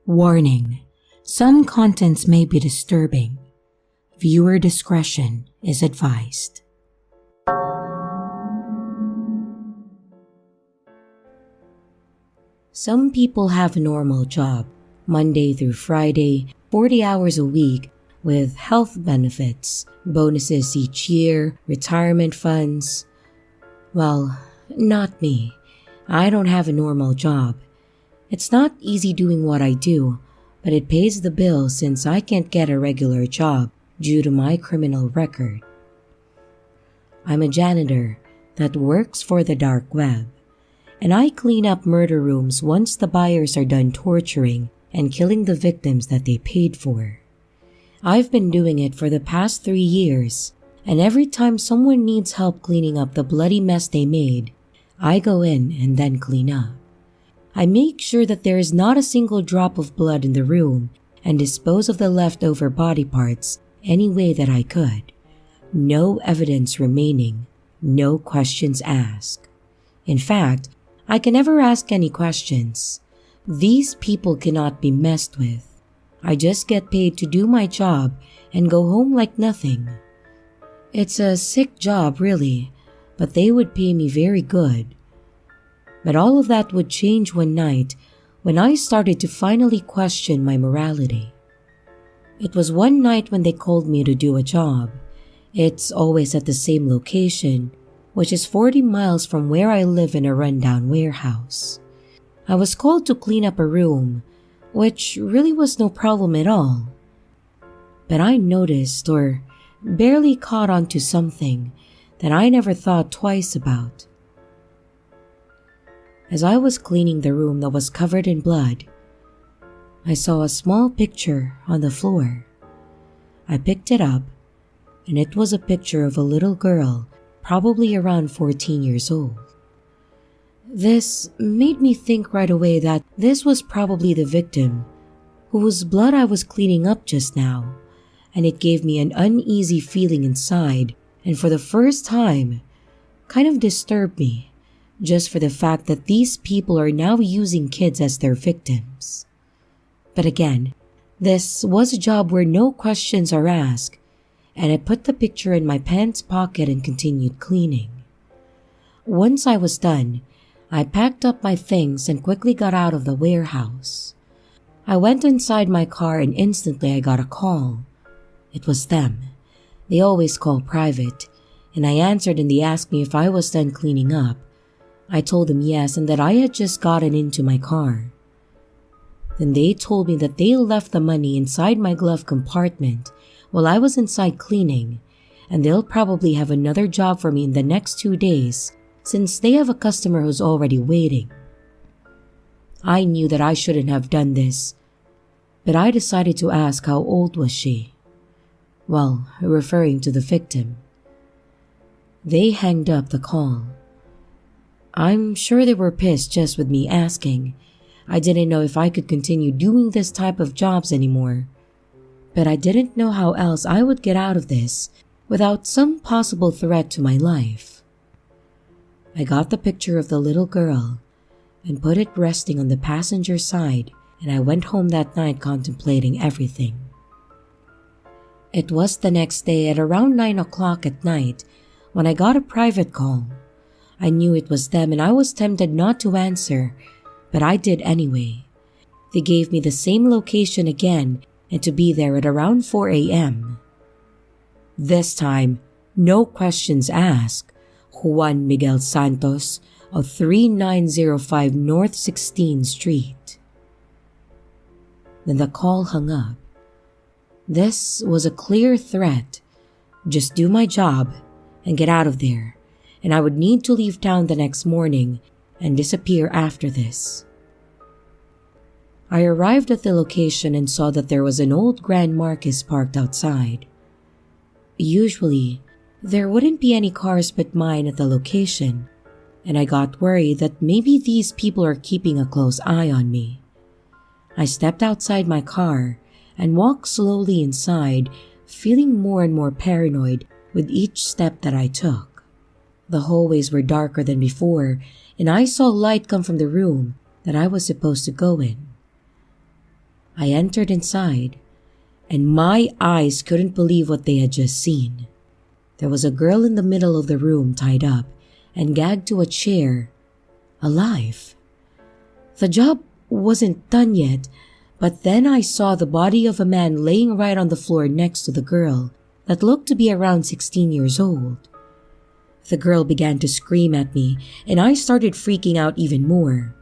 Warning: some contents may be disturbing. Viewer discretion is advised. Some people have a normal job, Monday through Friday, 40 hours a week, with health benefits, bonuses each year, retirement funds. Well, not me. I don't have a normal job. It's not easy doing what I do, but it pays the bills since I can't get a regular job due to my criminal record. I'm a janitor that works for the dark web, and I clean up murder rooms once the buyers are done torturing and killing the victims that they paid for. I've been doing it for the past 3 years, and every time someone needs help cleaning up the bloody mess they made, I go in and then clean up. I make sure that there is not a single drop of blood in the room and dispose of the leftover body parts any way that I could. No evidence remaining, no questions asked. In fact, I can never ask any questions. These people cannot be messed with. I just get paid to do my job and go home like nothing. It's a sick job, really, but they would pay me very good. But all of that would change one night when I started to finally question my morality. It was one night when they called me to do a job. It's always at the same location, which is 40 miles from where I live in a rundown warehouse. I was called to clean up a room, which really was no problem at all. But I noticed or barely caught on to something that I never thought twice about. As I was cleaning the room that was covered in blood, I saw a small picture on the floor. I picked it up, and it was a picture of a little girl, probably around 14 years old. This made me think right away that this was probably the victim whose blood I was cleaning up just now, and it gave me an uneasy feeling inside, and for the first time, kind of disturbed me, just for the fact that these people are now using kids as their victims. But again, this was a job where no questions are asked, and I put the picture in my pants pocket and continued cleaning. Once I was done, I packed up my things and quickly got out of the warehouse. I went inside my car and instantly I got a call. It was them. They always call private, and I answered and they asked me if I was done cleaning up. I told them yes and that I had just gotten into my car. Then they told me that they left the money inside my glove compartment while I was inside cleaning, and they'll probably have another job for me in the next 2 days since they have a customer who's already waiting. I knew that I shouldn't have done this, but I decided to ask how old was she. Well, referring to the victim. They hanged up the call. I'm sure they were pissed just with me asking. I didn't know if I could continue doing this type of jobs anymore. But I didn't know how else I would get out of this without some possible threat to my life. I got the picture of the little girl and put it resting on the passenger side, and I went home that night contemplating everything. It was the next day at around 9 o'clock at night when I got a private call. I knew it was them and I was tempted not to answer, but I did anyway. They gave me the same location again and to be there at around 4 a.m. This time, no questions asked. Juan Miguel Santos of 3905 North 16th Street. Then the call hung up. This was a clear threat. Just do my job and get out of there, and I would need to leave town the next morning and disappear after this. I arrived at the location and saw that there was an old Grand Marquis parked outside. Usually, there wouldn't be any cars but mine at the location, and I got worried that maybe these people are keeping a close eye on me. I stepped outside my car and walked slowly inside, feeling more and more paranoid with each step that I took. The hallways were darker than before, and I saw light come from the room that I was supposed to go in. I entered inside, and my eyes couldn't believe what they had just seen. There was a girl in the middle of the room tied up and gagged to a chair, alive. The job wasn't done yet, but then I saw the body of a man laying right on the floor next to the girl that looked to be around 16 years old. The girl began to scream at me, and I started freaking out even more.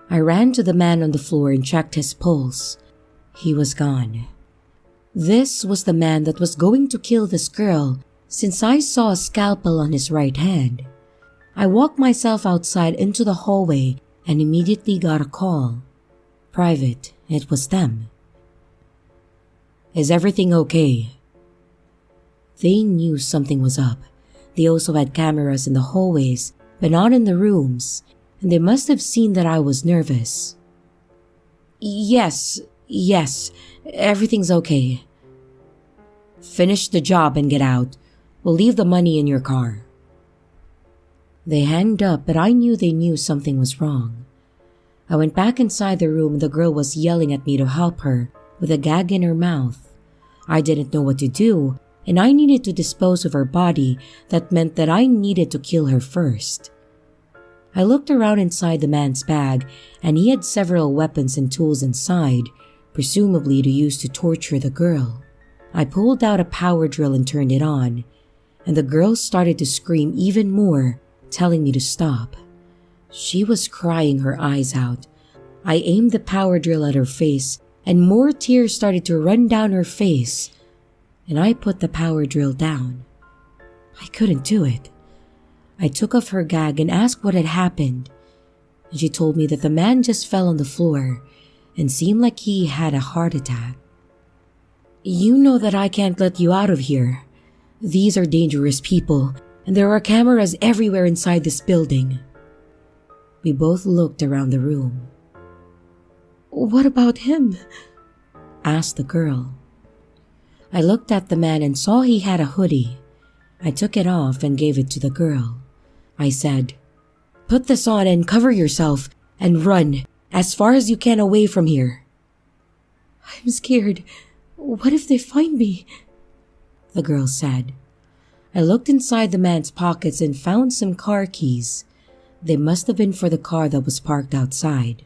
I ran to the man on the floor and checked his pulse. He was gone. This was the man that was going to kill this girl, since I saw a scalpel on his right hand. I walked myself outside into the hallway and immediately got a call. Private, it was them. "Is everything okay?" They knew something was up. They also had cameras in the hallways, but not in the rooms, and they must have seen that I was nervous. Yes, everything's okay." "Finish the job and get out. We'll leave the money in your car." They hanged up, but I knew they knew something was wrong. I went back inside the room and the girl was yelling at me to help her with a gag in her mouth. I didn't know what to do, and I needed to dispose of her body. That meant that I needed to kill her first. I looked around inside the man's bag, and he had several weapons and tools inside, presumably to use to torture the girl. I pulled out a power drill and turned it on, and the girl started to scream even more, telling me to stop. She was crying her eyes out. I aimed the power drill at her face, and more tears started to run down her face, and I put the power drill down. I couldn't do it. I took off her gag and asked what had happened, and she told me that the man just fell on the floor and seemed like he had a heart attack. "You know that I can't let you out of here. These are dangerous people, and there are cameras everywhere inside this building." We both looked around the room. "What about him?" asked the girl. I looked at the man and saw he had a hoodie. I took it off and gave it to the girl. I said, "Put this on and cover yourself and run as far as you can away from here." "I'm scared. What if they find me?" the girl said. I looked inside the man's pockets and found some car keys. They must have been for the car that was parked outside.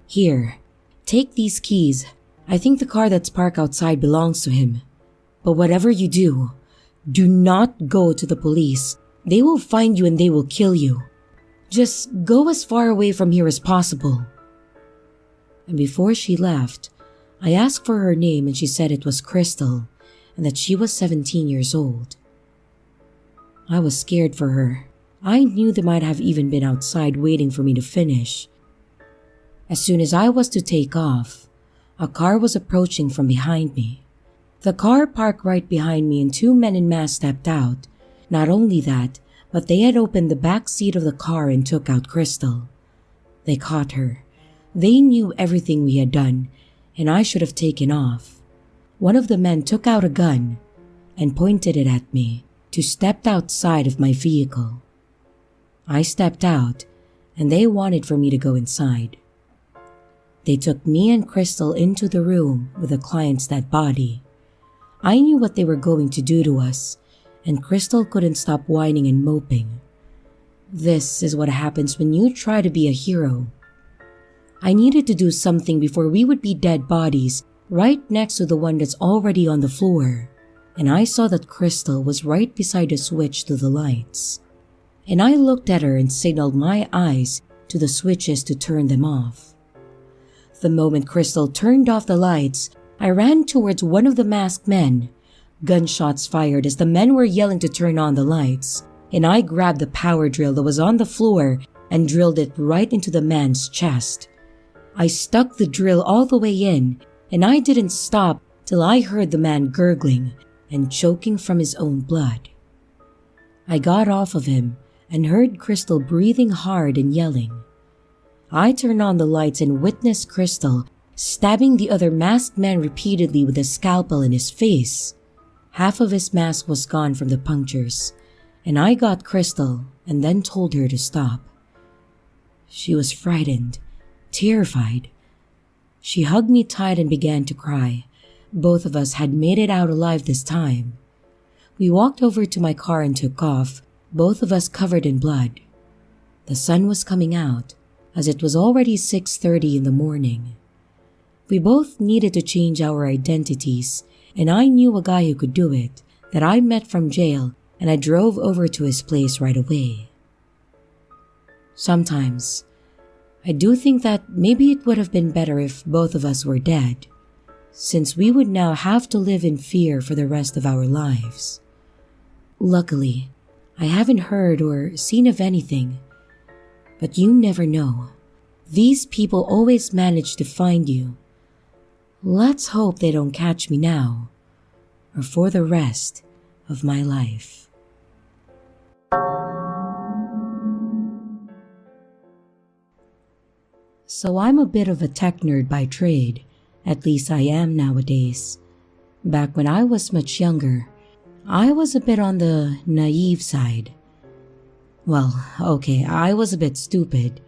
"Here, take these keys. I think the car that's parked outside belongs to him. But whatever you do not go to the police. They will find you and they will kill you. Just go as far away from here as possible." And before she left, I asked for her name and she said it was Crystal and that she was 17 years old. I was scared for her. I knew they might have even been outside waiting for me to finish. As soon as I was to take off, a car was approaching from behind me. The car parked right behind me and two men in masks stepped out. Not only that, but they had opened the back seat of the car and took out Crystal. They caught her. They knew everything we had done, and I should have taken off. One of the men took out a gun and pointed it at me to step outside of my vehicle. I stepped out, and they wanted for me to go inside. They took me and Crystal into the room with the client's dead body. I knew what they were going to do to us, and Crystal couldn't stop whining and moping. This is what happens when you try to be a hero. I needed to do something before we would be dead bodies right next to the one that's already on the floor, and I saw that Crystal was right beside the switch to the lights. And I looked at her and signaled my eyes to the switches to turn them off. The moment Crystal turned off the lights, I ran towards one of the masked men. Gunshots fired as the men were yelling to turn on the lights, and I grabbed the power drill that was on the floor and drilled it right into the man's chest. I stuck the drill all the way in, and I didn't stop till I heard the man gurgling and choking from his own blood. I got off of him and heard Crystal breathing hard and yelling. I turned on the lights and witnessed Crystal stabbing the other masked man repeatedly with a scalpel in his face. Half of his mask was gone from the punctures, and I got Crystal and then told her to stop. She was frightened, terrified. She hugged me tight and began to cry. Both of us had made it out alive this time. We walked over to my car and took off, both of us covered in blood. The sun was coming out, as it was already 6:30 in the morning. We both needed to change our identities, and I knew a guy who could do it, that I met from jail, and I drove over to his place right away. Sometimes, I do think that maybe it would have been better if both of us were dead, since we would now have to live in fear for the rest of our lives. Luckily, I haven't heard or seen of anything, but you never know. These people always manage to find you. Let's hope they don't catch me now, or for the rest of my life. So I'm a bit of a tech nerd by trade, at least I am nowadays. Back when I was much younger, I was a bit on the naive side. Well, okay, I was a bit stupid.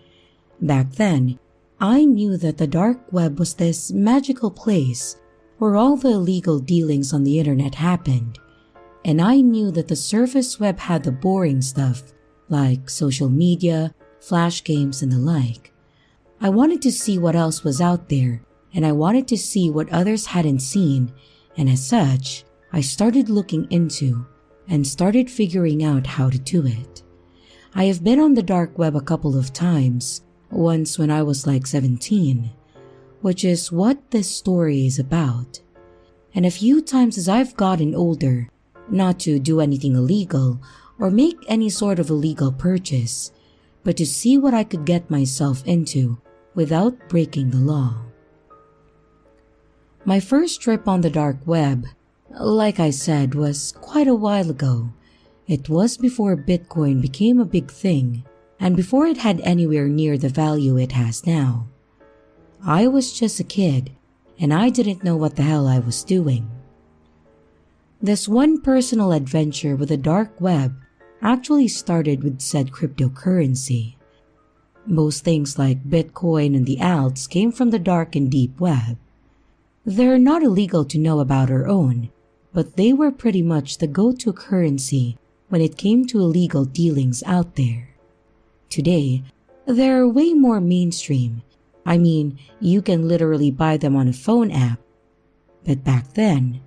Back then, I knew that the dark web was this magical place where all the illegal dealings on the internet happened, and I knew that the surface web had the boring stuff like social media, flash games, and the like. I wanted to see what else was out there, and I wanted to see what others hadn't seen, and as such, I started looking into and started figuring out how to do it. I have been on the dark web a couple of times, once when I was like 17, which is what this story is about, and a few times as I've gotten older, not to do anything illegal or make any sort of illegal purchase, but to see what I could get myself into without breaking the law. My first trip on the dark web, like I said, was quite a while ago. It was before Bitcoin became a big thing and before it had anywhere near the value it has now. I was just a kid and I didn't know what the hell I was doing. This one personal adventure with the dark web actually started with said cryptocurrency. Most things like Bitcoin and the alts came from the dark and deep web. They're not illegal to know about or own, but they were pretty much the go-to currency when it came to illegal dealings out there. Today, they're way more mainstream. I mean, you can literally buy them on a phone app. But back then,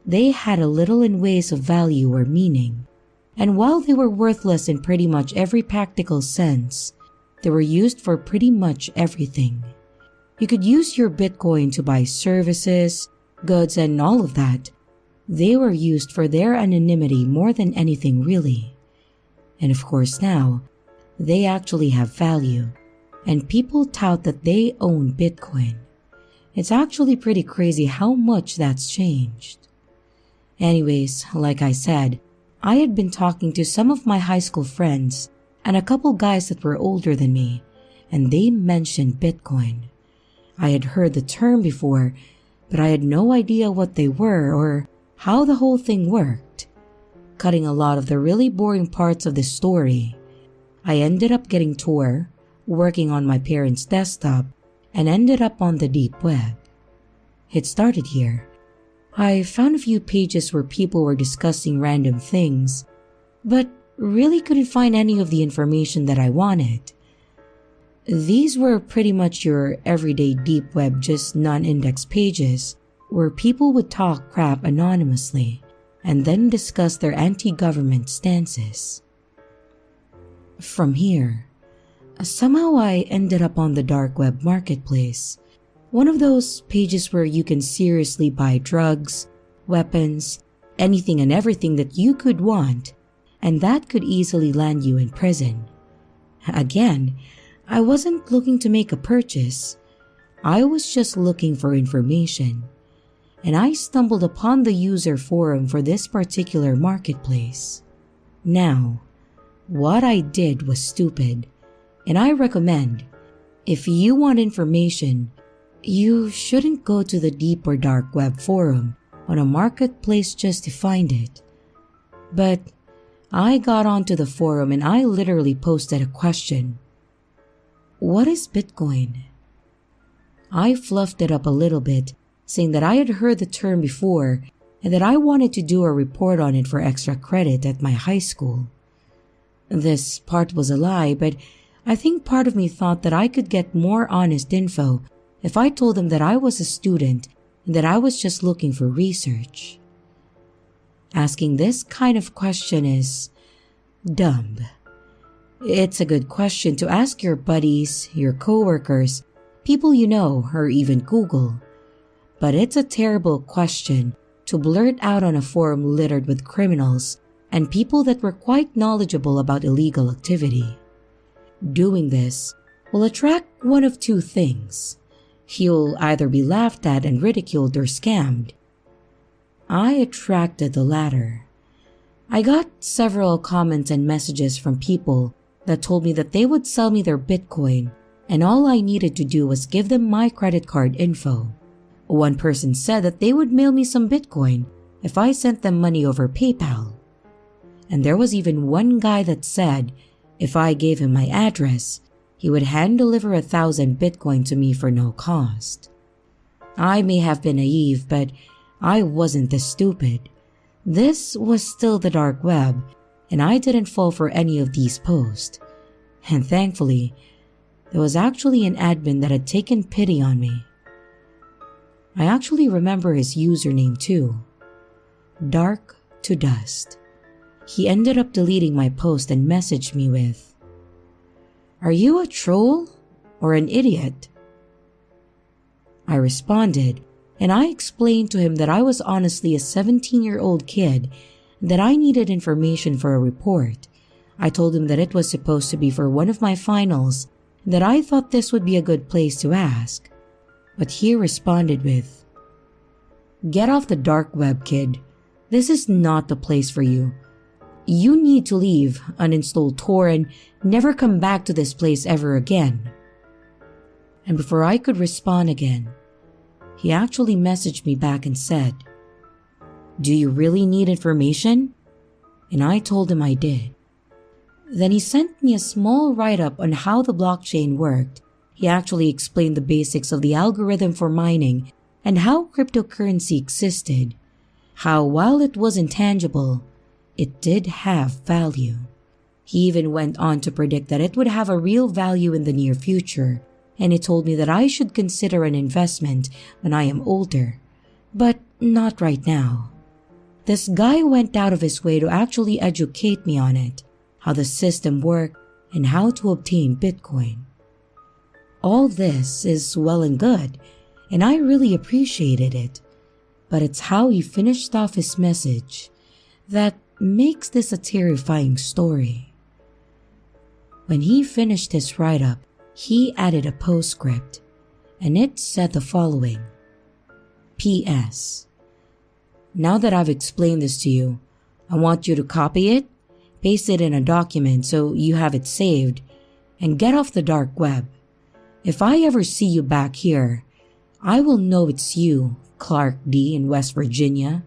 they had a little in ways of value or meaning. And while they were worthless in pretty much every practical sense, they were used for pretty much everything. You could use your Bitcoin to buy services, goods, and all of that. They were used for their anonymity more than anything really. And of course now, they actually have value, and people tout that they own Bitcoin. It's actually pretty crazy how much that's changed. Anyways, like I said, I had been talking to some of my high school friends and a couple guys that were older than me, and they mentioned Bitcoin. I had heard the term before, but I had no idea what they were or how the whole thing worked. Cutting a lot of the really boring parts of the story, I ended up getting Tor, working on my parents' desktop, and ended up on the deep web. It started here. I found a few pages where people were discussing random things, but really couldn't find any of the information that I wanted. These were pretty much your everyday deep web, just non-indexed pages where people would talk crap anonymously and then discuss their anti-government stances. From here, somehow I ended up on the dark web marketplace, one of those pages where you can seriously buy drugs, weapons, anything and everything that you could want, and that could easily land you in prison. Again, I wasn't looking to make a purchase. I was just looking for information, and I stumbled upon the user forum for this particular marketplace. Now, what I did was stupid, and I recommend, if you want information, you shouldn't go to the deep or dark web forum on a marketplace just to find it. But I got onto the forum and I literally posted a question. What is Bitcoin? I fluffed it up a little bit, saying that I had heard the term before and that I wanted to do a report on it for extra credit at my high school. This part was a lie, but I think part of me thought that I could get more honest info if I told them that I was a student and that I was just looking for research. Asking this kind of question is dumb. It's a good question to ask your buddies, your coworkers, people you know, or even Google. But it's a terrible question to blurt out on a forum littered with criminals and people that were quite knowledgeable about illegal activity. Doing this will attract one of two things. You'll either be laughed at and ridiculed or scammed. I attracted the latter. I got several comments and messages from people that told me that they would sell me their Bitcoin and all I needed to do was give them my credit card info. One person said that they would mail me some Bitcoin if I sent them money over PayPal. And there was even one guy that said if I gave him my address, he would hand deliver 1,000 Bitcoin to me for no cost. I may have been naive, but I wasn't this stupid. This was still the dark web, and I didn't fall for any of these posts. And thankfully, there was actually an admin that had taken pity on me. I actually remember his username too. Dark to Dust. He ended up deleting my post and messaged me with, "Are you a troll or an idiot?" I responded, and I explained to him that I was honestly a 17-year-old kid and that I needed information for a report. I told him that it was supposed to be for one of my finals and that I thought this would be a good place to ask. But he responded with, "Get off the dark web, kid. This is not the place for you. You need to leave, uninstall Tor, and never come back to this place ever again." And before I could respond again, he actually messaged me back and said, "Do you really need information?" And I told him I did. Then he sent me a small write-up on how the blockchain worked. He actually explained the basics of the algorithm for mining and how cryptocurrency existed, how while it was intangible, it did have value. He even went on to predict that it would have a real value in the near future, and he told me that I should consider an investment when I am older, but not right now. This guy went out of his way to actually educate me on it, how the system worked, and how to obtain Bitcoin. All this is well and good, and I really appreciated it, but it's how he finished off his message that makes this a terrifying story. When he finished his write-up, he added a postscript, and it said the following: P.S. Now that I've explained this to you, I want you to copy it, paste it in a document so you have it saved, and get off the dark web. If I ever see you back here, I will know it's you, Clark D. in West Virginia.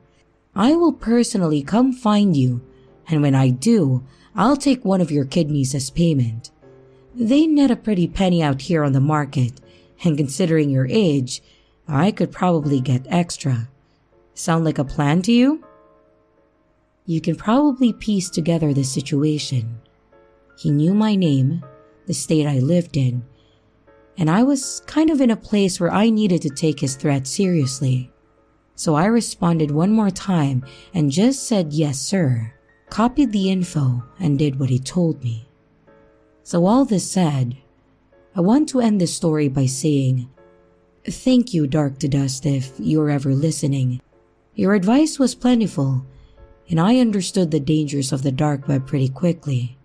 I will personally come find you, and when I do, I'll take one of your kidneys as payment. They net a pretty penny out here on the market, and considering your age, I could probably get extra. Sound like a plan to you? You can probably piece together the situation. He knew my name, the state I lived in, and I was kind of in a place where I needed to take his threat seriously. So I responded one more time and just said yes sir, copied the info, and did what he told me. So all this said, I want to end this story by saying, thank you, Dark to Dust, if you're ever listening. Your advice was plentiful, and I understood the dangers of the dark web pretty quickly.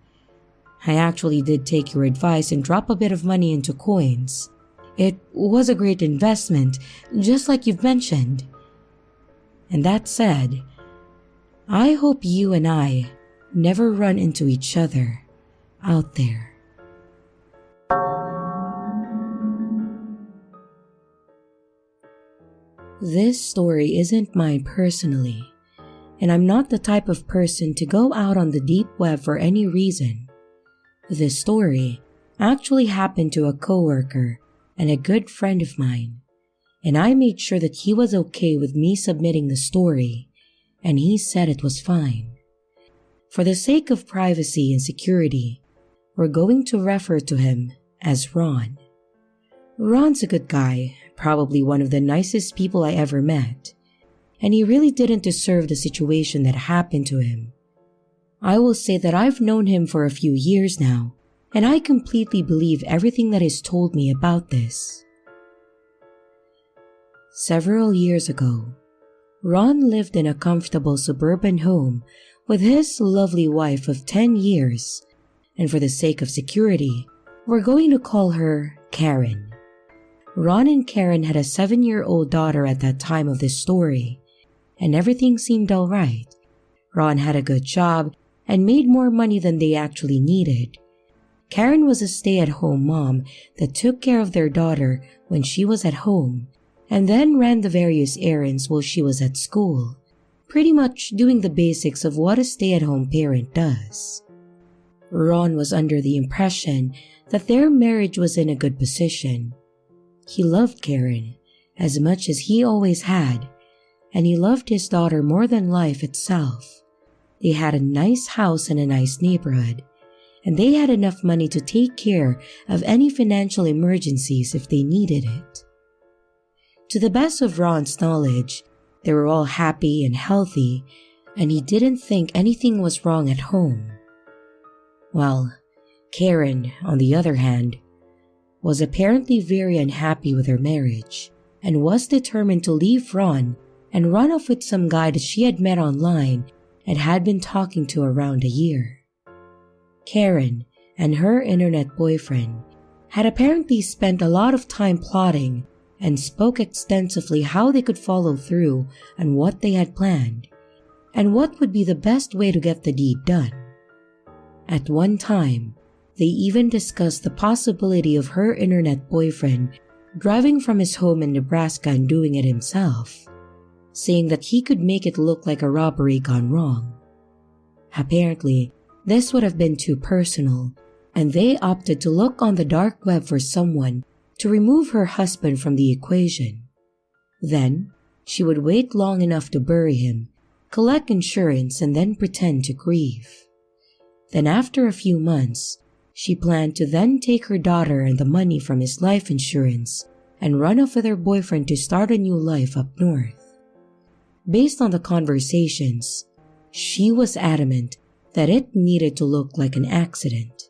I actually did take your advice and drop a bit of money into coins. It was a great investment, just like you've mentioned. And that said, I hope you and I never run into each other out there. This story isn't mine personally, and I'm not the type of person to go out on the deep web for any reason. This story actually happened to a coworker and a good friend of mine, and I made sure that he was okay with me submitting the story, and he said it was fine. For the sake of privacy and security, we're going to refer to him as Ron. Ron's a good guy, probably one of the nicest people I ever met, and he really didn't deserve the situation that happened to him. I will say that I've known him for a few years now, and I completely believe everything that is told me about this. Several years ago, Ron lived in a comfortable suburban home with his lovely wife of 10 years, and for the sake of security, we're going to call her Karen. Ron and Karen had a 7-year-old daughter at that time of this story, and everything seemed alright. Ron had a good job and made more money than they actually needed. Karen was a stay-at-home mom that took care of their daughter when she was at home, and then ran the various errands while she was at school, pretty much doing the basics of what a stay-at-home parent does. Ron was under the impression that their marriage was in a good position. He loved Karen as much as he always had, and he loved his daughter more than life itself. They had a nice house in a nice neighborhood, and they had enough money to take care of any financial emergencies if they needed it. To the best of Ron's knowledge, they were all happy and healthy, and he didn't think anything was wrong at home. Well, Karen, on the other hand, was apparently very unhappy with her marriage and was determined to leave Ron and run off with some guy that she had met online and had been talking to around a year. Karen and her internet boyfriend had apparently spent a lot of time plotting and spoke extensively how they could follow through on what they had planned and what would be the best way to get the deed done. At one time, they even discussed the possibility of her internet boyfriend driving from his home in Nebraska and doing it himself, saying that he could make it look like a robbery gone wrong. Apparently, this would have been too personal, and they opted to look on the dark web for someone to remove her husband from the equation. Then, she would wait long enough to bury him, collect insurance, and then pretend to grieve. Then after a few months, she planned to then take her daughter and the money from his life insurance and run off with her boyfriend to start a new life up north. Based on the conversations, she was adamant that it needed to look like an accident.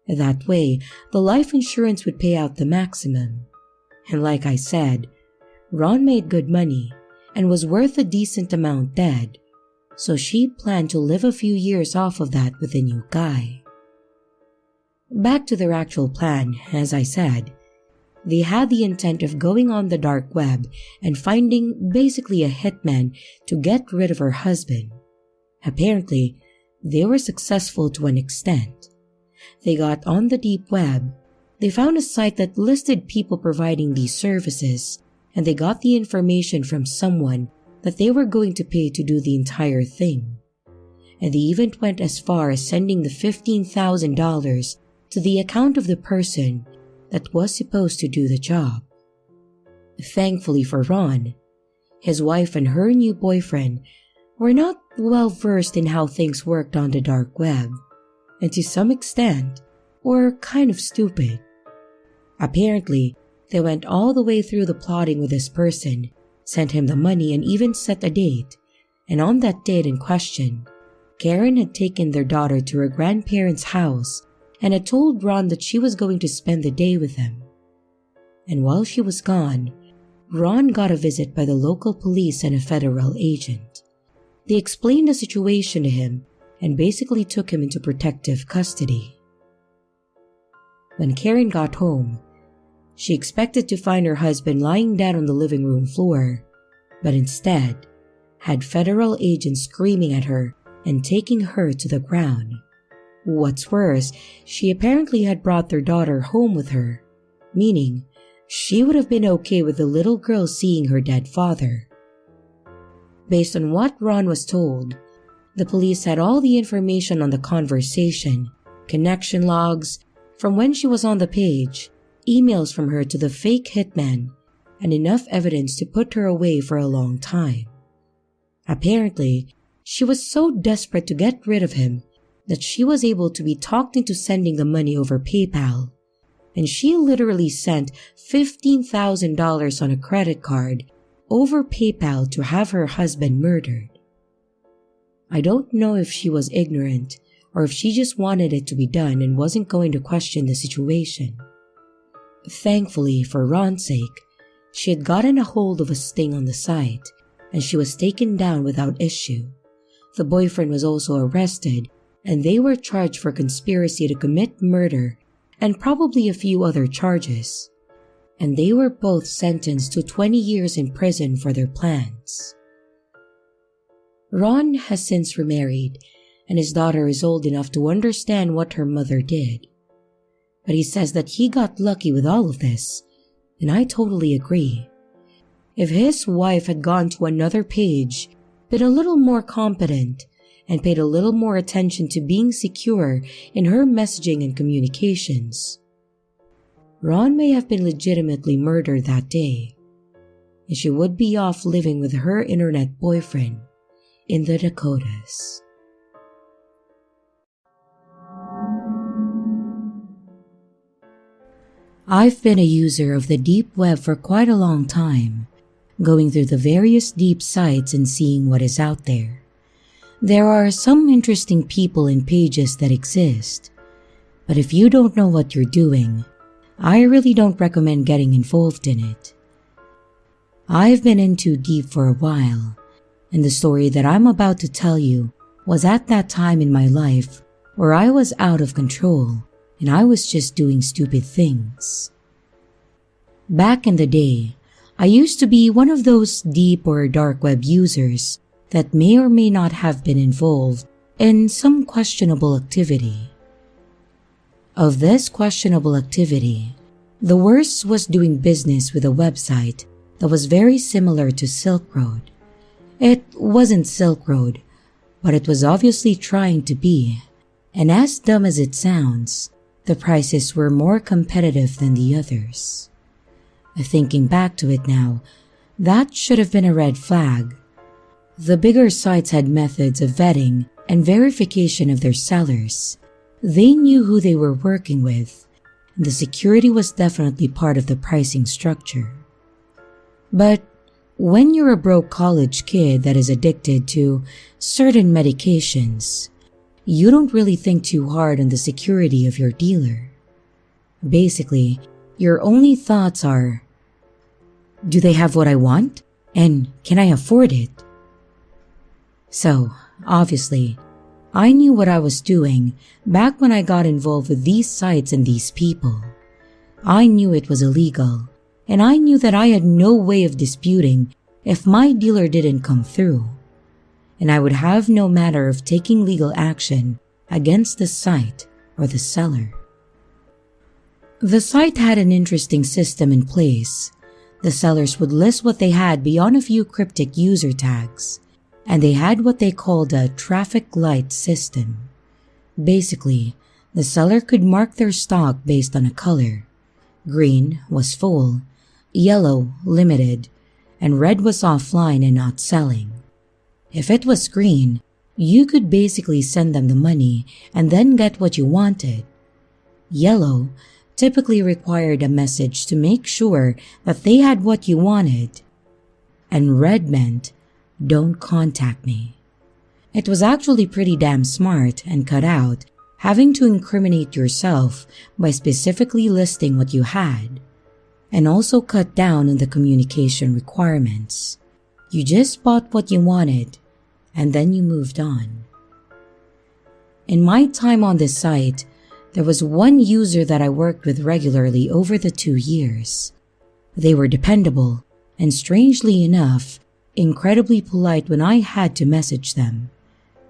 That way, the life insurance would pay out the maximum. And like I said, Ron made good money and was worth a decent amount dead, so she planned to live a few years off of that with a new guy. Back to their actual plan, as I said, they had the intent of going on the dark web and finding basically a hitman to get rid of her husband. Apparently, they were successful to an extent. They got on the deep web, they found a site that listed people providing these services, and they got the information from someone that they were going to pay to do the entire thing. And they even went as far as sending the $15,000 to the account of the person that was supposed to do the job. Thankfully for Ron, his wife and her new boyfriend were not well versed in how things worked on the dark web, and to some extent were kind of stupid. Apparently, they went all the way through the plotting with this person, sent him the money, and even set a date. And on that date in question, Karen had taken their daughter to her grandparents' house and had told Ron that she was going to spend the day with them. And while she was gone, Ron got a visit by the local police and a federal agent. They explained the situation to him and basically took him into protective custody. When Karen got home, she expected to find her husband lying dead on the living room floor, but instead had federal agents screaming at her and taking her to the ground. What's worse, she apparently had brought their daughter home with her, meaning she would have been okay with the little girl seeing her dead father. Based on what Ron was told, the police had all the information on the conversation, connection logs, from when she was on the page, emails from her to the fake hitman and enough evidence to put her away for a long time. Apparently, she was so desperate to get rid of him that she was able to be talked into sending the money over PayPal, and she literally sent $15,000 on a credit card over PayPal to have her husband murdered. I don't know if she was ignorant or if she just wanted it to be done and wasn't going to question the situation. Thankfully, for Ron's sake, she had gotten a hold of a sting on the site, and she was taken down without issue. The boyfriend was also arrested, and they were charged for conspiracy to commit murder and probably a few other charges. And they were both sentenced to 20 years in prison for their plans. Ron has since remarried, and his daughter is old enough to understand what her mother did. But he says that he got lucky with all of this, and I totally agree. If his wife had gone to another page, been a little more competent, and paid a little more attention to being secure in her messaging and communications, Ron may have been legitimately murdered that day, and she would be off living with her internet boyfriend in the Dakotas. I've been a user of the deep web for quite a long time, going through the various deep sites and seeing what is out there. There are some interesting people and pages that exist, but if you don't know what you're doing, I really don't recommend getting involved in it. I've been in too deep for a while, and the story that I'm about to tell you was at that time in my life where I was out of control and I was just doing stupid things. Back in the day, I used to be one of those deep or dark web users that may or may not have been involved in some questionable activity. Of this questionable activity, the worst was doing business with a website that was very similar to Silk Road. It wasn't Silk Road, but it was obviously trying to be, and as dumb as it sounds, the prices were more competitive than the others. Thinking back to it now, that should have been a red flag. The bigger sites had methods of vetting and verification of their sellers. They knew who they were working with, and the security was definitely part of the pricing structure. But when you're a broke college kid that is addicted to certain medications, you don't really think too hard on the security of your dealer. Basically, your only thoughts are, do they have what I want? And can I afford it? So, obviously, I knew what I was doing back when I got involved with these sites and these people. I knew it was illegal, and I knew that I had no way of disputing if my dealer didn't come through, and I would have no matter of taking legal action against the site or the seller. The site had an interesting system in place. The sellers would list what they had beyond a few cryptic user tags, and they had what they called a traffic light system. Basically, the seller could mark their stock based on a color. Green was full, yellow limited, and red was offline and not selling. If it was green, you could basically send them the money and then get what you wanted. Yellow typically required a message to make sure that they had what you wanted. And red meant, don't contact me. It was actually pretty damn smart and cut out having to incriminate yourself by specifically listing what you had, and also cut down on the communication requirements. You just bought what you wanted, and then you moved on. In my time on this site, there was one user that I worked with regularly over the 2 years. They were dependable, and strangely enough, incredibly polite when I had to message them.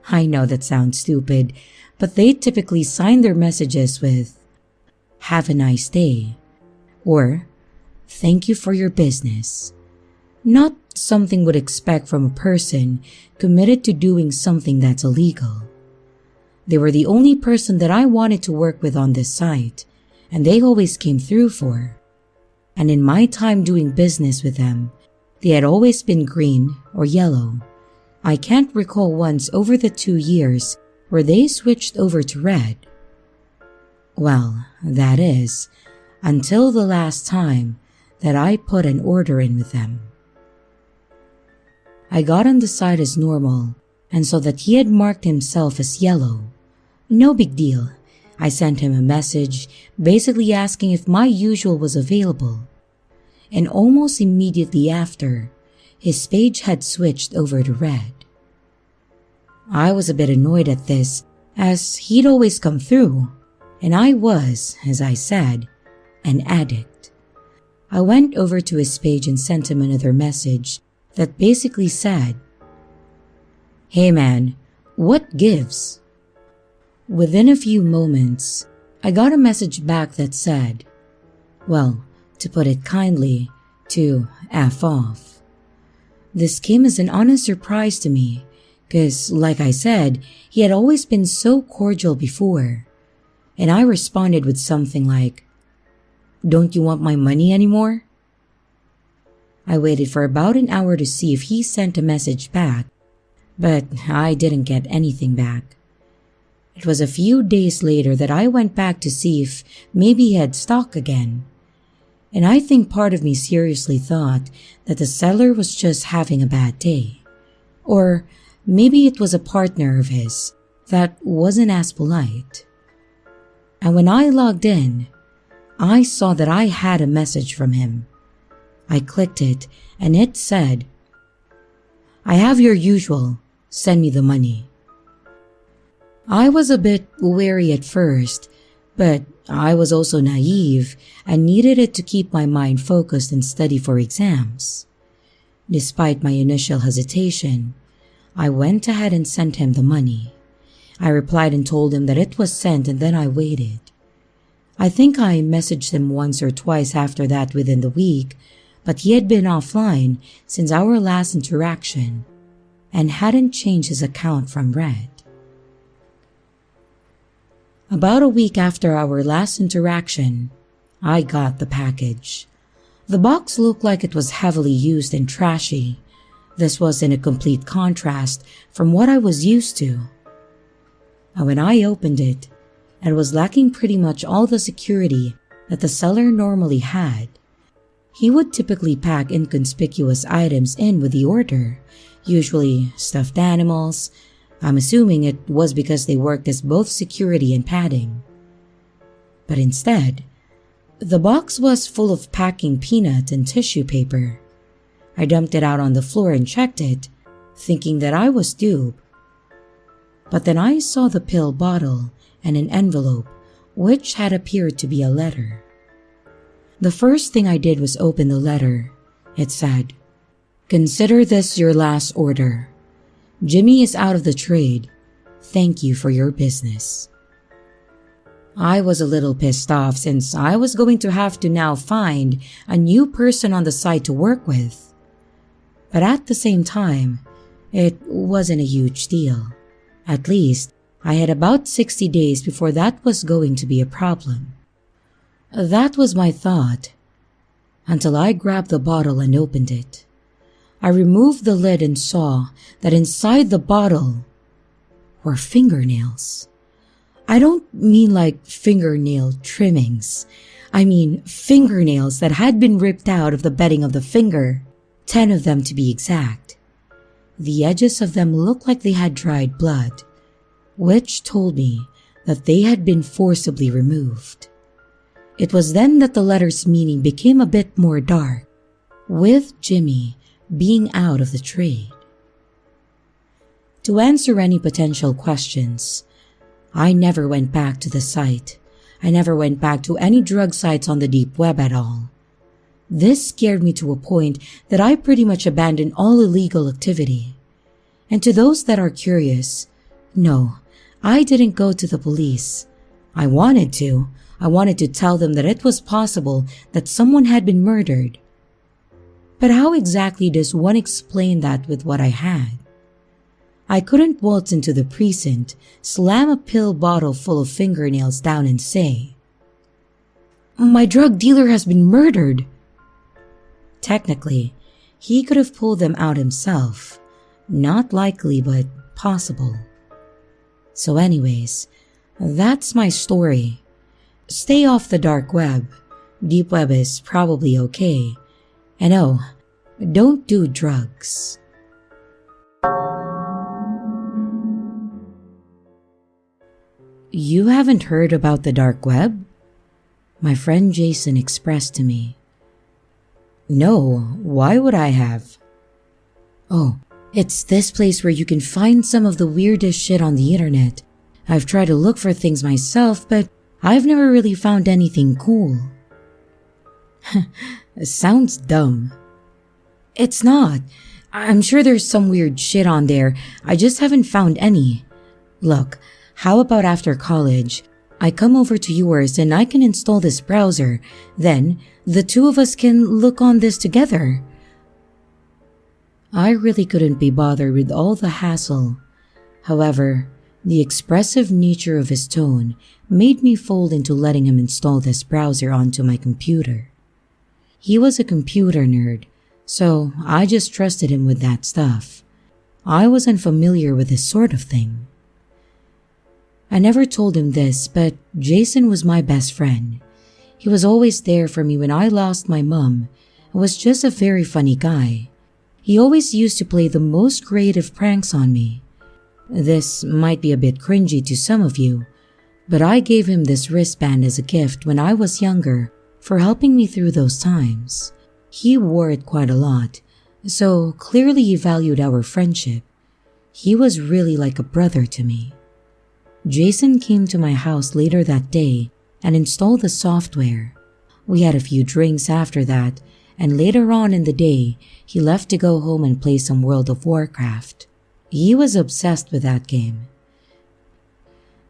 I know that sounds stupid, but they typically sign their messages with, "Have a nice day," or "Thank you for your business." Not something would expect from a person committed to doing something that's illegal. They were the only person that I wanted to work with on this site, and they always came through for. And in my time doing business with them, they had always been green or yellow. I can't recall once over the 2 years where they switched over to red. Well, that is, until the last time that I put an order in with them. I got on the side as normal and saw that he had marked himself as yellow. No big deal. I sent him a message basically asking if my usual was available. And almost immediately after, his page had switched over to red. I was a bit annoyed at this as he'd always come through, and I was, as I said, an addict. I went over to his page and sent him another message that basically said, "Hey man, what gives?" Within a few moments, I got a message back that said, well, to put it kindly, to F off. This came as an honest surprise to me, because, like I said, he had always been so cordial before. And I responded with something like, "Don't you want my money anymore?" I waited for about an hour to see if he sent a message back, but I didn't get anything back. It was a few days later that I went back to see if maybe he had stock again. And I think part of me seriously thought that the seller was just having a bad day. Or maybe it was a partner of his that wasn't as polite. And when I logged in, I saw that I had a message from him. I clicked it and it said, "I have your usual, send me the money." I was a bit wary at first, but I was also naive and needed it to keep my mind focused and study for exams. Despite my initial hesitation, I went ahead and sent him the money. I replied and told him that it was sent, and then I waited. I think I messaged him once or twice after that within the week, but he had been offline since our last interaction and hadn't changed his account from red. About a week after our last interaction, I got the package. The box looked like it was heavily used and trashy. This was in a complete contrast from what I was used to. And when I opened it, it was lacking pretty much all the security that the seller normally had. He would typically pack inconspicuous items in with the order, usually stuffed animals. I'm assuming it was because they worked as both security and padding. But instead, the box was full of packing peanut and tissue paper. I dumped it out on the floor and checked it, thinking that I was duped. But then I saw the pill bottle and an envelope, which had appeared to be a letter. The first thing I did was open the letter. It said, "Consider this your last order. Jimmy is out of the trade. Thank you for your business." I was a little pissed off since I was going to have to now find a new person on the site to work with. But at the same time, it wasn't a huge deal. At least, I had about 60 days before that was going to be a problem. That was my thought, until I grabbed the bottle and opened it. I removed the lid and saw that inside the bottle were fingernails. I don't mean like fingernail trimmings. I mean fingernails that had been ripped out of the bedding of the finger, 10 of them to be exact. The edges of them looked like they had dried blood, which told me that they had been forcibly removed. It was then that the letter's meaning became a bit more dark, with Jimmy being out of the trade. To answer any potential questions, I never went back to the site. I never went back to any drug sites on the deep web at all. This scared me to a point that I pretty much abandoned all illegal activity. And to those that are curious, no, I didn't go to the police. I wanted to. I wanted to tell them that it was possible that someone had been murdered. But how exactly does one explain that with what I had? I couldn't waltz into the precinct, slam a pill bottle full of fingernails down and say, My drug dealer has been murdered. Technically, he could have pulled them out himself. Not likely, but possible. So anyways, that's my story. Stay off the dark web. Deep web is probably okay. And oh, don't do drugs. You haven't heard about the dark web? My friend Jason expressed to me. No, why would I have? Oh, it's this place where you can find some of the weirdest shit on the internet. I've tried to look for things myself, but I've never really found anything cool. Sounds dumb. It's not. I'm sure there's some weird shit on there. I just haven't found any. Look, how about after college, I come over to yours and I can install this browser. Then, the two of us can look on this together. I really couldn't be bothered with all the hassle. However, the expressive nature of his tone made me fold into letting him install this browser onto my computer. He was a computer nerd, so I just trusted him with that stuff. I wasn't familiar with this sort of thing. I never told him this, but Jason was my best friend. He was always there for me when I lost my mom and was just a very funny guy. He always used to play the most creative pranks on me. This might be a bit cringy to some of you, but I gave him this wristband as a gift when I was younger for helping me through those times. He wore it quite a lot, so clearly he valued our friendship. He was really like a brother to me. Jason came to my house later that day and installed the software. We had a few drinks after that, and later on in the day, he left to go home and play some World of Warcraft. He was obsessed with that game.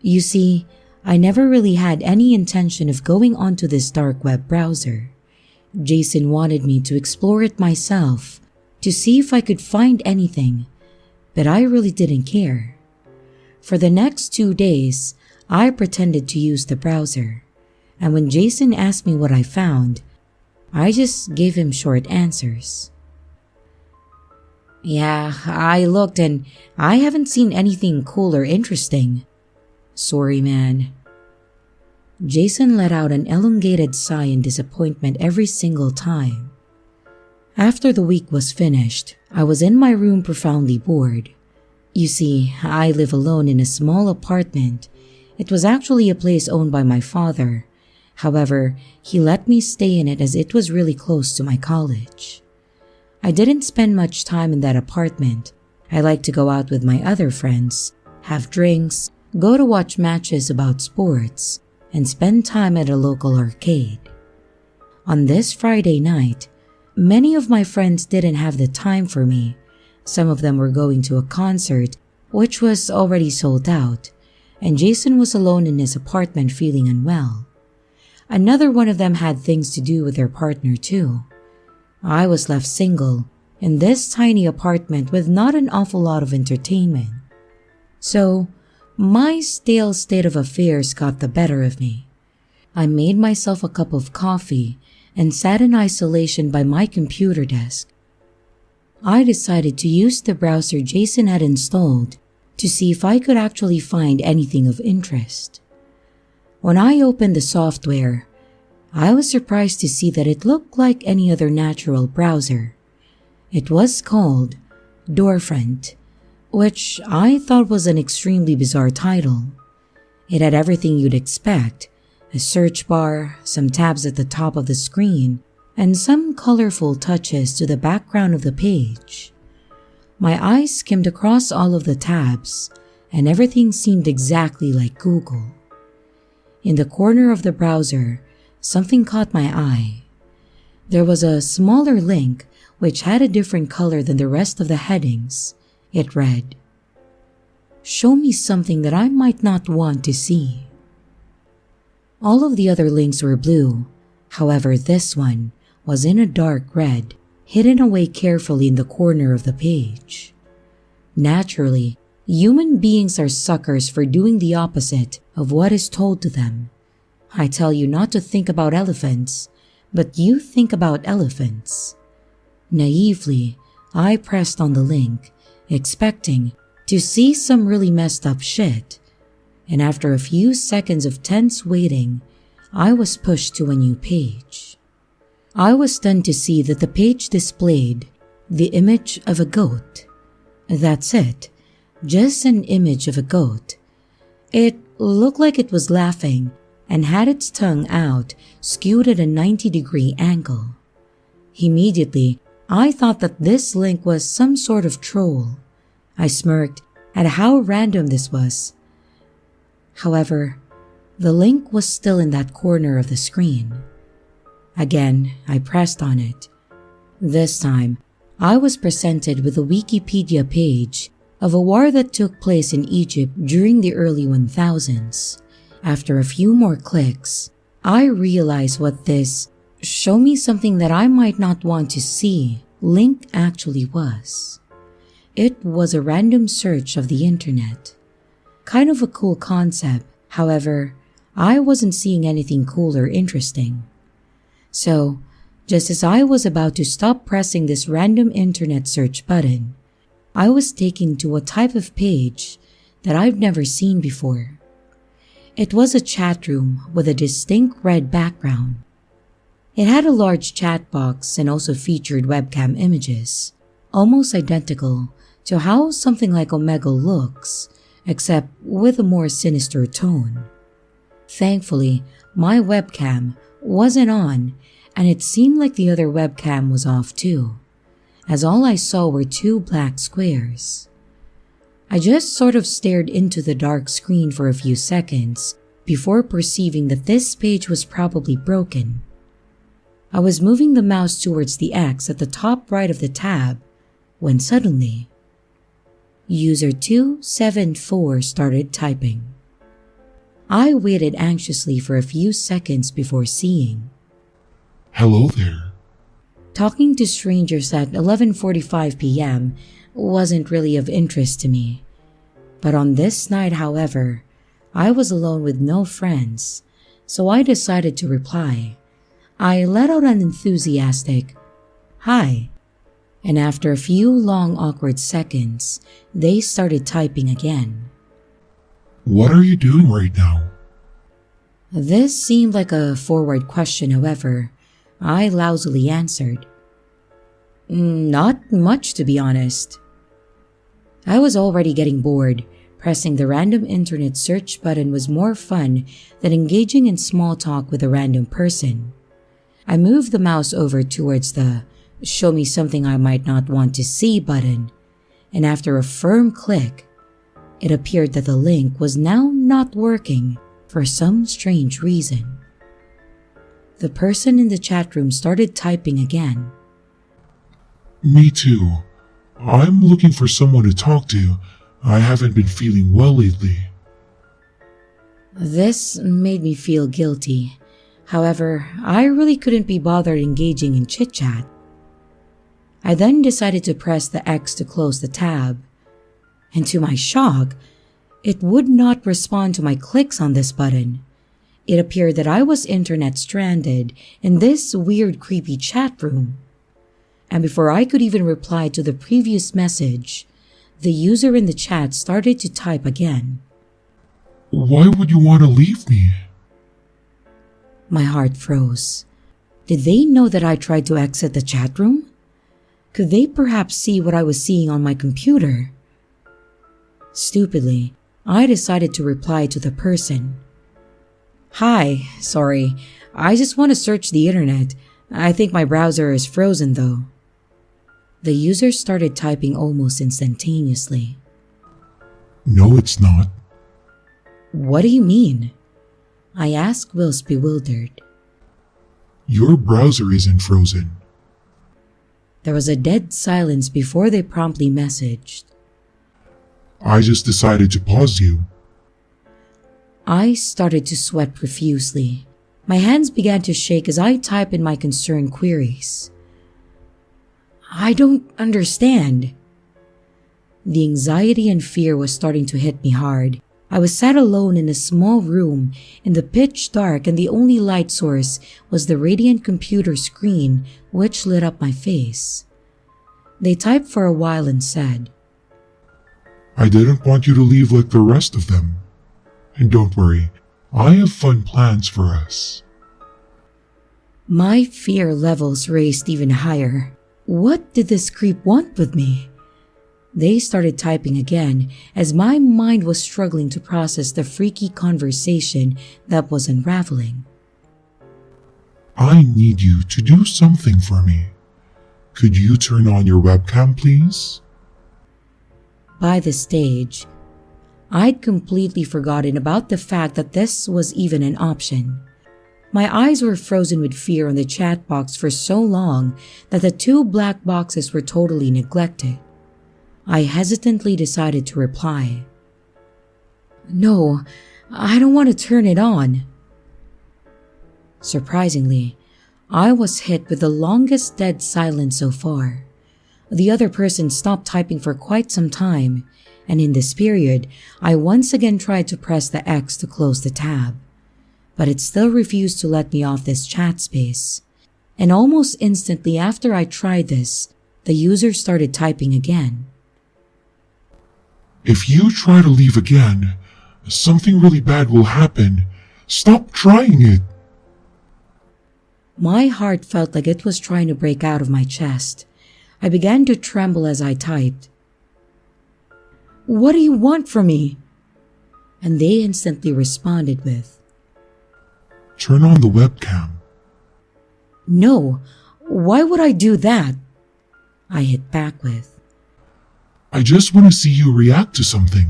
You see, I never really had any intention of going onto this dark web browser. Jason wanted me to explore it myself, to see if I could find anything, but I really didn't care. For the next 2 days, I pretended to use the browser, and when Jason asked me what I found, I just gave him short answers. Yeah, I looked and I haven't seen anything cool or interesting. Sorry, man. Jason let out an elongated sigh in disappointment every single time. After the week was finished, I was in my room profoundly bored. You see, I live alone in a small apartment. It was actually a place owned by my father. However, he let me stay in it as it was really close to my college. I didn't spend much time in that apartment. I liked to go out with my other friends, have drinks, go to watch matches about sports, and spend time at a local arcade. On this Friday night, many of my friends didn't have the time for me. Some of them were going to a concert, which was already sold out, and Jason was alone in his apartment feeling unwell. Another one of them had things to do with their partner too. I was left single in this tiny apartment with not an awful lot of entertainment. So, my stale state of affairs got the better of me. I made myself a cup of coffee and sat in isolation by my computer desk. I decided to use the browser Jason had installed to see if I could actually find anything of interest. When I opened the software, I was surprised to see that it looked like any other natural browser. It was called Doorfront, which I thought was an extremely bizarre title. It had everything you'd expect, a search bar, some tabs at the top of the screen, and some colorful touches to the background of the page. My eyes skimmed across all of the tabs, and everything seemed exactly like Google. In the corner of the browser, something caught my eye. There was a smaller link which had a different color than the rest of the headings. It read, "Show me something that I might not want to see." All of the other links were blue. However, this one was in a dark red, hidden away carefully in the corner of the page. Naturally, human beings are suckers for doing the opposite of what is told to them. I tell you not to think about elephants, but you think about elephants. Naively, I pressed on the link, expecting to see some really messed up shit. And after a few seconds of tense waiting, I was pushed to a new page. I was stunned to see that the page displayed the image of a goat. That's it, just an image of a goat. It looked like it was laughing and had its tongue out, skewed at a 90-degree angle. Immediately, I thought that this link was some sort of troll. I smirked at how random this was. However, the link was still in that corner of the screen. Again, I pressed on it. This time, I was presented with a Wikipedia page of a war that took place in Egypt during the early 1000s. After a few more clicks, I realized what this "show me something that I might not want to see" link actually was. It was a random search of the internet. Kind of a cool concept, however, I wasn't seeing anything cool or interesting. So, just as I was about to stop pressing this random internet search button, I was taken to a type of page that I've never seen before. It was a chat room with a distinct red background. It had a large chat box and also featured webcam images, almost identical to how something like Omegle looks, except with a more sinister tone. Thankfully, my webcam wasn't on, and it seemed like the other webcam was off too, as all I saw were two black squares. I just sort of stared into the dark screen for a few seconds before perceiving that this page was probably broken. I was moving the mouse towards the X at the top right of the tab when suddenly, User 274 started typing. I waited anxiously for a few seconds before seeing, "Hello there." Talking to strangers at 11:45 p.m. wasn't really of interest to me. But on this night, however, I was alone with no friends, so I decided to reply. I let out an enthusiastic, "Hi," and after a few long awkward seconds, they started typing again. "What are you doing right now?" This seemed like a forward question, however, I lousily answered, "Not much, to be honest." I was already getting bored. Pressing the random internet search button was more fun than engaging in small talk with a random person. I moved the mouse over towards the "show me something I might not want to see" button, and after a firm click, it appeared that the link was now not working for some strange reason. The person in the chat room started typing again. "Me too. I'm looking for someone to talk to. I haven't been feeling well lately." This made me feel guilty. However, I really couldn't be bothered engaging in chit-chat. I then decided to press the X to close the tab, and to my shock, it would not respond to my clicks on this button. It appeared that I was internet stranded in this weird creepy chat room. And before I could even reply to the previous message, the user in the chat started to type again. "Why would you want to leave me?" My heart froze. Did they know that I tried to exit the chat room? Could they perhaps see what I was seeing on my computer? Stupidly, I decided to reply to the person. "Hi, sorry, I just want to search the internet. I think my browser is frozen though." The user started typing almost instantaneously. "No, it's not." "What do you mean?" I asked whilst bewildered. "Your browser isn't frozen." There was a dead silence before they promptly messaged. "I just decided to pause you." I started to sweat profusely. My hands began to shake as I typed in my concerned queries. "I don't understand." The anxiety and fear was starting to hit me hard, I was sat alone in a small room in the pitch dark, and the only light source was the radiant computer screen which lit up my face. They typed for a while and said, "I didn't want you to leave like the rest of them. And don't worry, I have fun plans for us." My fear levels raised even higher. What did this creep want with me? They started typing again as my mind was struggling to process the freaky conversation that was unraveling. "I need you to do something for me. Could you turn on your webcam, please?" By this stage, I'd completely forgotten about the fact that this was even an option. My eyes were frozen with fear on the chat box for so long that the two black boxes were totally neglected. I hesitantly decided to reply, "No, I don't want to turn it on." Surprisingly, I was hit with the longest dead silence so far. The other person stopped typing for quite some time, and in this period, I once again tried to press the X to close the tab. But it still refused to let me off this chat space. And almost instantly after I tried this, the user started typing again. "If you try to leave again, something really bad will happen. Stop trying it." My heart felt like it was trying to break out of my chest. I began to tremble as I typed, "What do you want from me?" And they instantly responded with, "Turn on the webcam." "No, why would I do that?" I hit back with. "I just want to see you react to something."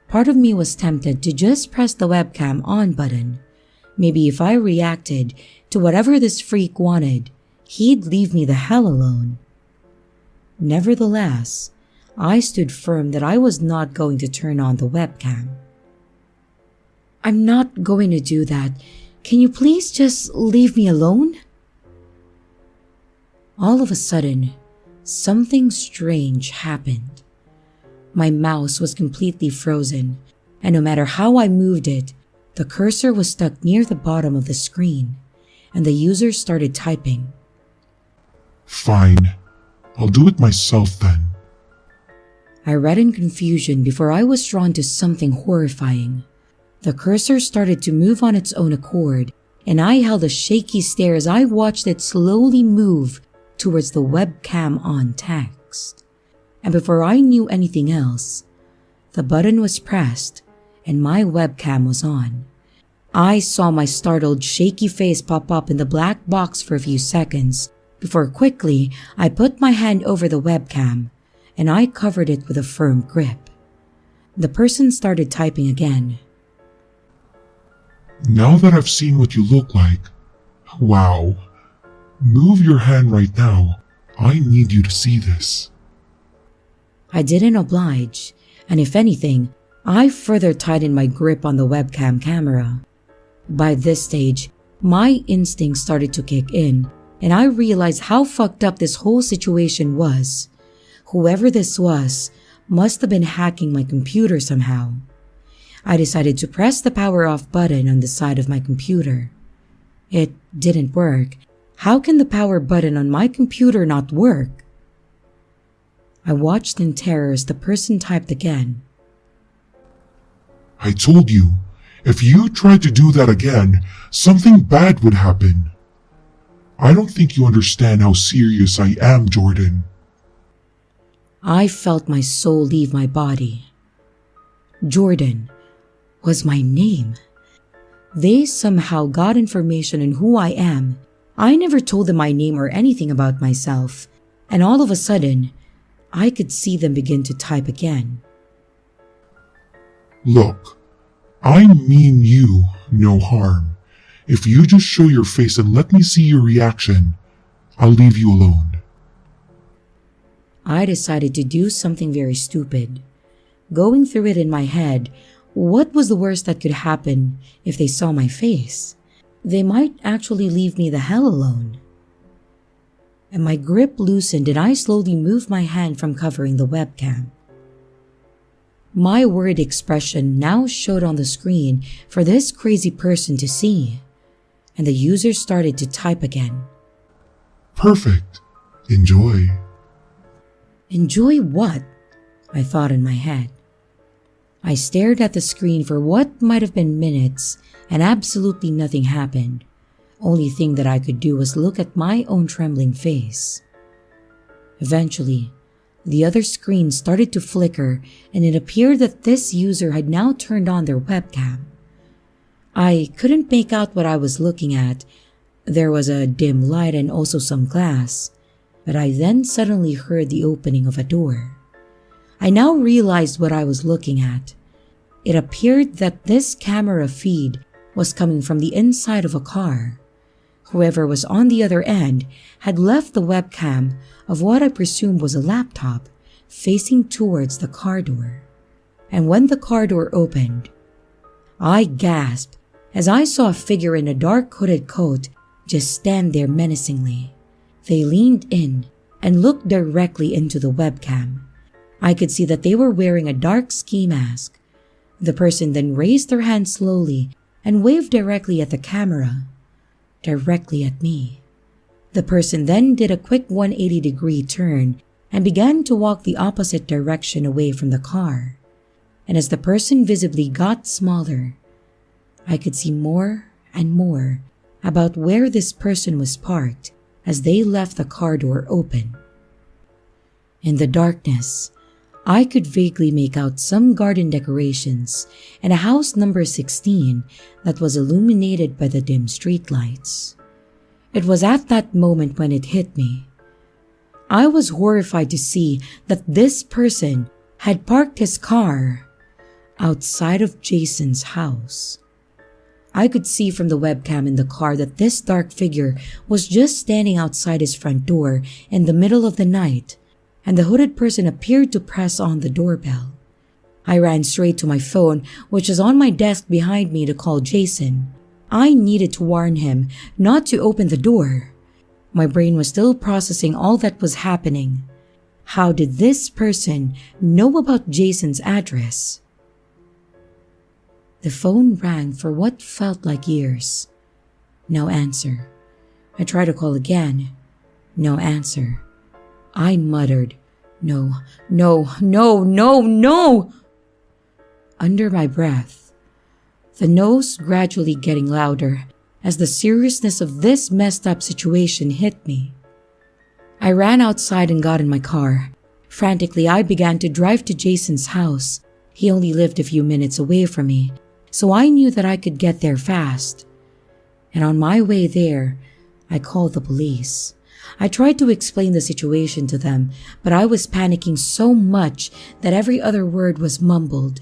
Part of me was tempted to just press the webcam on button. Maybe if I reacted to whatever this freak wanted, he'd leave me the hell alone. Nevertheless, I stood firm that I was not going to turn on the webcam. "I'm not going to do that. Can you please just leave me alone?" All of a sudden, something strange happened. My mouse was completely frozen, and no matter how I moved it, the cursor was stuck near the bottom of the screen, and the user started typing. "Fine, I'll do it myself then." I read in confusion before I was drawn to something horrifying. The cursor started to move on its own accord, and I held a shaky stare as I watched it slowly move towards the webcam on text. And before I knew anything else, the button was pressed and my webcam was on. I saw my startled, shaky face pop up in the black box for a few seconds before quickly I put my hand over the webcam and I covered it with a firm grip. The person started typing again. "Now that I've seen what you look like, wow. Move your hand right now. I need you to see this." I didn't oblige, and if anything, I further tightened my grip on the webcam camera. By this stage, my instincts started to kick in, and I realized how fucked up this whole situation was. Whoever this was must have been hacking my computer somehow. I decided to press the power off button on the side of my computer. It didn't work. How can the power button on my computer not work? I watched in terror as the person typed again. "I told you, if you tried to do that again, something bad would happen. I don't think you understand how serious I am, Jordan." I felt my soul leave my body. Jordan was my name. They somehow got information on who I am. I never told them my name or anything about myself, and all of a sudden, I could see them begin to type again. "Look, I mean you no harm. If you just show your face and let me see your reaction, I'll leave you alone." I decided to do something very stupid. Going through it in my head, what was the worst that could happen if they saw my face? They might actually leave me the hell alone. And my grip loosened and I slowly moved my hand from covering the webcam. My worried expression now showed on the screen for this crazy person to see, and the user started to type again. Perfect. Enjoy. Enjoy what? I thought in my head. I stared at the screen for what might have been minutes, and absolutely nothing happened. Only thing that I could do was look at my own trembling face. Eventually, the other screen started to flicker, and it appeared that this user had now turned on their webcam. I couldn't make out what I was looking at. There was a dim light and also some glass, but I then suddenly heard the opening of a door. I now realized what I was looking at. It appeared that this camera feed was coming from the inside of a car. Whoever was on the other end had left the webcam of what I presumed was a laptop facing towards the car door. And when the car door opened, I gasped as I saw a figure in a dark hooded coat just stand there menacingly. They leaned in and looked directly into the webcam. I could see that they were wearing a dark ski mask. The person then raised their hand slowly and waved directly at the camera, directly at me. The person then did a quick 180-degree turn and began to walk the opposite direction away from the car. And as the person visibly got smaller, I could see more and more about where this person was parked as they left the car door open. In the darkness, I could vaguely make out some garden decorations and a house number 16 that was illuminated by the dim streetlights. It was at that moment when it hit me. I was horrified to see that this person had parked his car outside of Jason's house. I could see from the webcam in the car that this dark figure was just standing outside his front door in the middle of the night, and the hooded person appeared to press on the doorbell. I ran straight to my phone, which was on my desk behind me, to call Jason. I needed to warn him not to open the door. My brain was still processing all that was happening. How did this person know about Jason's address? The phone rang for what felt like years. No answer. I tried to call again. No answer. I muttered, "No, no, no, no, no!" under my breath, the no's gradually getting louder as the seriousness of this messed up situation hit me. I ran outside and got in my car. Frantically, I began to drive to Jason's house. He only lived a few minutes away from me, so I knew that I could get there fast. And on my way there, I called the police. I tried to explain the situation to them, but I was panicking so much that every other word was mumbled.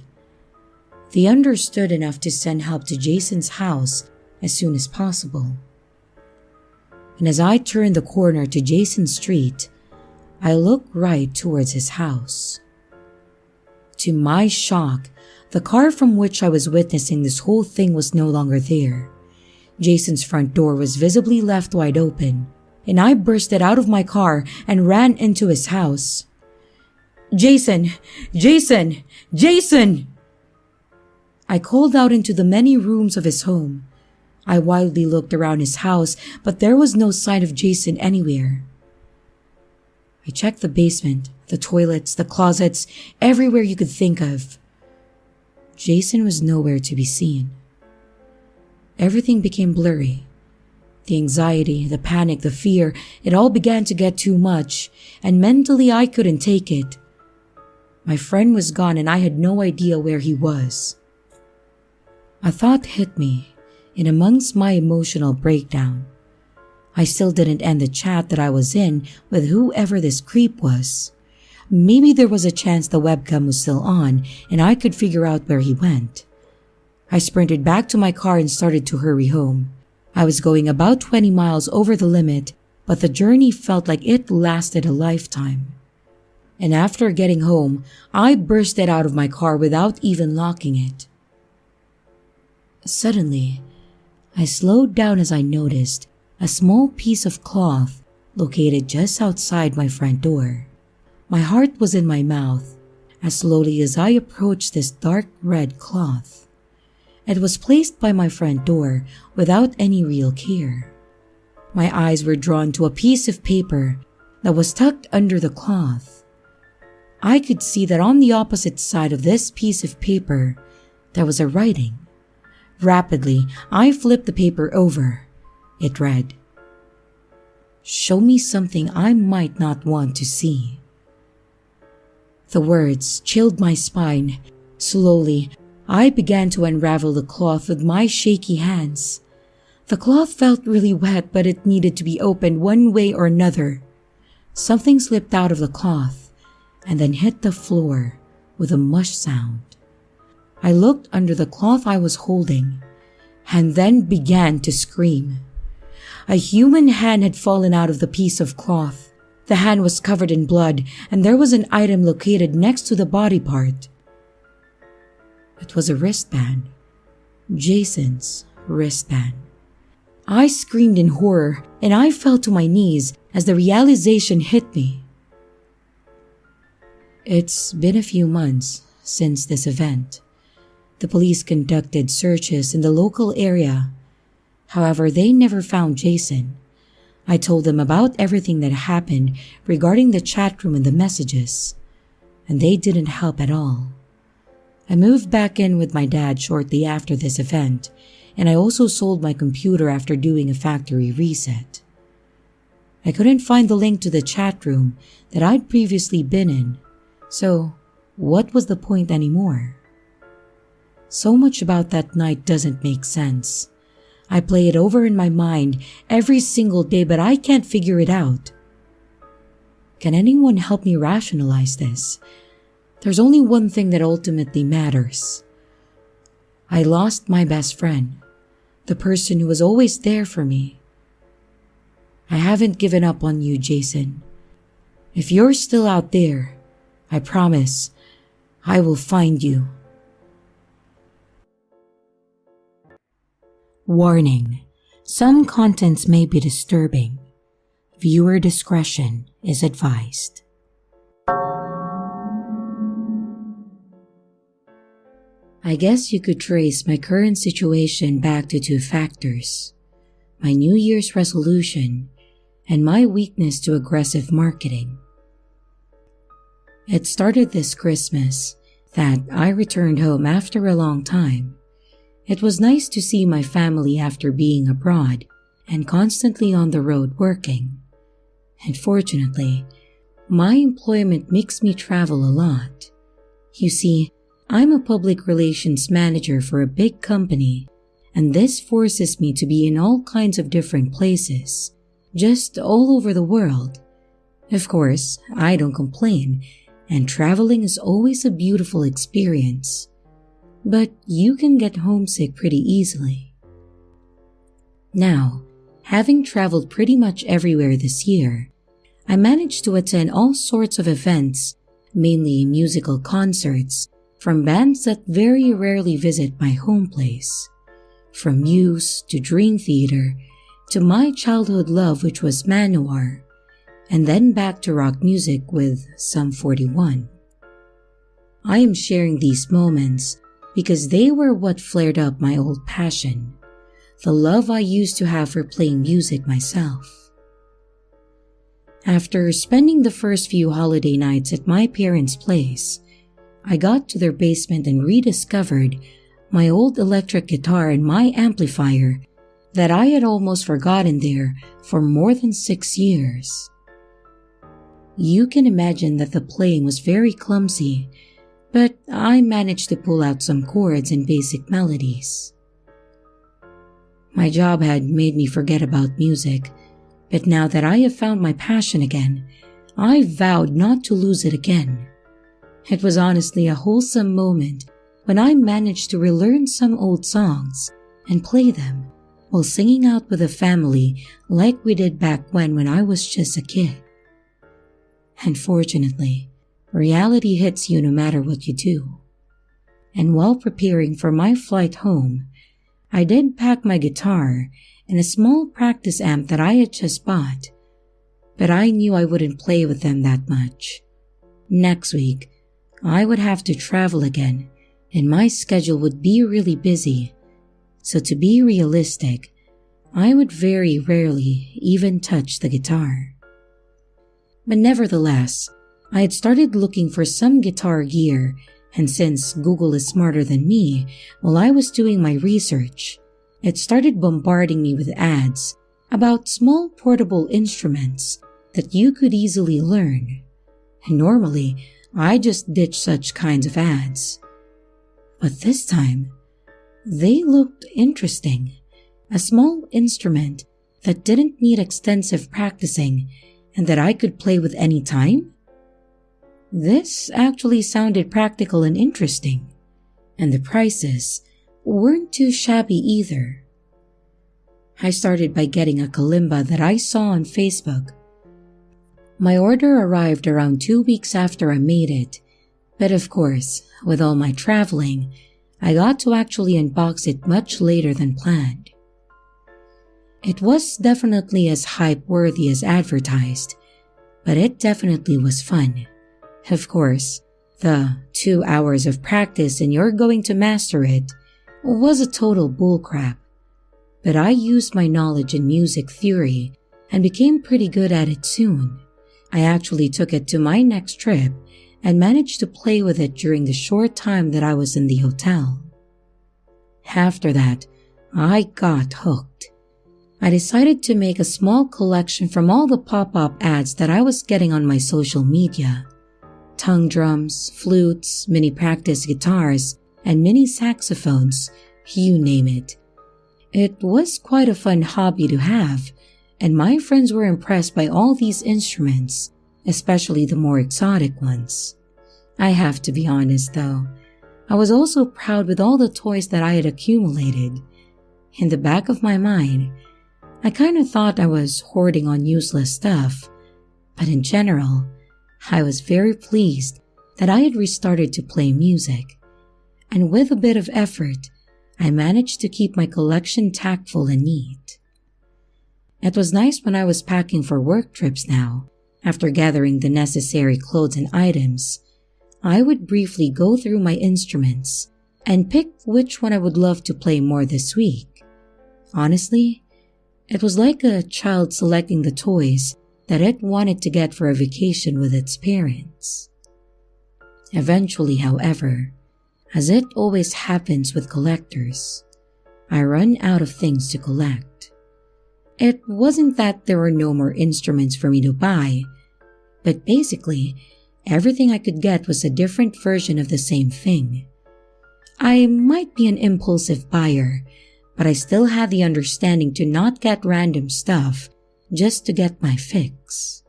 They understood enough to send help to Jason's house as soon as possible. And as I turned the corner to Jason's street, I looked right towards his house. To my shock, the car from which I was witnessing this whole thing was no longer there. Jason's front door was visibly left wide open, and I bursted out of my car and ran into his house. "Jason! Jason! Jason!" I called out into the many rooms of his home. I wildly looked around his house, but there was no sign of Jason anywhere. I checked the basement, the toilets, the closets, everywhere you could think of. Jason was nowhere to be seen. Everything became blurry. The anxiety, the panic, the fear, it all began to get too much, and mentally I couldn't take it. My friend was gone and I had no idea where he was. A thought hit me in amongst my emotional breakdown. I still didn't end the chat that I was in with whoever this creep was. Maybe there was a chance the webcam was still on and I could figure out where he went. I sprinted back to my car and started to hurry home. I was going about 20 miles over the limit, but the journey felt like it lasted a lifetime. And after getting home, I bursted out of my car without even locking it. Suddenly, I slowed down as I noticed a small piece of cloth located just outside my front door. My heart was in my mouth as slowly as I approached this dark red cloth. It was placed by my front door without any real care. My eyes were drawn to a piece of paper that was tucked under the cloth. I could see that on the opposite side of this piece of paper, there was a writing. Rapidly, I flipped the paper over. It read, "Show me something I might not want to see." The words chilled my spine. Slowly, I began to unravel the cloth with my shaky hands. The cloth felt really wet, but it needed to be opened one way or another. Something slipped out of the cloth and then hit the floor with a mush sound. I looked under the cloth I was holding and then began to scream. A human hand had fallen out of the piece of cloth. The hand was covered in blood, and there was an item located next to the body part. It was a wristband. Jason's wristband. I screamed in horror, and I fell to my knees as the realization hit me. It's been a few months since this event. The police conducted searches in the local area. However, they never found Jason. I told them about everything that happened regarding the chat room and the messages, and they didn't help at all. I moved back in with my dad shortly after this event, and I also sold my computer after doing a factory reset. I couldn't find the link to the chat room that I'd previously been in, so what was the point anymore? So much about that night doesn't make sense. I play it over in my mind every single day, but I can't figure it out. Can anyone help me rationalize this? There's only one thing that ultimately matters. I lost my best friend, the person who was always there for me. I haven't given up on you, Jason. If you're still out there, I promise I will find you. Warning: some contents may be disturbing. Viewer discretion is advised. I guess you could trace my current situation back to two factors: my New Year's resolution and my weakness to aggressive marketing. It started this Christmas that I returned home after a long time. It was nice to see my family after being abroad and constantly on the road working. Unfortunately, my employment makes me travel a lot. You see, I'm a public relations manager for a big company, and this forces me to be in all kinds of different places, just all over the world. Of course, I don't complain, and traveling is always a beautiful experience. But you can get homesick pretty easily. Now, having traveled pretty much everywhere this year, I managed to attend all sorts of events, mainly musical concerts, from bands that very rarely visit my home place. From Muse to Dream Theater to my childhood love, which was Manowar, and then back to rock music with Sum 41. I am sharing these moments because they were what flared up my old passion, the love I used to have for playing music myself. After spending the first few holiday nights at my parents' place, I got to their basement and rediscovered my old electric guitar and my amplifier that I had almost forgotten there for more than 6 years. You can imagine that the playing was very clumsy, but I managed to pull out some chords and basic melodies. My job had made me forget about music, but now that I have found my passion again, I vowed not to lose it again. It was honestly a wholesome moment when I managed to relearn some old songs and play them while singing out with the family like we did back when I was just a kid. Unfortunately, reality hits you no matter what you do. And while preparing for my flight home, I did pack my guitar and a small practice amp that I had just bought, but I knew I wouldn't play with them that much. Next week, I would have to travel again, and my schedule would be really busy. So to be realistic, I would very rarely even touch the guitar. But nevertheless, I had started looking for some guitar gear, and since Google is smarter than me, while I was doing my research, it started bombarding me with ads about small portable instruments that you could easily learn. And normally, I just ditch such kinds of ads. But this time, they looked interesting. A small instrument that didn't need extensive practicing and that I could play with any time? This actually sounded practical and interesting, and the prices weren't too shabby either. I started by getting a kalimba that I saw on Facebook. My order arrived around 2 weeks after I made it, but of course, with all my traveling, I got to actually unbox it much later than planned. It was definitely as hype-worthy as advertised, but it definitely was fun. Of course, the 2 hours of practice and you're going to master it was a total bullcrap. But I used my knowledge in music theory and became pretty good at it soon. I actually took it to my next trip and managed to play with it during the short time that I was in the hotel. After that, I got hooked. I decided to make a small collection from all the pop-up ads that I was getting on my social media. Tongue drums, flutes, mini practice guitars, and mini saxophones, you name it. It was quite a fun hobby to have, and my friends were impressed by all these instruments, especially the more exotic ones. I have to be honest though, I was also proud with all the toys that I had accumulated. In the back of my mind, I kinda thought I was hoarding on useless stuff, but in general, I was very pleased that I had restarted to play music, and with a bit of effort, I managed to keep my collection tactful and neat. It was nice when I was packing for work trips now. After gathering the necessary clothes and items, I would briefly go through my instruments and pick which one I would love to play more this week. Honestly, it was like a child selecting the toys that it wanted to get for a vacation with its parents. Eventually, however, as it always happens with collectors, I run out of things to collect. It wasn't that there were no more instruments for me to buy, but basically, everything I could get was a different version of the same thing. I might be an impulsive buyer, but I still had the understanding to not get random stuff just to get my fix.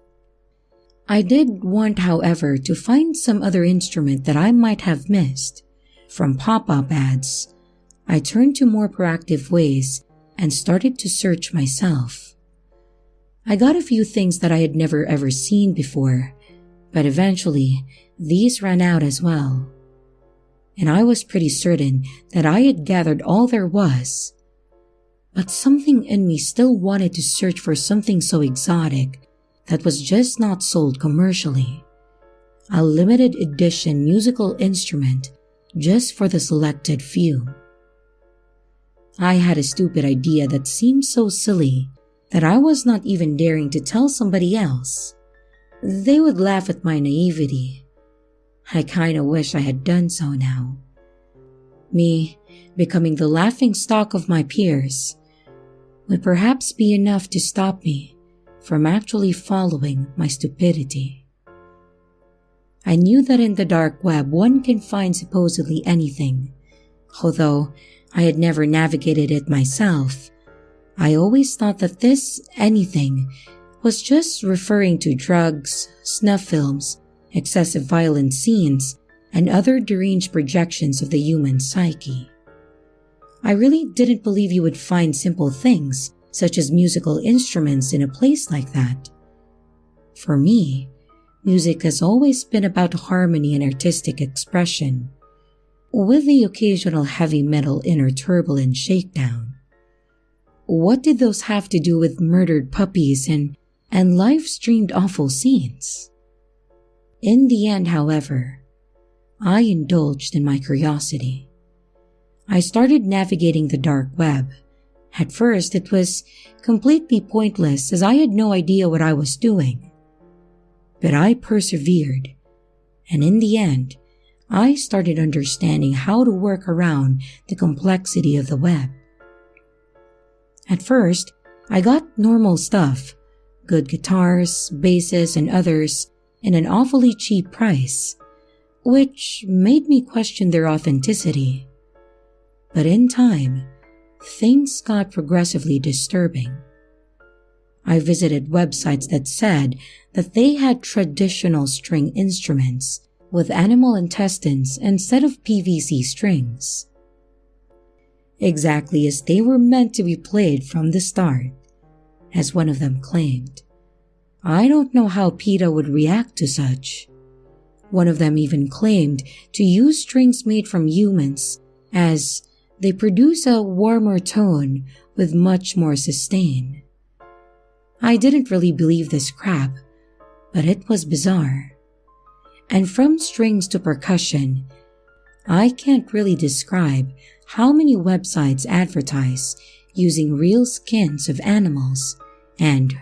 I did want, however, to find some other instrument that I might have missed. From pop-up ads, I turned to more proactive ways and started to search myself. I got a few things that I had never ever seen before, but eventually these ran out as well. And I was pretty certain that I had gathered all there was. But something in me still wanted to search for something so exotic that was just not sold commercially. A limited edition musical instrument just for the selected few. I had a stupid idea that seemed so silly that I was not even daring to tell somebody else. They would laugh at my naivety. I kinda wish I had done so now. Me becoming the laughing stock of my peers would perhaps be enough to stop me from actually following my stupidity. I knew that in the dark web one can find supposedly anything. Although I had never navigated it myself, I always thought that this anything was just referring to drugs, snuff films, excessive violent scenes, and other deranged projections of the human psyche. I really didn't believe you would find simple things, such as musical instruments, in a place like that. For me, music has always been about harmony and artistic expression, with the occasional heavy metal inner turbulent shakedown. What did those have to do with murdered puppies and live-streamed awful scenes? In the end, however, I indulged in my curiosity. I started navigating the dark web. At first, it was completely pointless as I had no idea what I was doing. But I persevered, and in the end, I started understanding how to work around the complexity of the web. At first, I got normal stuff, good guitars, basses, and others, in an awfully cheap price, which made me question their authenticity. But in time, things got progressively disturbing. I visited websites that said that they had traditional string instruments with animal intestines instead of PVC strings, exactly as they were meant to be played from the start, as one of them claimed. I don't know how PETA would react to such. One of them even claimed to use strings made from humans as they produce a warmer tone with much more sustain. I didn't really believe this crap, but it was bizarre. And from strings to percussion, I can't really describe how many websites advertise using real skins of animals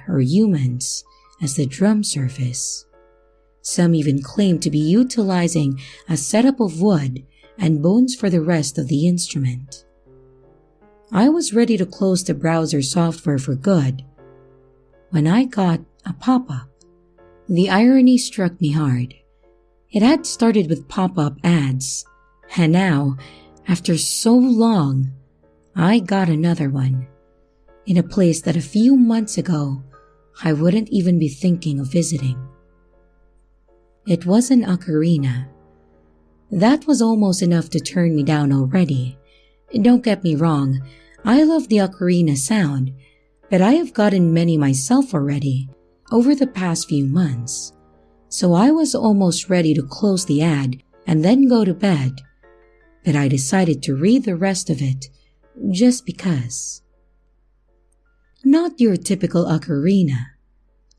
or humans as the drum surface. Some even claim to be utilizing a setup of wood and bones for the rest of the instrument. I was ready to close the browser software for good when I got a pop-up. The irony struck me hard. It had started with pop-up ads, and now, after so long, I got another one, in a place that a few months ago I wouldn't even be thinking of visiting. It was an ocarina. That was almost enough to turn me down already. Don't get me wrong, I love the ocarina sound, but I have gotten many myself already over the past few months. So I was almost ready to close the ad and then go to bed, but I decided to read the rest of it just because. "Not your typical ocarina,"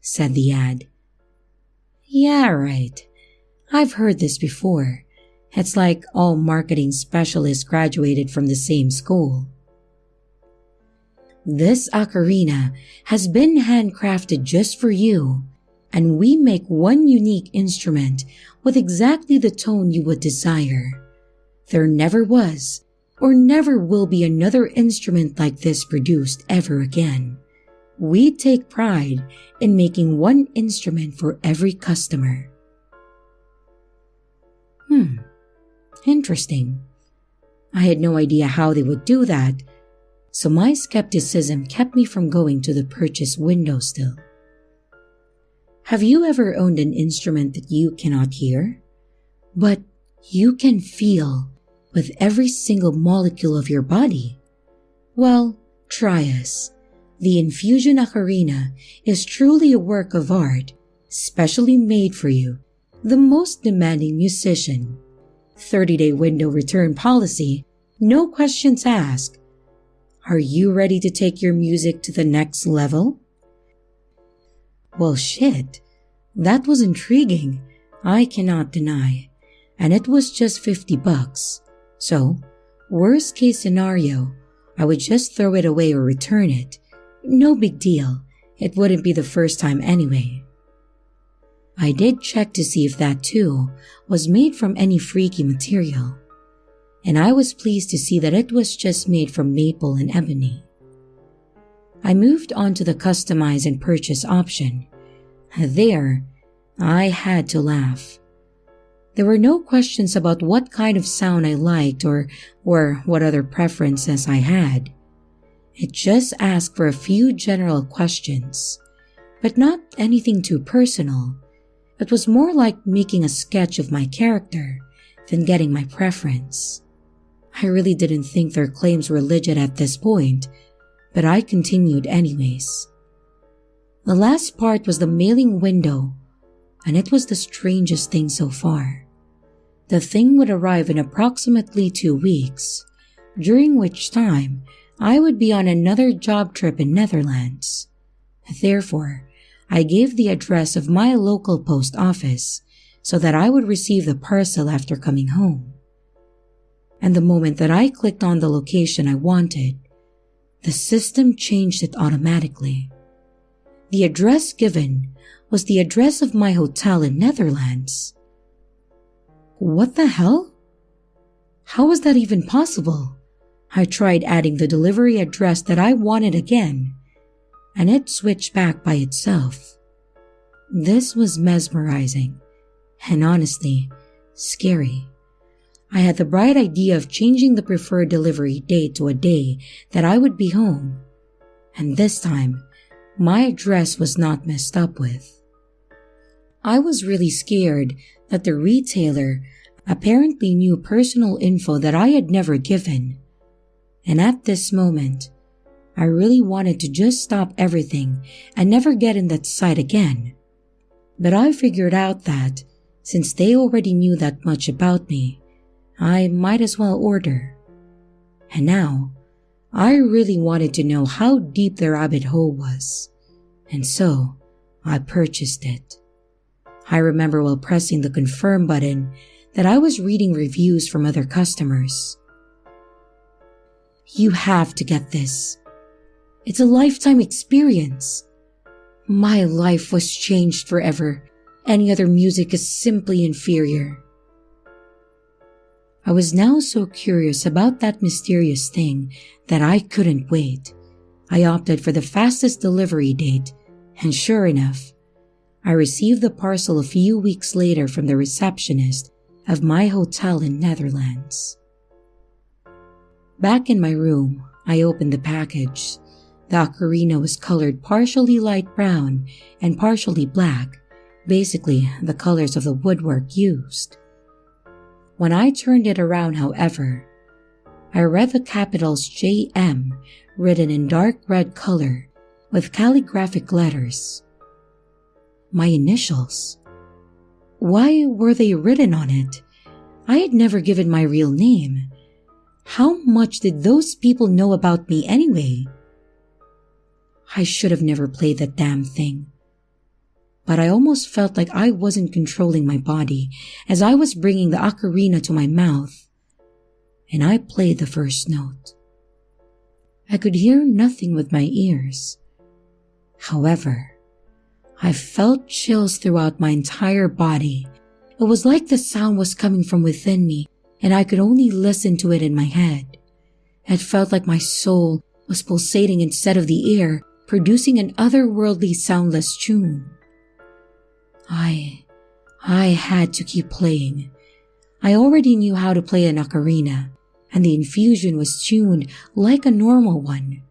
said the ad. "Yeah, right. I've heard this before. It's like all marketing specialists graduated from the same school. This ocarina has been handcrafted just for you, and we make one unique instrument with exactly the tone you would desire. There never was or never will be another instrument like this produced ever again. We take pride in making one instrument for every customer." Interesting. I had no idea how they would do that, so my skepticism kept me from going to the purchase window still. Have you ever owned an instrument that you cannot hear, but you can feel with every single molecule of your body? Well, try us. The Infusion Ocarina is truly a work of art, specially made for you, the most demanding musician. 30-day window return policy, no questions asked. Are you ready to take your music to the next level? Well, shit. That was intriguing. I cannot deny. And it was just $50. So, worst case scenario, I would just throw it away or return it. No big deal. It wouldn't be the first time anyway. I did check to see if that too was made from any freaky material, and I was pleased to see that it was just made from maple and ebony. I moved on to the customize and purchase option. There, I had to laugh. There were no questions about what kind of sound I liked or what other preferences I had. It just asked for a few general questions, but not anything too personal. It was more like making a sketch of my character than getting my preference. I really didn't think their claims were legit at this point, but I continued anyways. The last part was the mailing window, and it was the strangest thing so far. The thing would arrive in approximately 2 weeks, during which time I would be on another job trip in Netherlands. Therefore, I gave the address of my local post office so that I would receive the parcel after coming home. And the moment that I clicked on the location I wanted, the system changed it automatically. The address given was the address of my hotel in Netherlands. What the hell? How was that even possible? I tried adding the delivery address that I wanted again, and it switched back by itself. This was mesmerizing, and honestly, scary. I had the bright idea of changing the preferred delivery date to a day that I would be home, and this time, my address was not messed up with. I was really scared that the retailer apparently knew personal info that I had never given, and at this moment, I really wanted to just stop everything and never get in that site again. But I figured out that, since they already knew that much about me, I might as well order. And now, I really wanted to know how deep the rabbit hole was, and so I purchased it. I remember while pressing the confirm button that I was reading reviews from other customers. You have to get this. It's a lifetime experience. My life was changed forever. Any other music is simply inferior. I was now so curious about that mysterious thing that I couldn't wait. I opted for the fastest delivery date, and sure enough, I received the parcel a few weeks later from the receptionist of my hotel in Netherlands. Back in my room, I opened the package. The ocarina was colored partially light brown and partially black, basically the colors of the woodwork used. When I turned it around, however, I read the capitals JM written in dark red color with calligraphic letters. My initials. Why were they written on it? I had never given my real name. How much did those people know about me anyway? I should have never played that damn thing. But I almost felt like I wasn't controlling my body as I was bringing the ocarina to my mouth, and I played the first note. I could hear nothing with my ears. However, I felt chills throughout my entire body. It was like the sound was coming from within me, and I could only listen to it in my head. It felt like my soul was pulsating instead of the air, producing an otherworldly soundless tune. I had to keep playing. I already knew how to play an ocarina, and the infusion was tuned like a normal one.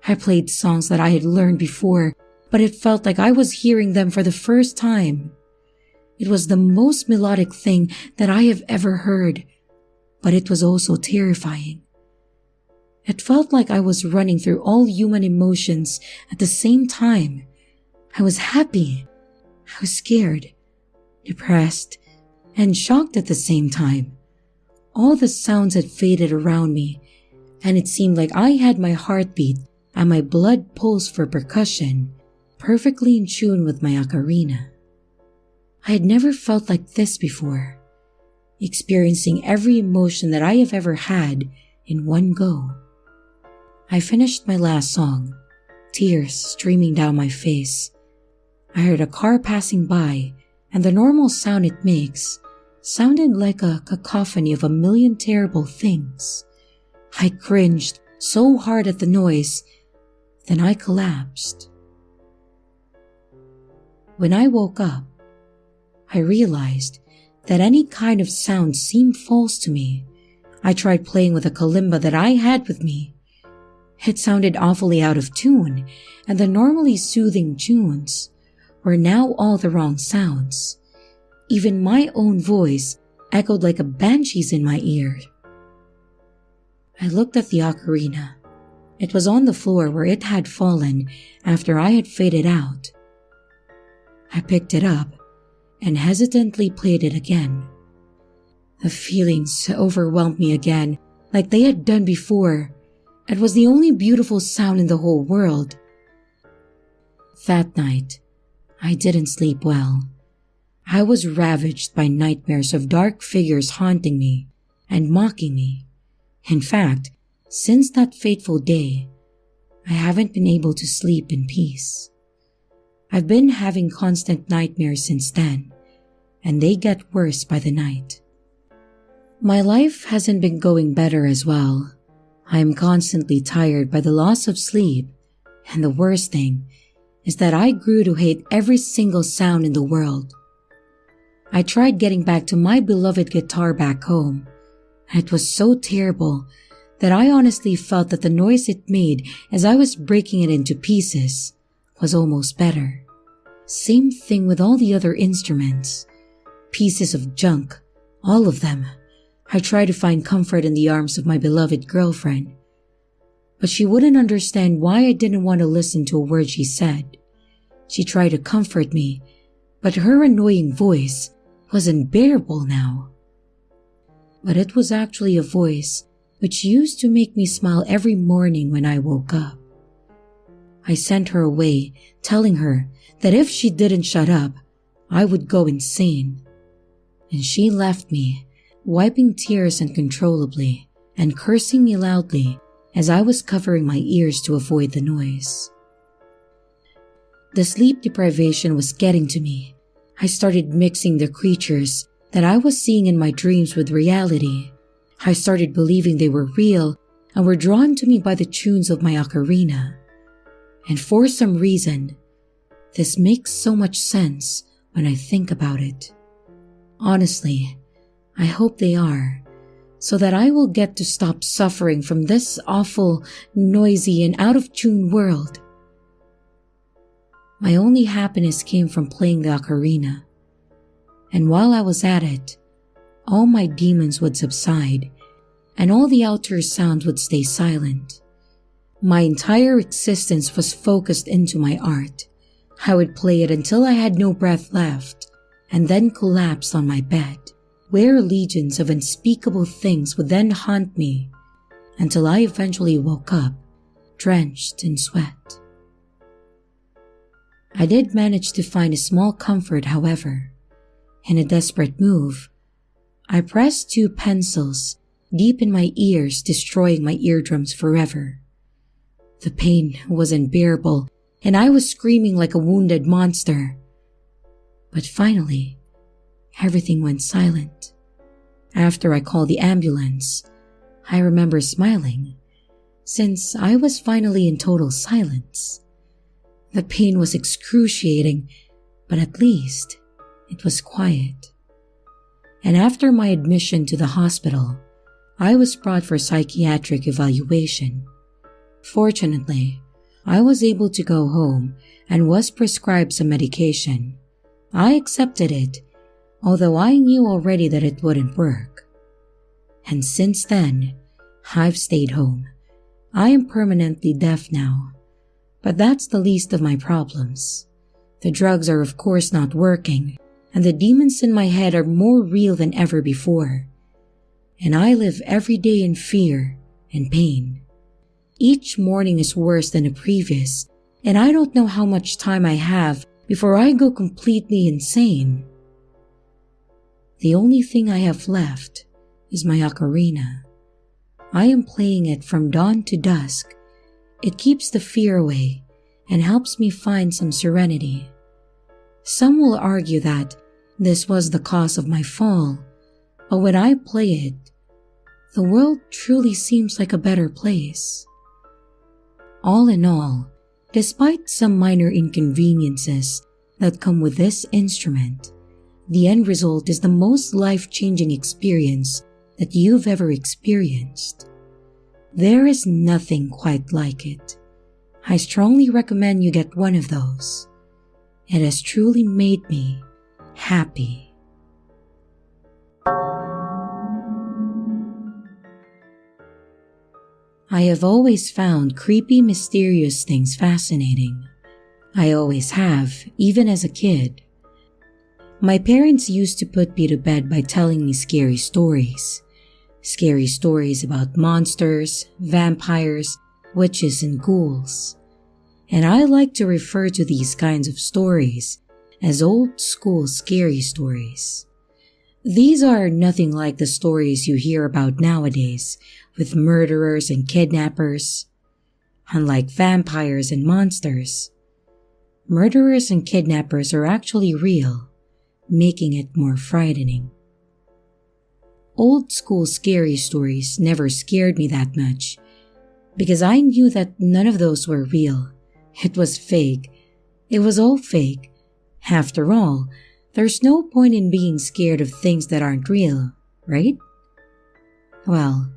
I played songs that I had learned before, but it felt like I was hearing them for the first time. It was the most melodic thing that I have ever heard, but it was also terrifying. It felt like I was running through all human emotions at the same time. I was happy. I was scared, depressed, and shocked at the same time. All the sounds had faded around me, and it seemed like I had my heartbeat and my blood pulse for percussion, perfectly in tune with my ocarina. I had never felt like this before, experiencing every emotion that I have ever had in one go. I finished my last song, tears streaming down my face. I heard a car passing by, and the normal sound it makes sounded like a cacophony of a million terrible things. I cringed so hard at the noise, then I collapsed. When I woke up, I realized that any kind of sound seemed false to me. I tried playing with a kalimba that I had with me. It sounded awfully out of tune, and the normally soothing tunes were now all the wrong sounds. Even my own voice echoed like a banshee's in my ear. I looked at the ocarina. It was on the floor where it had fallen after I had faded out. I picked it up and hesitantly played it again. The feelings overwhelmed me again, like they had done before. It was the only beautiful sound in the whole world. That night, I didn't sleep well. I was ravaged by nightmares of dark figures haunting me and mocking me. In fact, since that fateful day, I haven't been able to sleep in peace. I've been having constant nightmares since then, and they get worse by the night. My life hasn't been going better as well. I am constantly tired by the loss of sleep, and the worst thing is that I grew to hate every single sound in the world. I tried getting back to my beloved guitar back home, and it was so terrible that I honestly felt that the noise it made as I was breaking it into pieces was almost better. Same thing with all the other instruments. Pieces of junk, all of them. I tried to find comfort in the arms of my beloved girlfriend, but she wouldn't understand why I didn't want to listen to a word she said. She tried to comfort me, but her annoying voice was unbearable now. But it was actually a voice which used to make me smile every morning when I woke up. I sent her away, telling her that if she didn't shut up, I would go insane. And she left me, wiping tears uncontrollably and cursing me loudly as I was covering my ears to avoid the noise. The sleep deprivation was getting to me. I started mixing the creatures that I was seeing in my dreams with reality. I started believing they were real and were drawn to me by the tunes of my ocarina. And for some reason, this makes so much sense when I think about it. Honestly, I hope they are, so that I will get to stop suffering from this awful, noisy, and out-of-tune world. My only happiness came from playing the ocarina, and while I was at it, all my demons would subside, and all the outer sounds would stay silent. My entire existence was focused into my art. I would play it until I had no breath left, and then collapse on my bed, where legions of unspeakable things would then haunt me, until I eventually woke up, drenched in sweat. I did manage to find a small comfort, however. In a desperate move, I pressed 2 pencils deep in my ears, destroying my eardrums forever. The pain was unbearable, and I was screaming like a wounded monster. But finally, everything went silent. After I called the ambulance, I remember smiling, since I was finally in total silence. The pain was excruciating, but at least it was quiet. And after my admission to the hospital, I was brought for psychiatric evaluation. Fortunately, I was able to go home and was prescribed some medication. I accepted it, although I knew already that it wouldn't work. And since then, I've stayed home. I am permanently deaf now, but that's the least of my problems. The drugs are of course not working, and the demons in my head are more real than ever before. And I live every day in fear and pain. Each morning is worse than the previous, and I don't know how much time I have before I go completely insane. The only thing I have left is my ocarina. I am playing it from dawn to dusk. It keeps the fear away and helps me find some serenity. Some will argue that this was the cause of my fall, but when I play it, the world truly seems like a better place. All in all, despite some minor inconveniences that come with this instrument, the end result is the most life-changing experience that you've ever experienced. There is nothing quite like it. I strongly recommend you get one of those. It has truly made me happy. I have always found creepy, mysterious things fascinating. I always have, even as a kid. My parents used to put me to bed by telling me scary stories. Scary stories about monsters, vampires, witches, and ghouls. And I like to refer to these kinds of stories as old school scary stories. These are nothing like the stories you hear about nowadays with murderers and kidnappers. Unlike vampires and monsters, murderers and kidnappers are actually real, making it more frightening. Old school scary stories never scared me that much because I knew that none of those were real. It was fake. It was all fake. After all, there's no point in being scared of things that aren't real, right? Well,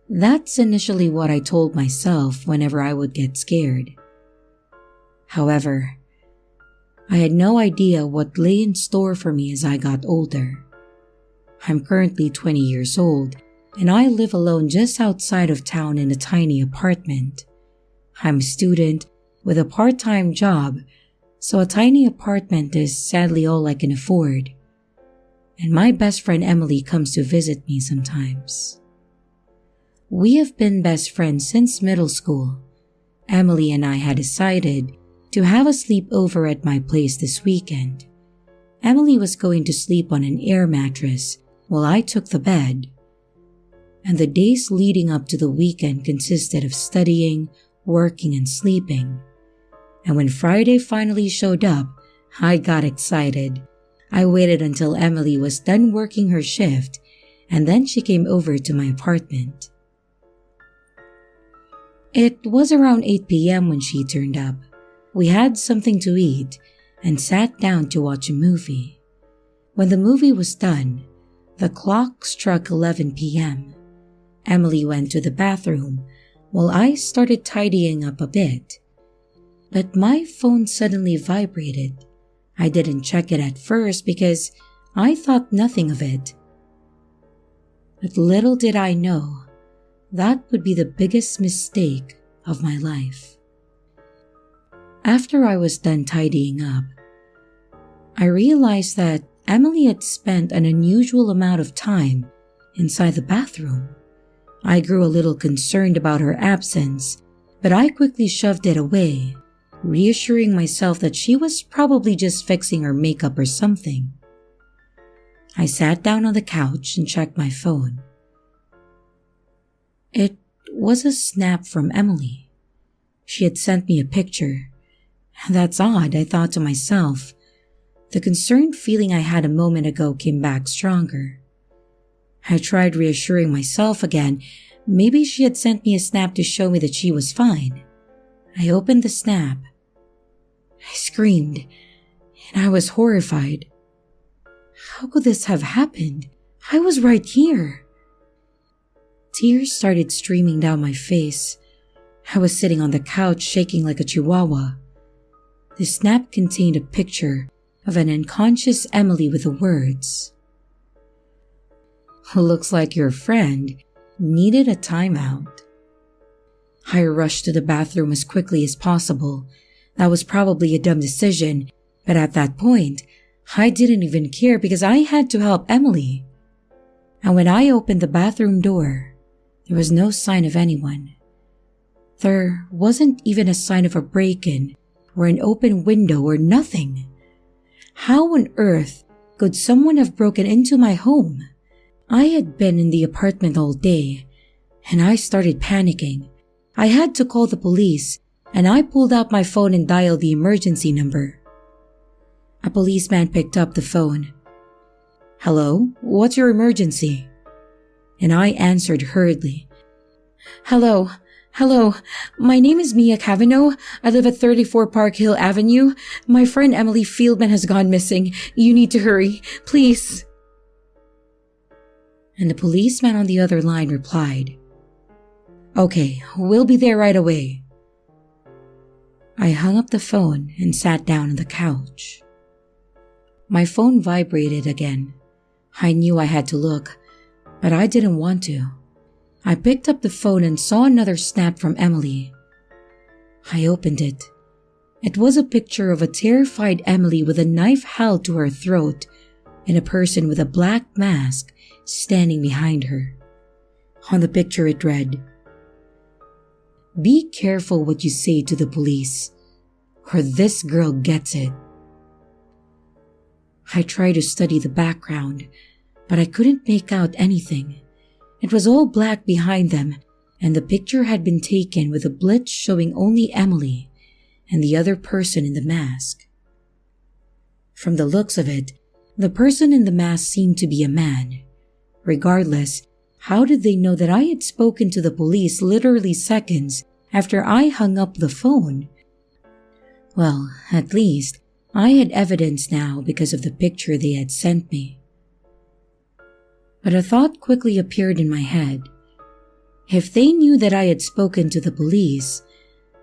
that's initially what I told myself whenever I would get scared. However, I had no idea what lay in store for me as I got older. I'm currently 20 years old, and I live alone just outside of town in a tiny apartment. I'm a student with a part-time job, so a tiny apartment is sadly all I can afford. And my best friend Emily comes to visit me sometimes. We have been best friends since middle school. Emily and I had decided to have a sleepover at my place this weekend. Emily was going to sleep on an air mattress while I took the bed. And the days leading up to the weekend consisted of studying, working, and sleeping. And when Friday finally showed up, I got excited. I waited until Emily was done working her shift, and then she came over to my apartment. It was around 8 p.m. when she turned up. We had something to eat and sat down to watch a movie. When the movie was done, the clock struck 11 p.m. Emily went to the bathroom while I started tidying up a bit. But my phone suddenly vibrated. I didn't check it at first because I thought nothing of it. But little did I know, that would be the biggest mistake of my life. After I was done tidying up, I realized that Emily had spent an unusual amount of time inside the bathroom. I grew a little concerned about her absence, but I quickly shoved it away, reassuring myself that she was probably just fixing her makeup or something. I sat down on the couch and checked my phone. It was a snap from Emily. She had sent me a picture. That's odd, I thought to myself. The concerned feeling I had a moment ago came back stronger. I tried reassuring myself again. Maybe she had sent me a snap to show me that she was fine. I opened the snap. I screamed, and I was horrified. How could this have happened? I was right here. Tears started streaming down my face. I was sitting on the couch shaking like a chihuahua. The snap contained a picture of an unconscious Emily with the words, "Looks like your friend needed a timeout." I rushed to the bathroom as quickly as possible. That was probably a dumb decision, but at that point, I didn't even care because I had to help Emily. And when I opened the bathroom door, there was no sign of anyone. There wasn't even a sign of a break-in or an open window or nothing. How on earth could someone have broken into my home? I had been in the apartment all day, and I started panicking. I had to call the police, and I pulled out my phone and dialed the emergency number. A policeman picked up the phone. "Hello, what's your emergency?" And I answered hurriedly. Hello, my name is Mia Cavanaugh. I live at 34 Park Hill Avenue. My friend Emily Fieldman has gone missing. You need to hurry, please." And the policeman on the other line replied, "Okay, we'll be there right away." I hung up the phone and sat down on the couch. My phone vibrated again. I knew I had to look, but I didn't want to. I picked up the phone and saw another snap from Emily. I opened it. It was a picture of a terrified Emily with a knife held to her throat and a person with a black mask standing behind her. On the picture it read, "Be careful what you say to the police, or this girl gets it." I tried to study the background, but I couldn't make out anything. It was all black behind them, and the picture had been taken with a blitz showing only Emily and the other person in the mask. From the looks of it, the person in the mask seemed to be a man. Regardless, how did they know that I had spoken to the police literally seconds after I hung up the phone? Well, at least, I had evidence now because of the picture they had sent me. But a thought quickly appeared in my head. If they knew that I had spoken to the police,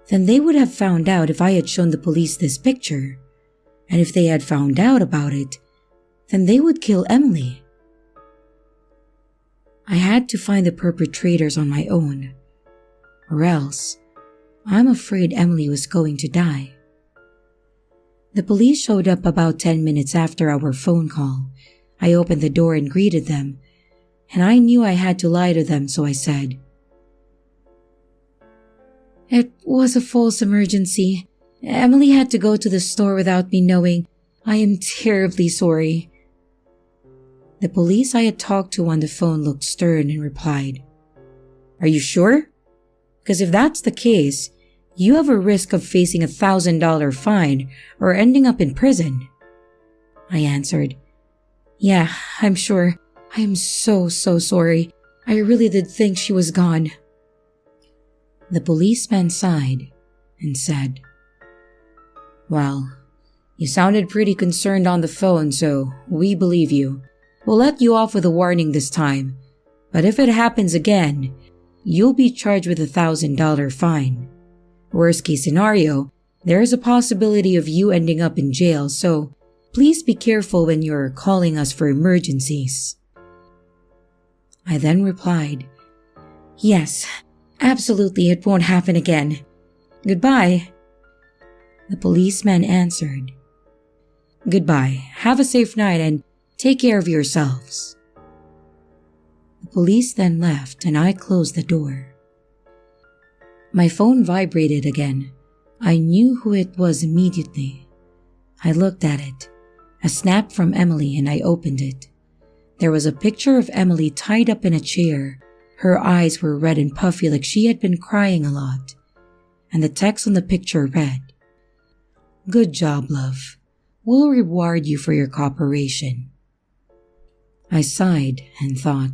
then they would have found out if I had shown the police this picture. And if they had found out about it, then they would kill Emily. I had to find the perpetrators on my own, or else I'm afraid Emily was going to die. The police showed up about 10 minutes after our phone call. I opened the door and greeted them, and I knew I had to lie to them, so I said, "It was a false emergency. Emily had to go to the store without me knowing. I am terribly sorry." The police I had talked to on the phone looked stern and replied, "Are you sure? Because if that's the case, you have a risk of facing a $1,000 fine or ending up in prison." I answered, "Yeah, I'm sure. I am so sorry. I really did think she was gone." The policeman sighed and said, "Well, you sounded pretty concerned on the phone, so we believe you. We'll let you off with a warning this time, but if it happens again, you'll be charged with a $1,000 fine. Worst case scenario, there is a possibility of you ending up in jail, so please be careful when you're calling us for emergencies." I then replied, "Yes, absolutely, it won't happen again. Goodbye." The policeman answered, "Goodbye, have a safe night and take care of yourselves." The police then left and I closed the door. My phone vibrated again. I knew who it was immediately. I looked at it, a snap from Emily, and I opened it. There was a picture of Emily tied up in a chair. Her eyes were red and puffy like she had been crying a lot. And the text on the picture read, "Good job, love. We'll reward you for your cooperation." I sighed and thought,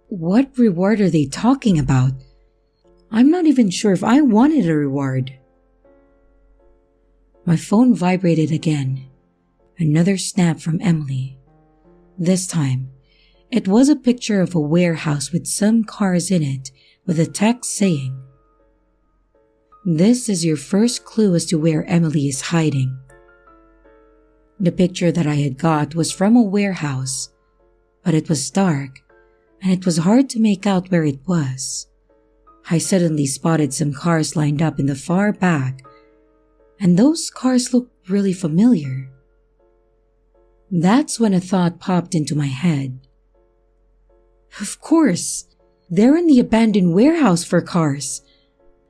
what reward are they talking about? I'm not even sure if I wanted a reward. My phone vibrated again. Another snap from Emily. This time, it was a picture of a warehouse with some cars in it with a text saying, "This is your first clue as to where Emily is hiding." The picture that I had got was from a warehouse, but it was dark and it was hard to make out where it was. I suddenly spotted some cars lined up in the far back, and those cars looked really familiar. That's when a thought popped into my head. Of course, they're in the abandoned warehouse for cars.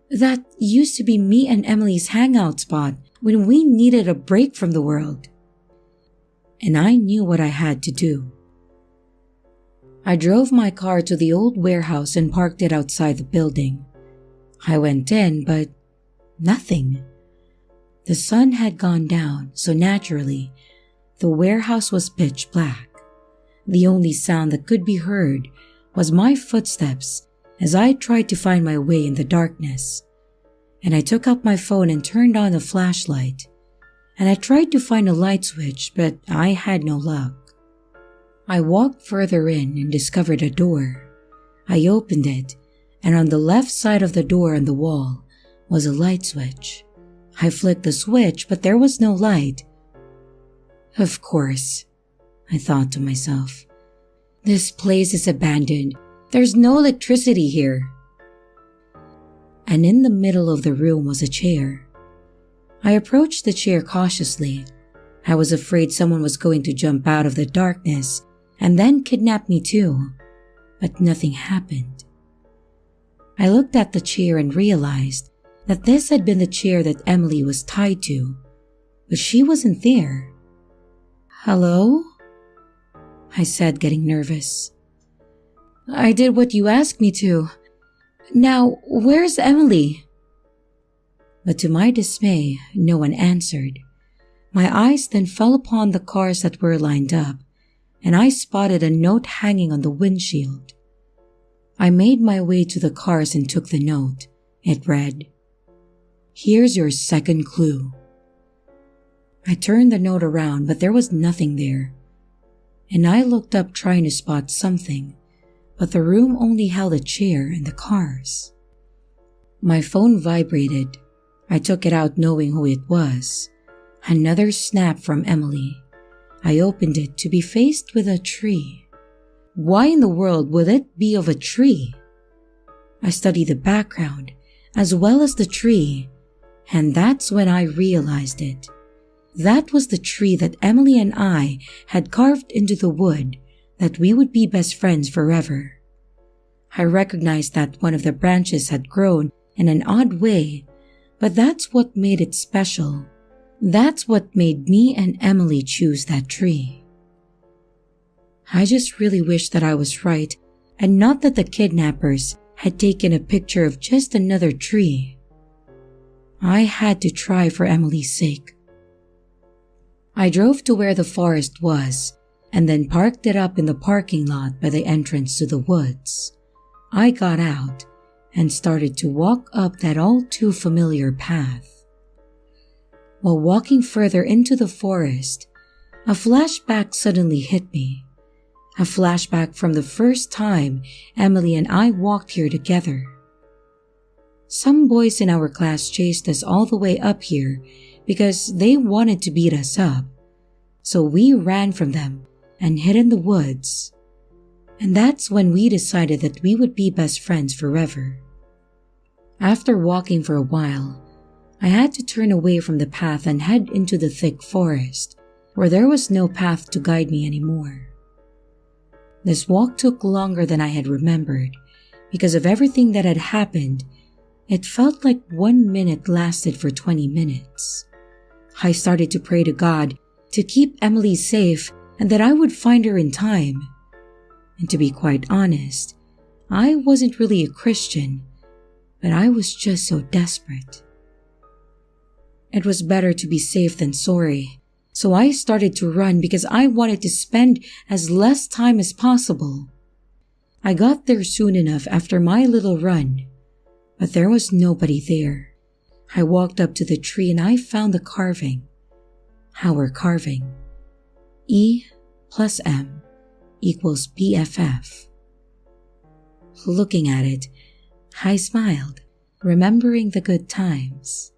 That used to be me and Emily's hangout spot when we needed a break from the world. And I knew what I had to do. I drove my car to the old warehouse and parked it outside the building. I went in, but nothing. The sun had gone down, so naturally, the warehouse was pitch black. The only sound that could be heard was my footsteps as I tried to find my way in the darkness. And I took out my phone and turned on the flashlight. And I tried to find a light switch, but I had no luck. I walked further in and discovered a door. I opened it, and on the left side of the door on the wall was a light switch. I flicked the switch, but there was no light. Of course, I thought to myself. This place is abandoned. There's no electricity here. And in the middle of the room was a chair. I approached the chair cautiously. I was afraid someone was going to jump out of the darkness and then kidnap me too, but nothing happened. I looked at the chair and realized that this had been the chair that Emily was tied to, but she wasn't there. Hello? I said, getting nervous. I did what you asked me to. Now, where's Emily? But to my dismay, no one answered. My eyes then fell upon the cars that were lined up, and I spotted a note hanging on the windshield. I made my way to the cars and took the note. It read, "Here's your second clue." I turned the note around, but there was nothing there. And I looked up trying to spot something, but the room only held a chair and the cars. My phone vibrated. I took it out knowing who it was. Another snap from Emily. I opened it to be faced with a tree. Why in the world would it be of a tree? I studied the background as well as the tree, and that's when I realized it. That was the tree that Emily and I had carved into the wood, that we would be best friends forever. I recognized that one of the branches had grown in an odd way, but that's what made it special. That's what made me and Emily choose that tree. I just really wish that I was right and not that the kidnappers had taken a picture of just another tree. I had to try for Emily's sake. I drove to where the forest was and then parked it up in the parking lot by the entrance to the woods. I got out and started to walk up that all too familiar path. While walking further into the forest, a flashback suddenly hit me. A flashback from the first time Emily and I walked here together. Some boys in our class chased us all the way up here because they wanted to beat us up. So we ran from them and hid in the woods. And that's when we decided that we would be best friends forever. After walking for a while, I had to turn away from the path and head into the thick forest, where there was no path to guide me anymore. This walk took longer than I had remembered. Because of everything that had happened, it felt like 1 minute lasted for 20 minutes. I started to pray to God to keep Emily safe and that I would find her in time. And to be quite honest, I wasn't really a Christian, but I was just so desperate. It was better to be safe than sorry, so I started to run because I wanted to spend as less time as possible. I got there soon enough after my little run, but there was nobody there. I walked up to the tree and I found the carving. Our carving. E plus M equals BFF. Looking at it, I smiled, remembering the good times.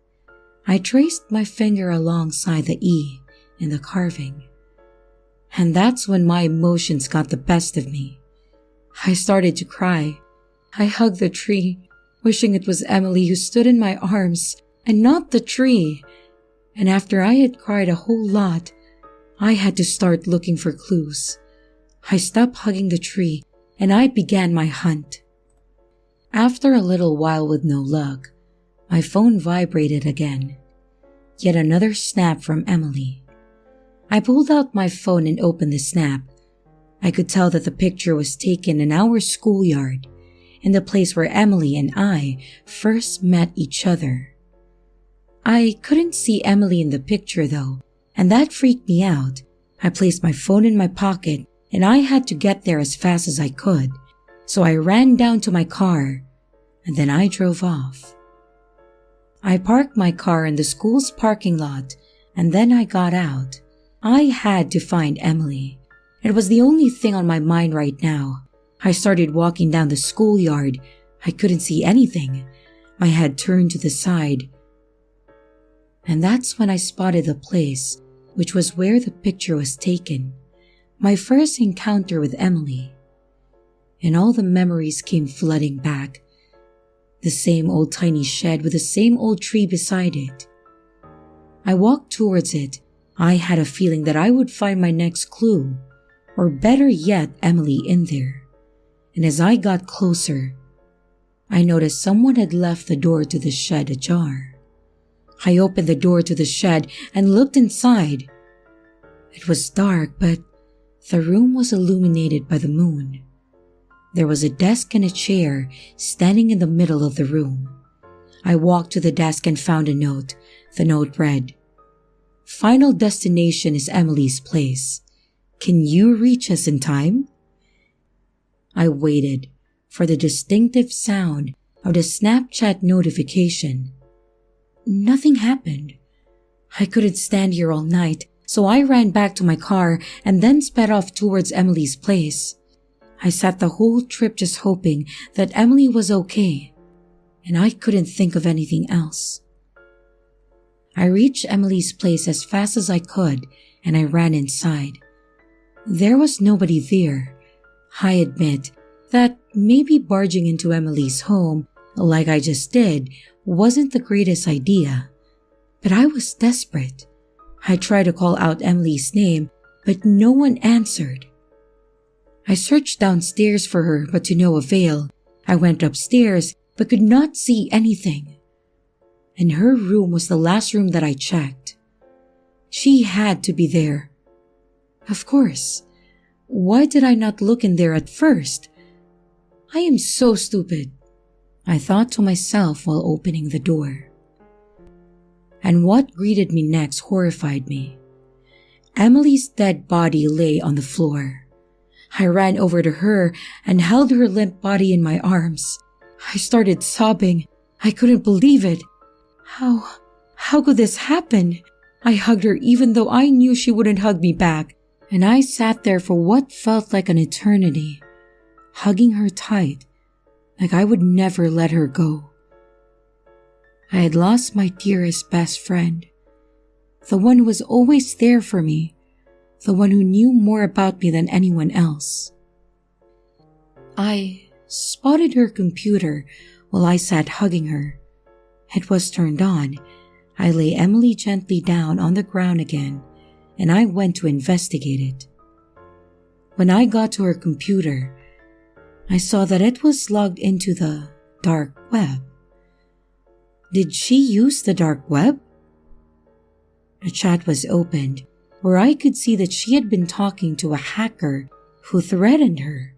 I traced my finger alongside the E in the carving. And that's when my emotions got the best of me. I started to cry. I hugged the tree, wishing it was Emily who stood in my arms and not the tree. And after I had cried a whole lot, I had to start looking for clues. I stopped hugging the tree and I began my hunt. After a little while with no luck, my phone vibrated again. Yet another snap from Emily. I pulled out my phone and opened the snap. I could tell that the picture was taken in our schoolyard, in the place where Emily and I first met each other. I couldn't see Emily in the picture though, and that freaked me out. I placed my phone in my pocket and I had to get there as fast as I could, so I ran down to my car and then I drove off. I parked my car in the school's parking lot and then I got out. I had to find Emily. It was the only thing on my mind right now. I started walking down the schoolyard. I couldn't see anything. My head turned to the side. And that's when I spotted the place, which was where the picture was taken. My first encounter with Emily. And all the memories came flooding back. The same old tiny shed with the same old tree beside it. I walked towards it. I had a feeling that I would find my next clue, or better yet, Emily in there. And as I got closer, I noticed someone had left the door to the shed ajar. I opened the door to the shed and looked inside. It was dark, but the room was illuminated by the moon. There was a desk and a chair standing in the middle of the room. I walked to the desk and found a note. The note read, "Final destination is Emily's place. Can you reach us in time?" I waited for the distinctive sound of the Snapchat notification. Nothing happened. I couldn't stand here all night, so I ran back to my car and then sped off towards Emily's place. I sat the whole trip just hoping that Emily was okay, and I couldn't think of anything else. I reached Emily's place as fast as I could, and I ran inside. There was nobody there. I admit that maybe barging into Emily's home, like I just did, wasn't the greatest idea. But I was desperate. I tried to call out Emily's name, but no one answered. I searched downstairs for her, but to no avail. I went upstairs, but could not see anything. And her room was the last room that I checked. She had to be there. Of course. Why did I not look in there at first? I am so stupid, I thought to myself while opening the door. And what greeted me next horrified me. Emily's dead body lay on the floor. I ran over to her and held her limp body in my arms. I started sobbing. I couldn't believe it. How could this happen? I hugged her even though I knew she wouldn't hug me back, and I sat there for what felt like an eternity, hugging her tight, like I would never let her go. I had lost my dearest best friend, the one who was always there for me, the one who knew more about me than anyone else. I spotted her computer while I sat hugging her. It was turned on. I lay Emily gently down on the ground again, and I went to investigate it. When I got to her computer, I saw that it was logged into the dark web. Did she use the dark web? The chat was opened, where I could see that she had been talking to a hacker who threatened her.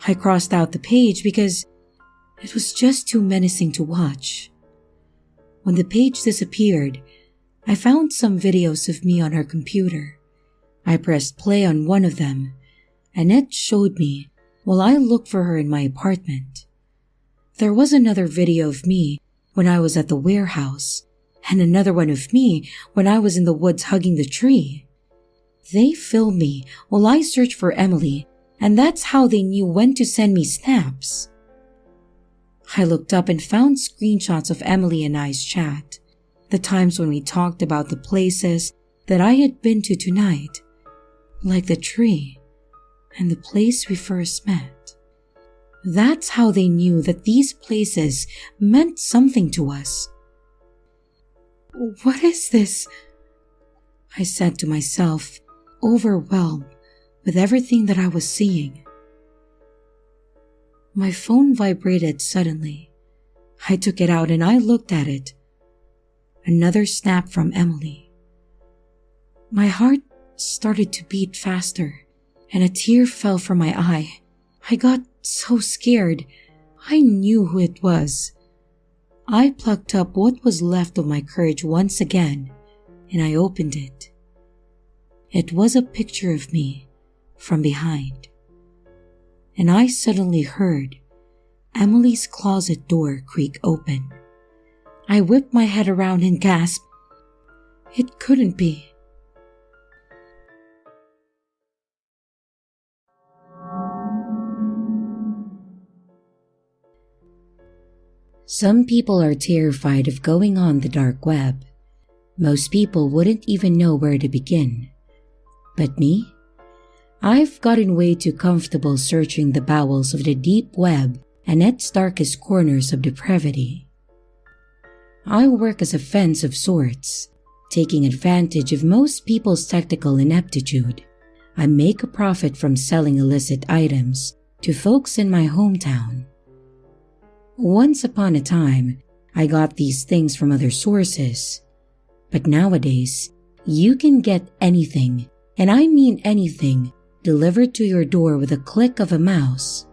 I crossed out the page because it was just too menacing to watch. When the page disappeared, I found some videos of me on her computer. I pressed play on one of them, and it showed me while I looked for her in my apartment. There was another video of me when I was at the warehouse, and another one of me when I was in the woods hugging the tree. They filmed me while I searched for Emily, and that's how they knew when to send me snaps. I looked up and found screenshots of Emily and I's chat, the times when we talked about the places that I had been to tonight, like the tree and the place we first met. That's how they knew that these places meant something to us. What is this? I said to myself, overwhelmed with everything that I was seeing. My phone vibrated suddenly. I took it out and I looked at it. Another snap from Emily. My heart started to beat faster, and a tear fell from my eye. I got so scared. I knew who it was. I plucked up what was left of my courage once again, and I opened it. It was a picture of me from behind. And I suddenly heard Emily's closet door creak open. I whipped my head around and gasped. It couldn't be. Some people are terrified of going on the dark web. Most people wouldn't even know where to begin. But me? I've gotten way too comfortable searching the bowels of the deep web and its darkest corners of depravity. I work as a fence of sorts, taking advantage of most people's technical ineptitude. I make a profit from selling illicit items to folks in my hometown. Once upon a time, I got these things from other sources, but nowadays, you can get anything and I mean anything, delivered to your door with a click of a mouse.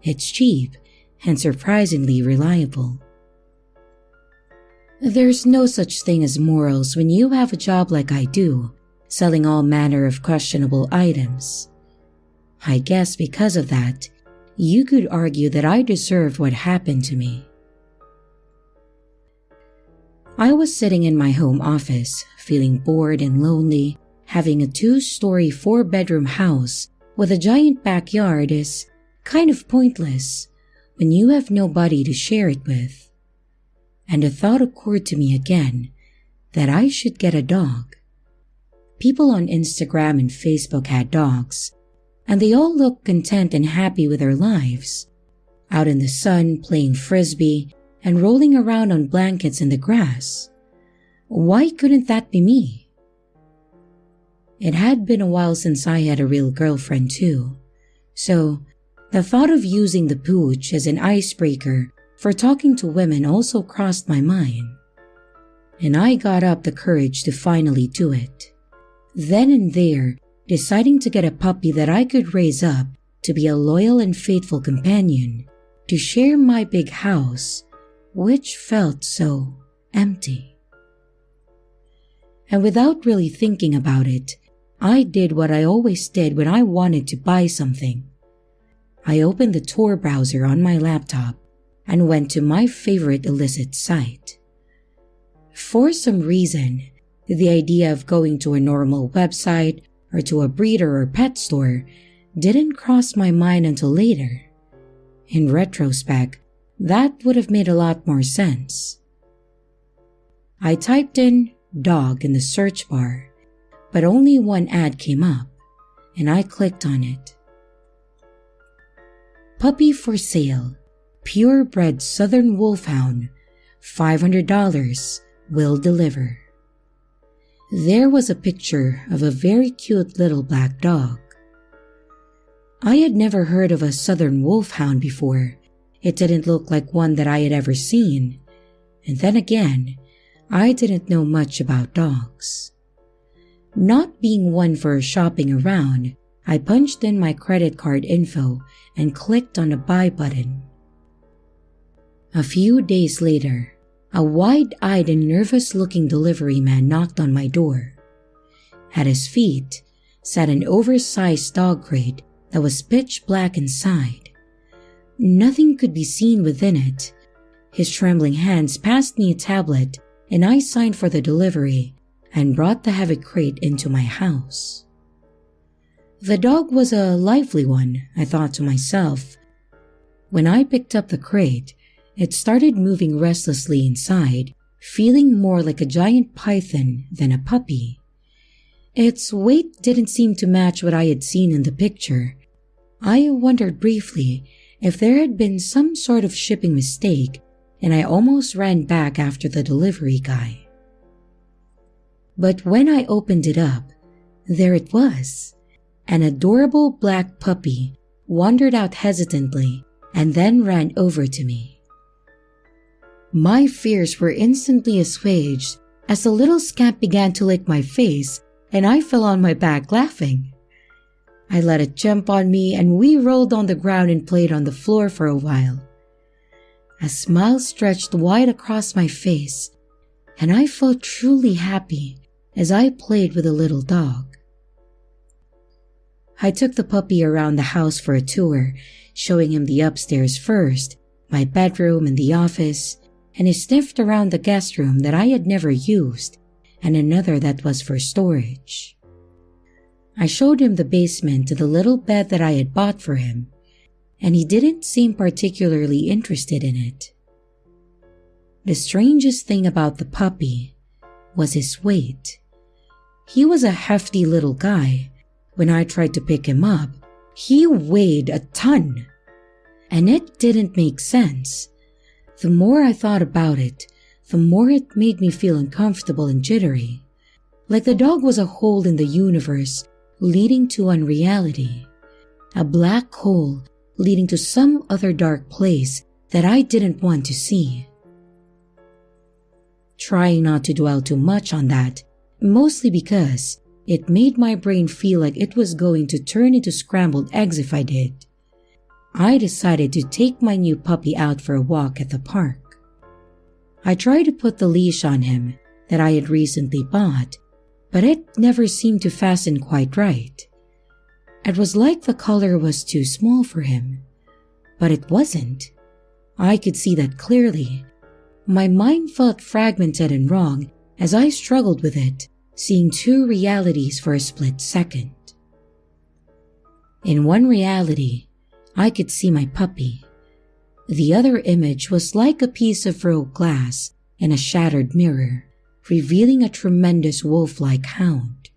It's cheap and surprisingly reliable. There's no such thing as morals when you have a job like I do, selling all manner of questionable items. I guess because of that, you could argue that I deserved what happened to me. I was sitting in my home office, feeling bored and lonely. Having a 2-story 4-bedroom house with a giant backyard is kind of pointless when you have nobody to share it with. And a thought occurred to me again that I should get a dog. People on Instagram and Facebook had dogs, and they all looked content and happy with their lives, out in the sun playing frisbee and rolling around on blankets in the grass. Why couldn't that be me? It had been a while since I had a real girlfriend too, so the thought of using the pooch as an icebreaker for talking to women also crossed my mind, and I got up the courage to finally do it. Then and there, deciding to get a puppy that I could raise up to be a loyal and faithful companion, to share my big house, which felt so empty. And without really thinking about it, I did what I always did when I wanted to buy something. I opened the Tor browser on my laptop and went to my favorite illicit site. For some reason, the idea of going to a normal website or to a breeder or pet store didn't cross my mind until later. In retrospect, that would have made a lot more sense. I typed in dog in the search bar, but only one ad came up, and I clicked on it. Puppy for sale. Purebred Southern Wolfhound, $500, will deliver. There was a picture of a very cute little black dog. I had never heard of a Southern Wolfhound before. It didn't look like one that I had ever seen. And then again, I didn't know much about dogs. Not being one for shopping around, I punched in my credit card info and clicked on the buy button. A few days later, a wide-eyed and nervous-looking delivery man knocked on my door. At his feet sat an oversized dog crate that was pitch black inside. Nothing could be seen within it. His trembling hands passed me a tablet, and I signed for the delivery and brought the heavy crate into my house. The dog was a lively one, I thought to myself. When I picked up the crate, it started moving restlessly inside, feeling more like a giant python than a puppy. Its weight didn't seem to match what I had seen in the picture. I wondered briefly if there had been some sort of shipping mistake, and I almost ran back after the delivery guy. But when I opened it up, there it was. An adorable black puppy wandered out hesitantly and then ran over to me. My fears were instantly assuaged as the little scamp began to lick my face, and I fell on my back laughing. I let it jump on me, and we rolled on the ground and played on the floor for a while. A smile stretched wide across my face, and I felt truly happy as I played with the little dog. I took the puppy around the house for a tour, showing him the upstairs first, my bedroom and the office, and he sniffed around the guest room that I had never used, and another that was for storage. I showed him the basement to the little bed that I had bought for him, and he didn't seem particularly interested in it. The strangest thing about the puppy was his weight. He was a hefty little guy. When I tried to pick him up, he weighed a ton, and it didn't make sense. The more I thought about it, the more it made me feel uncomfortable and jittery, like the dog was a hole in the universe leading to unreality, a black hole leading to some other dark place that I didn't want to see. Trying not to dwell too much on that, mostly because It made my brain feel like it was going to turn into scrambled eggs if I did. I decided to take my new puppy out for a walk at the park. I tried to put the leash on him that I had recently bought, but it never seemed to fasten quite right. It was like the collar was too small for him, but it wasn't. I could see that clearly. My mind felt fragmented and wrong as I struggled with it, seeing two realities for a split second. In one reality, I could see my puppy. The other image was like a piece of rolled glass in a shattered mirror, revealing a tremendous wolf-like hound.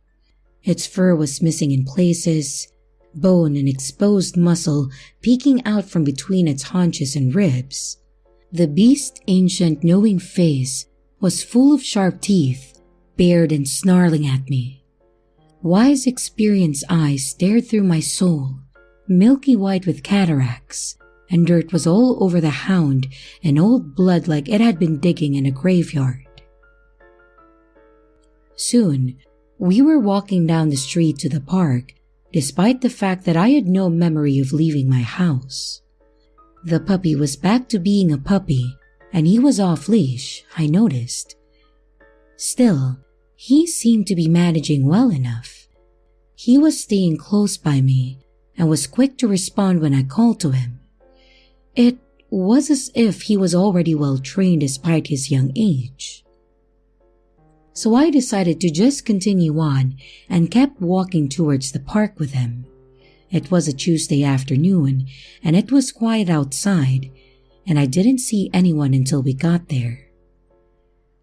Its fur was missing in places, bone and exposed muscle peeking out from between its haunches and ribs. The beast's ancient knowing face was full of sharp teeth, bared and snarling at me. Wise, experienced eyes stared through my soul, milky white with cataracts, and dirt was all over the hound and old blood like it had been digging in a graveyard. Soon, we were walking down the street to the park, despite the fact that I had no memory of leaving my house. The puppy was back to being a puppy, and he was off-leash, I noticed. Still, he seemed to be managing well enough. He was staying close by me and was quick to respond when I called to him. It was as if he was already well trained despite his young age. So I decided to just continue on and kept walking towards the park with him. It was a Tuesday afternoon and it was quiet outside, and I didn't see anyone until we got there.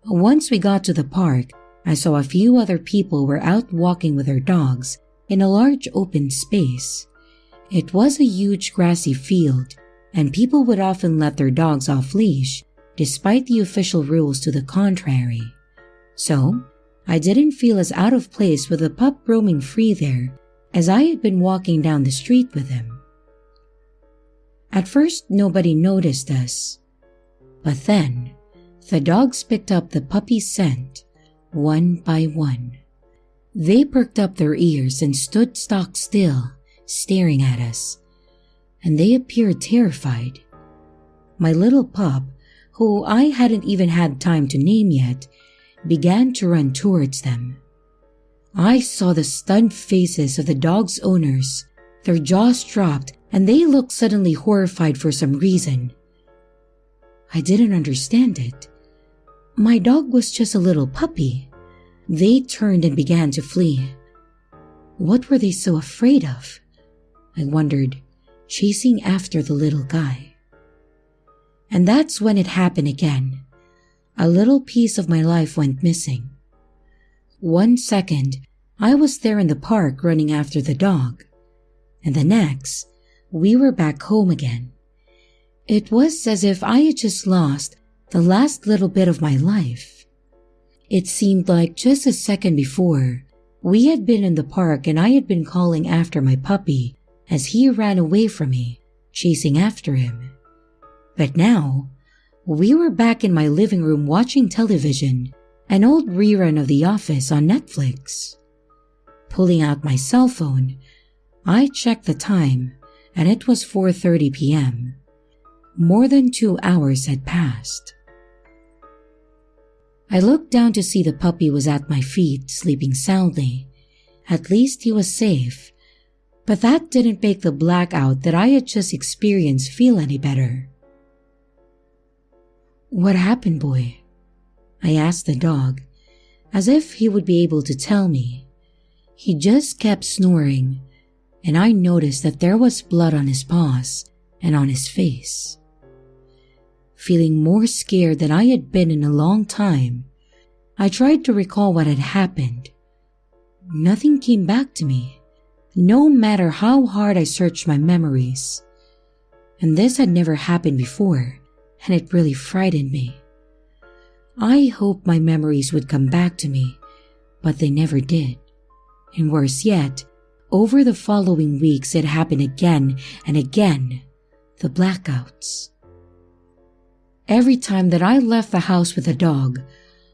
Once we got to the park, I saw a few other people were out walking with their dogs in a large open space. It was a huge grassy field, and people would often let their dogs off leash despite the official rules to the contrary. So, I didn't feel as out of place with the pup roaming free there as I had been walking down the street with him. At first, nobody noticed us. But then, the dogs picked up the puppy's scent, one by one. They perked up their ears and stood stock still, staring at us. And they appeared terrified. My little pup, who I hadn't even had time to name yet, began to run towards them. I saw the stunned faces of the dog's owners. Their jaws dropped and they looked suddenly horrified for some reason. I didn't understand it. My dog was just a little puppy. They turned and began to flee. What were they so afraid of? I wondered, chasing after the little guy. And that's when it happened again. A little piece of my life went missing. 1 second, I was there in the park running after the dog, and the next, we were back home again. It was as if I had just lost the last little bit of my life. It seemed like just a second before, we had been in the park and I had been calling after my puppy as he ran away from me, chasing after him. But now, we were back in my living room watching television, an old rerun of The Office on Netflix. Pulling out my cell phone, I checked the time and it was 4:30 p.m. More than 2 hours had passed. I looked down to see the puppy was at my feet, sleeping soundly. At least he was safe. But that didn't make the blackout that I had just experienced feel any better. "What happened, boy?" I asked the dog, as if he would be able to tell me. He just kept snoring, and I noticed that there was blood on his paws and on his face. Feeling more scared than I had been in a long time, I tried to recall what had happened. Nothing came back to me, no matter how hard I searched my memories. And this had never happened before, and it really frightened me. I hoped my memories would come back to me, but they never did. And worse yet, over the following weeks it happened again and again, the blackouts. Every time that I left the house with a dog,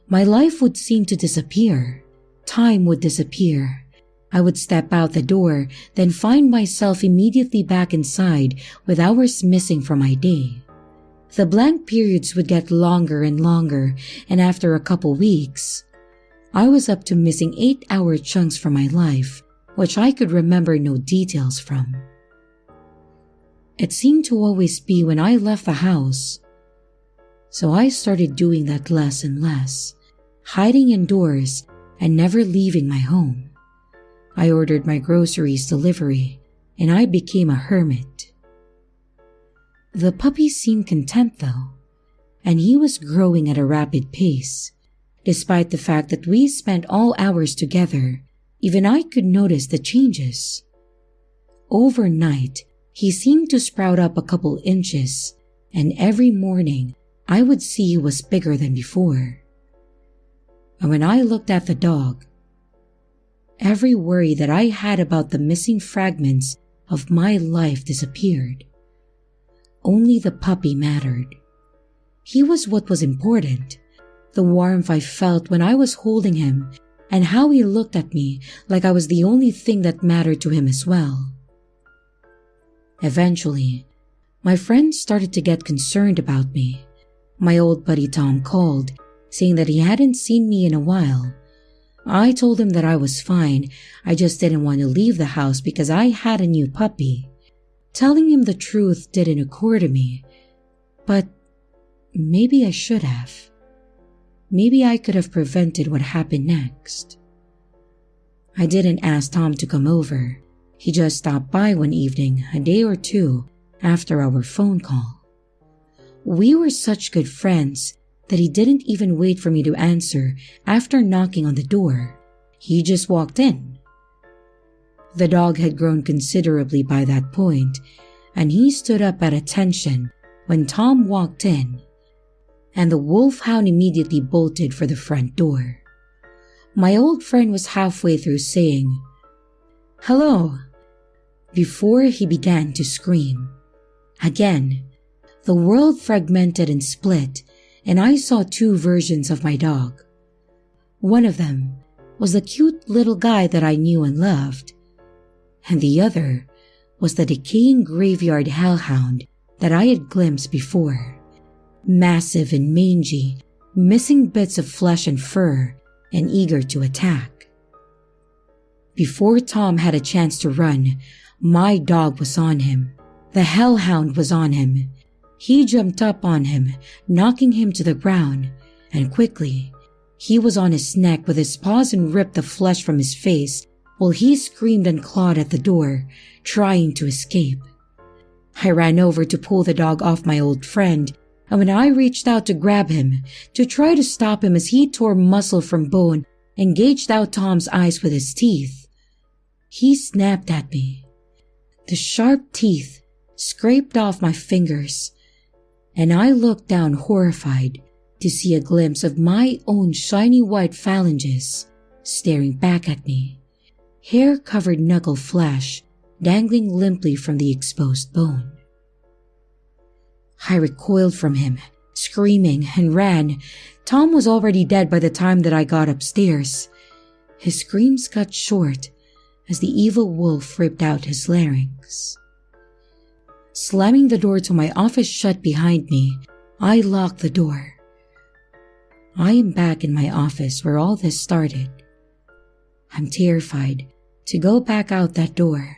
my life would seem to disappear. Time would disappear. I would step out the door, then find myself immediately back inside with hours missing from my day. The blank periods would get longer and longer, and after a couple weeks, I was up to missing 8-hour chunks from my life, which I could remember no details from. It seemed to always be when I left the house, so I started doing that less and less, hiding indoors and never leaving my home. I ordered my groceries delivery, and I became a hermit. The puppy seemed content though, and he was growing at a rapid pace. Despite the fact that we spent all hours together, even I could notice the changes. Overnight, he seemed to sprout up a couple inches, and every morning I would see he was bigger than before. And when I looked at the dog, every worry that I had about the missing fragments of my life disappeared. Only the puppy mattered. He was what was important. The warmth I felt when I was holding him, and how he looked at me like I was the only thing that mattered to him as well. Eventually, my friends started to get concerned about me. My old buddy Tom called, saying that he hadn't seen me in a while. I told him that I was fine, I just didn't want to leave the house because I had a new puppy. Telling him the truth didn't occur to me, but maybe I should have. Maybe I could have prevented what happened next. I didn't ask Tom to come over. He just stopped by one evening, a day or two after our phone call. We were such good friends that he didn't even wait for me to answer after knocking on the door. He just walked in. The dog had grown considerably by that point, and he stood up at attention when Tom walked in, and the wolfhound immediately bolted for the front door. My old friend was halfway through saying, "Hello," before he began to scream. Again, the world fragmented and split, and I saw two versions of my dog. One of them was the cute little guy that I knew and loved, and the other was the decaying graveyard hellhound that I had glimpsed before. Massive and mangy, missing bits of flesh and fur, and eager to attack. Before Tom had a chance to run, my dog was on him. The hellhound was on him. He jumped up on him, knocking him to the ground, and quickly, he was on his neck with his paws and ripped the flesh from his face while he screamed and clawed at the door, trying to escape. I ran over to pull the dog off my old friend, and when I reached out to grab him, to try to stop him as he tore muscle from bone and gouged out Tom's eyes with his teeth, he snapped at me. The sharp teeth scraped off my fingers, and I looked down horrified to see a glimpse of my own shiny white phalanges staring back at me, hair-covered knuckle flesh dangling limply from the exposed bone. I recoiled from him, screaming, and ran. Tom was already dead by the time that I got upstairs. His screams cut short as the evil wolf ripped out his larynx. Slamming the door to my office shut behind me, I locked the door. I am back in my office where all this started. I'm terrified to go back out that door,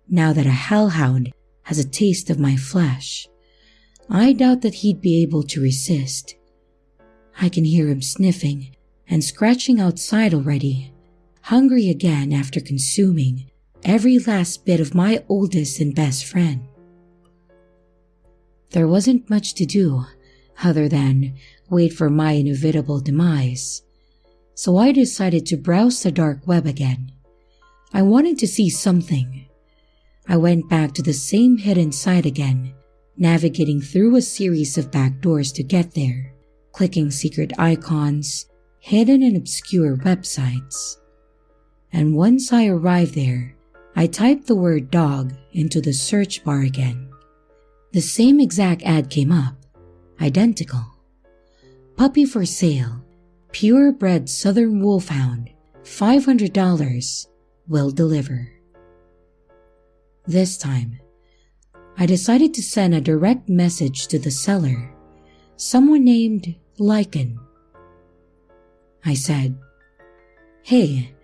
now that a hellhound has a taste of my flesh. I doubt that he'd be able to resist. I can hear him sniffing and scratching outside already, hungry again after consuming every last bit of my oldest and best friend. There wasn't much to do other than wait for my inevitable demise, so I decided to browse the dark web again. I wanted to see something. I went back to the same hidden site again, navigating through a series of back doors to get there, clicking secret icons, hidden and obscure websites. And once I arrived there, I typed the word dog into the search bar again. The same exact ad came up, identical. Puppy for sale, purebred southern wolfhound, $500 will deliver. This time, I decided to send a direct message to the seller, someone named Lycan. I said, "Hey,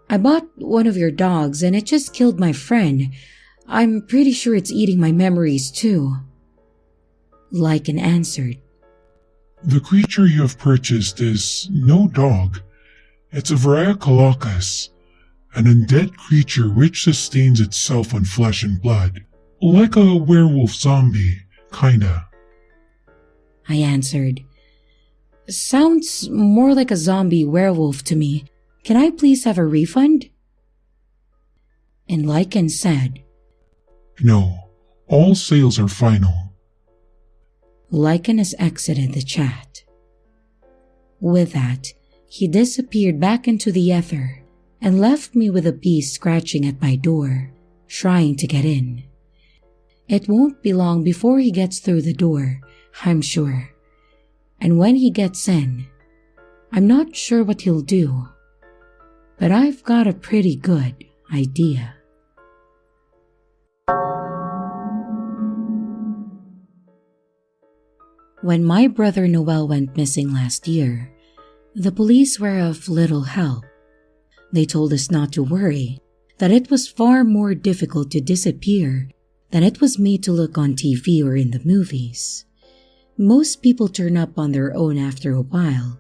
I bought one of your dogs and it just killed my friend. I'm pretty sure it's eating my memories too." Lycan answered, The creature you have purchased is no dog. It's a Variocolocus, an undead creature which sustains itself on flesh and blood, like a werewolf zombie, kinda. I answered, "Sounds more like a zombie werewolf to me. Can I please have a refund?" And Lycan said, No, all sales are final. Lycan has exited the chat. With that, he disappeared back into the ether and left me with a beast scratching at my door, trying to get in. It won't be long before he gets through the door, I'm sure. And when he gets in, I'm not sure what he'll do, but I've got a pretty good idea. When my brother Noel went missing last year, the police were of little help. They told us not to worry, that it was far more difficult to disappear than it was made to look on TV or in the movies. Most people turn up on their own after a while,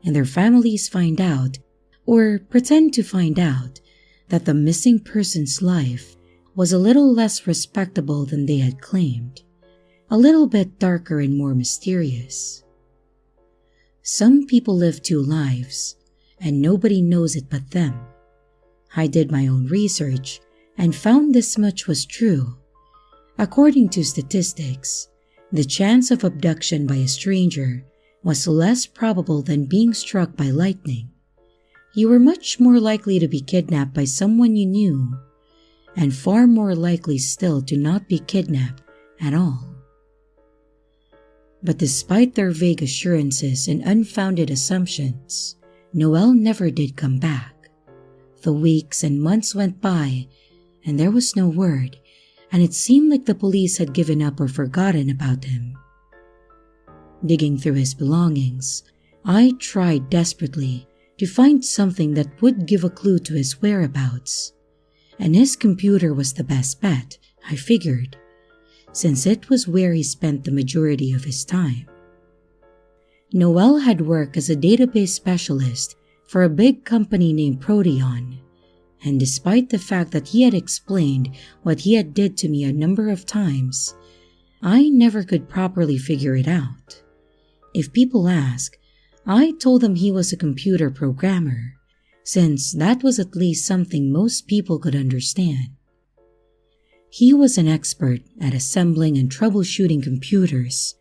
and their families find out, or pretend to find out, that the missing person's life was a little less respectable than they had claimed, a little bit darker and more mysterious. Some people live two lives, and nobody knows it but them. I did my own research and found this much was true. According to statistics, the chance of abduction by a stranger was less probable than being struck by lightning. You were much more likely to be kidnapped by someone you knew, and far more likely still to not be kidnapped at all. But despite their vague assurances and unfounded assumptions, Noel never did come back. The weeks and months went by, and there was no word, and it seemed like the police had given up or forgotten about him. Digging through his belongings, I tried desperately to find something that would give a clue to his whereabouts, and his computer was the best bet, I figured, since it was where he spent the majority of his time. Noel had worked as a database specialist for a big company named Proteon, and despite the fact that he had explained what he had did to me a number of times, I never could properly figure it out. If people ask, I told them he was a computer programmer, since that was at least something most people could understand. He was an expert at assembling and troubleshooting computers,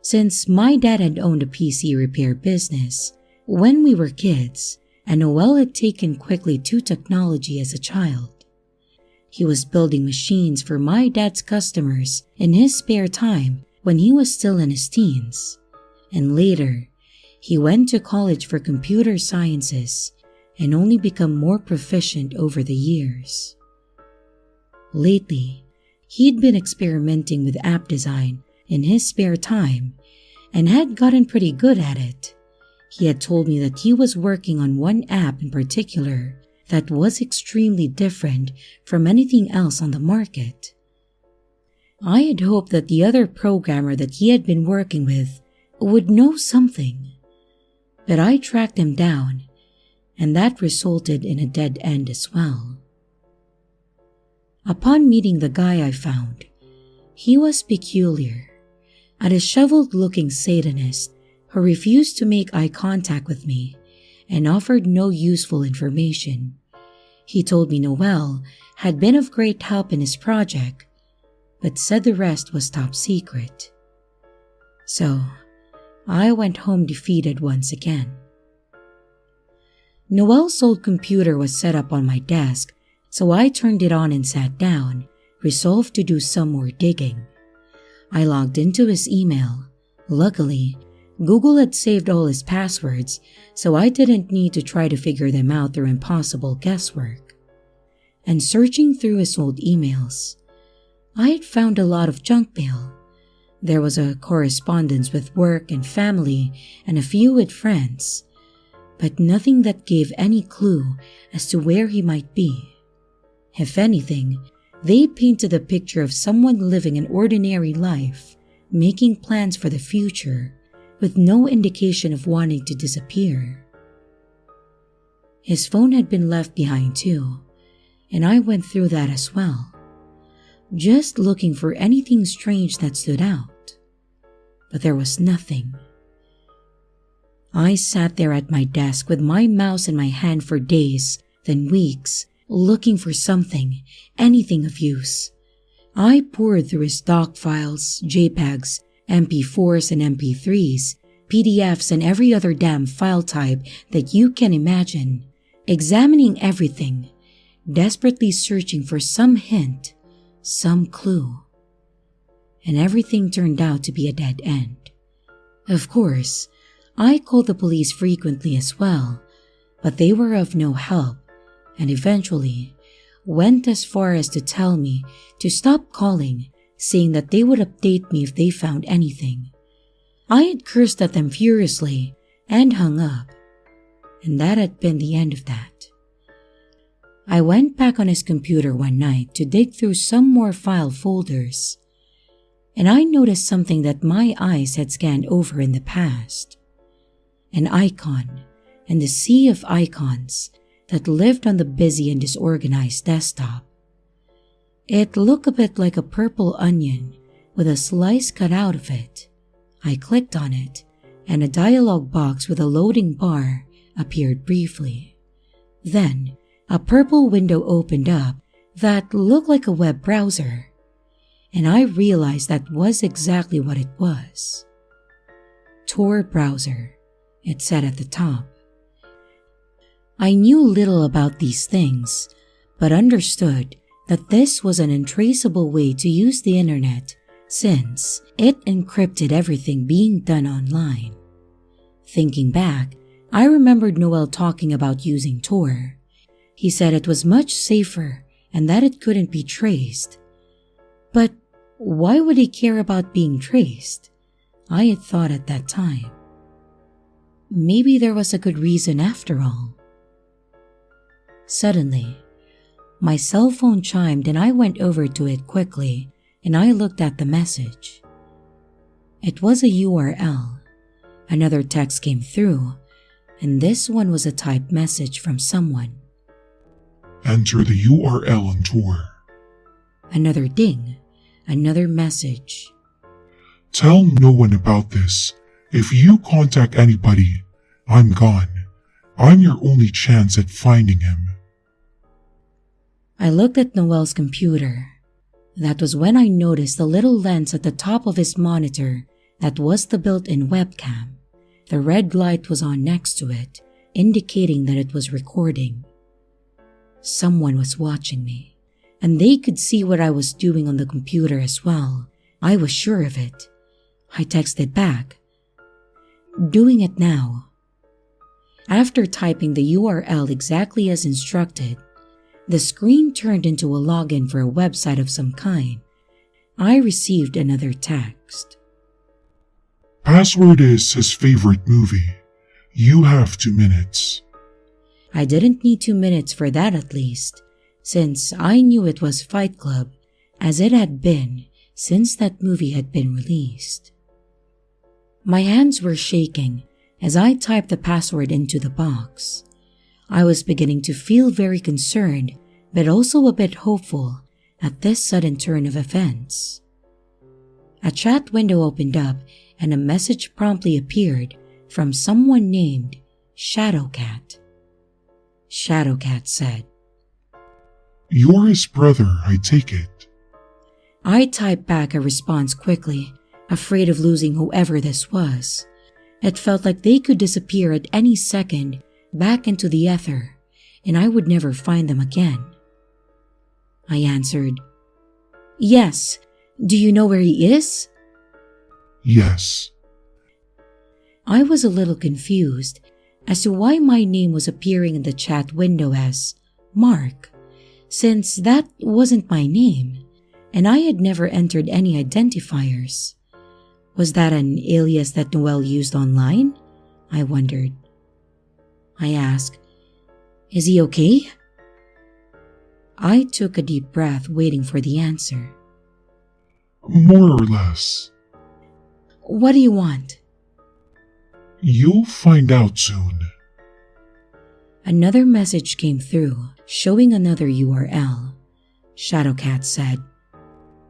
since my dad had owned a PC repair business when we were kids, and Noel had taken quickly to technology as a child. He was building machines for my dad's customers in his spare time when he was still in his teens, and later, he went to college for computer sciences and only become more proficient over the years. Lately, he'd been experimenting with app design in his spare time and had gotten pretty good at it. He had told me that he was working on one app in particular that was extremely different from anything else on the market. I had hoped that the other programmer that he had been working with would know something, but I tracked him down, and that resulted in a dead end as well. Upon meeting the guy I found, he was peculiar, a disheveled-looking Satanist who refused to make eye contact with me and offered no useful information. He told me Noel had been of great help in his project, but said the rest was top secret. So, I went home defeated once again. Noel's old computer was set up on my desk, so I turned it on and sat down, resolved to do some more digging. I logged into his email. Luckily, Google had saved all his passwords, so I didn't need to try to figure them out through impossible guesswork. And searching through his old emails, I had found a lot of junk mail. There was a correspondence with work and family and a few with friends, but nothing that gave any clue as to where he might be. If anything, they painted a picture of someone living an ordinary life, making plans for the future, with no indication of wanting to disappear. His phone had been left behind too, and I went through that as well, just looking for anything strange that stood out. But there was nothing. I sat there at my desk with my mouse in my hand for days, then weeks, looking for something, anything of use. I poured through his doc files, JPEGs, MP4s and MP3s, PDFs and every other damn file type that you can imagine, examining everything, desperately searching for some hint, some clue. And everything turned out to be a dead end. Of course, I called the police frequently as well, but they were of no help, and eventually went as far as to tell me to stop calling, saying that they would update me if they found anything. I had cursed at them furiously and hung up, and that had been the end of that. I went back on his computer one night to dig through some more file folders, and I noticed something that my eyes had scanned over in the past. An icon and the sea of icons that lived on the busy and disorganized desktop. It looked a bit like a purple onion with a slice cut out of it. I clicked on it, and a dialog box with a loading bar appeared briefly. Then, a purple window opened up that looked like a web browser, and I realized that was exactly what it was. Tor browser, it said at the top. I knew little about these things, but understood that this was an untraceable way to use the internet since it encrypted everything being done online. Thinking back, I remembered Noel talking about using Tor. He said it was much safer and that it couldn't be traced. But why would he care about being traced? I had thought at that time. Maybe there was a good reason after all. Suddenly, my cell phone chimed and I went over to it quickly and I looked at the message. It was a URL. Another text came through, and this one was a typed message from someone. Enter the URL on Tor. Another ding, another message. Tell no one about this. If you contact anybody, I'm gone. I'm your only chance at finding him. I looked at Noel's computer. That was when I noticed the little lens at the top of his monitor that was the built-in webcam. The red light was on next to it, indicating that it was recording. Someone was watching me, and they could see what I was doing on the computer as well. I was sure of it. I texted back, "Doing it now." After typing the URL exactly as instructed, the screen turned into a login for a website of some kind. I received another text. Password is his favorite movie. You have 2 minutes. I didn't need 2 minutes for that at least, since I knew it was Fight Club, as it had been since that movie had been released. My hands were shaking as I typed the password into the box. I was beginning to feel very concerned, but also a bit hopeful at this sudden turn of events. A chat window opened up and a message promptly appeared from someone named Shadowcat. Shadowcat said, You're his brother, I take it. I typed back a response quickly, afraid of losing whoever this was. It felt like they could disappear at any second back into the ether, and I would never find them again. I answered, Yes. Do you know where he is? Yes. I was a little confused as to why my name was appearing in the chat window as Mark, since that wasn't my name and I had never entered any identifiers. Was that an alias that Noel used online? I wondered. I asked, "Is he okay?" I took a deep breath, waiting for the answer. More or less. "What do you want?" You'll find out soon. Another message came through, showing another URL. Shadowcat said,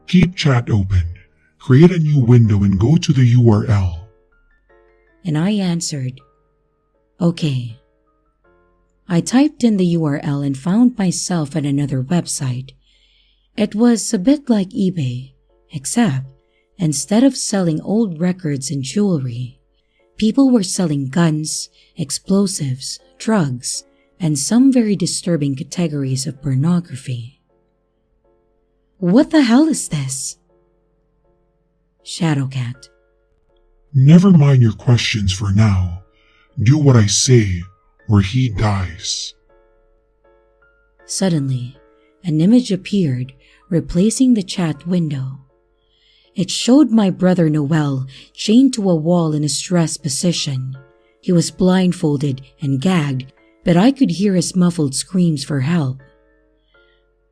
Keep chat open. Create a new window and go to the URL. and I answered, "Okay." I typed in the URL and found myself at another website. It was a bit like eBay, except instead of selling old records and jewelry, people were selling guns, explosives, drugs, and some very disturbing categories of pornography. "What the hell is this?" Shadowcat. Never mind your questions for now. Do what I say, or he dies. Suddenly, an image appeared, replacing the chat window. It showed my brother Noel chained to a wall in a stressed position. He was blindfolded and gagged, but I could hear his muffled screams for help.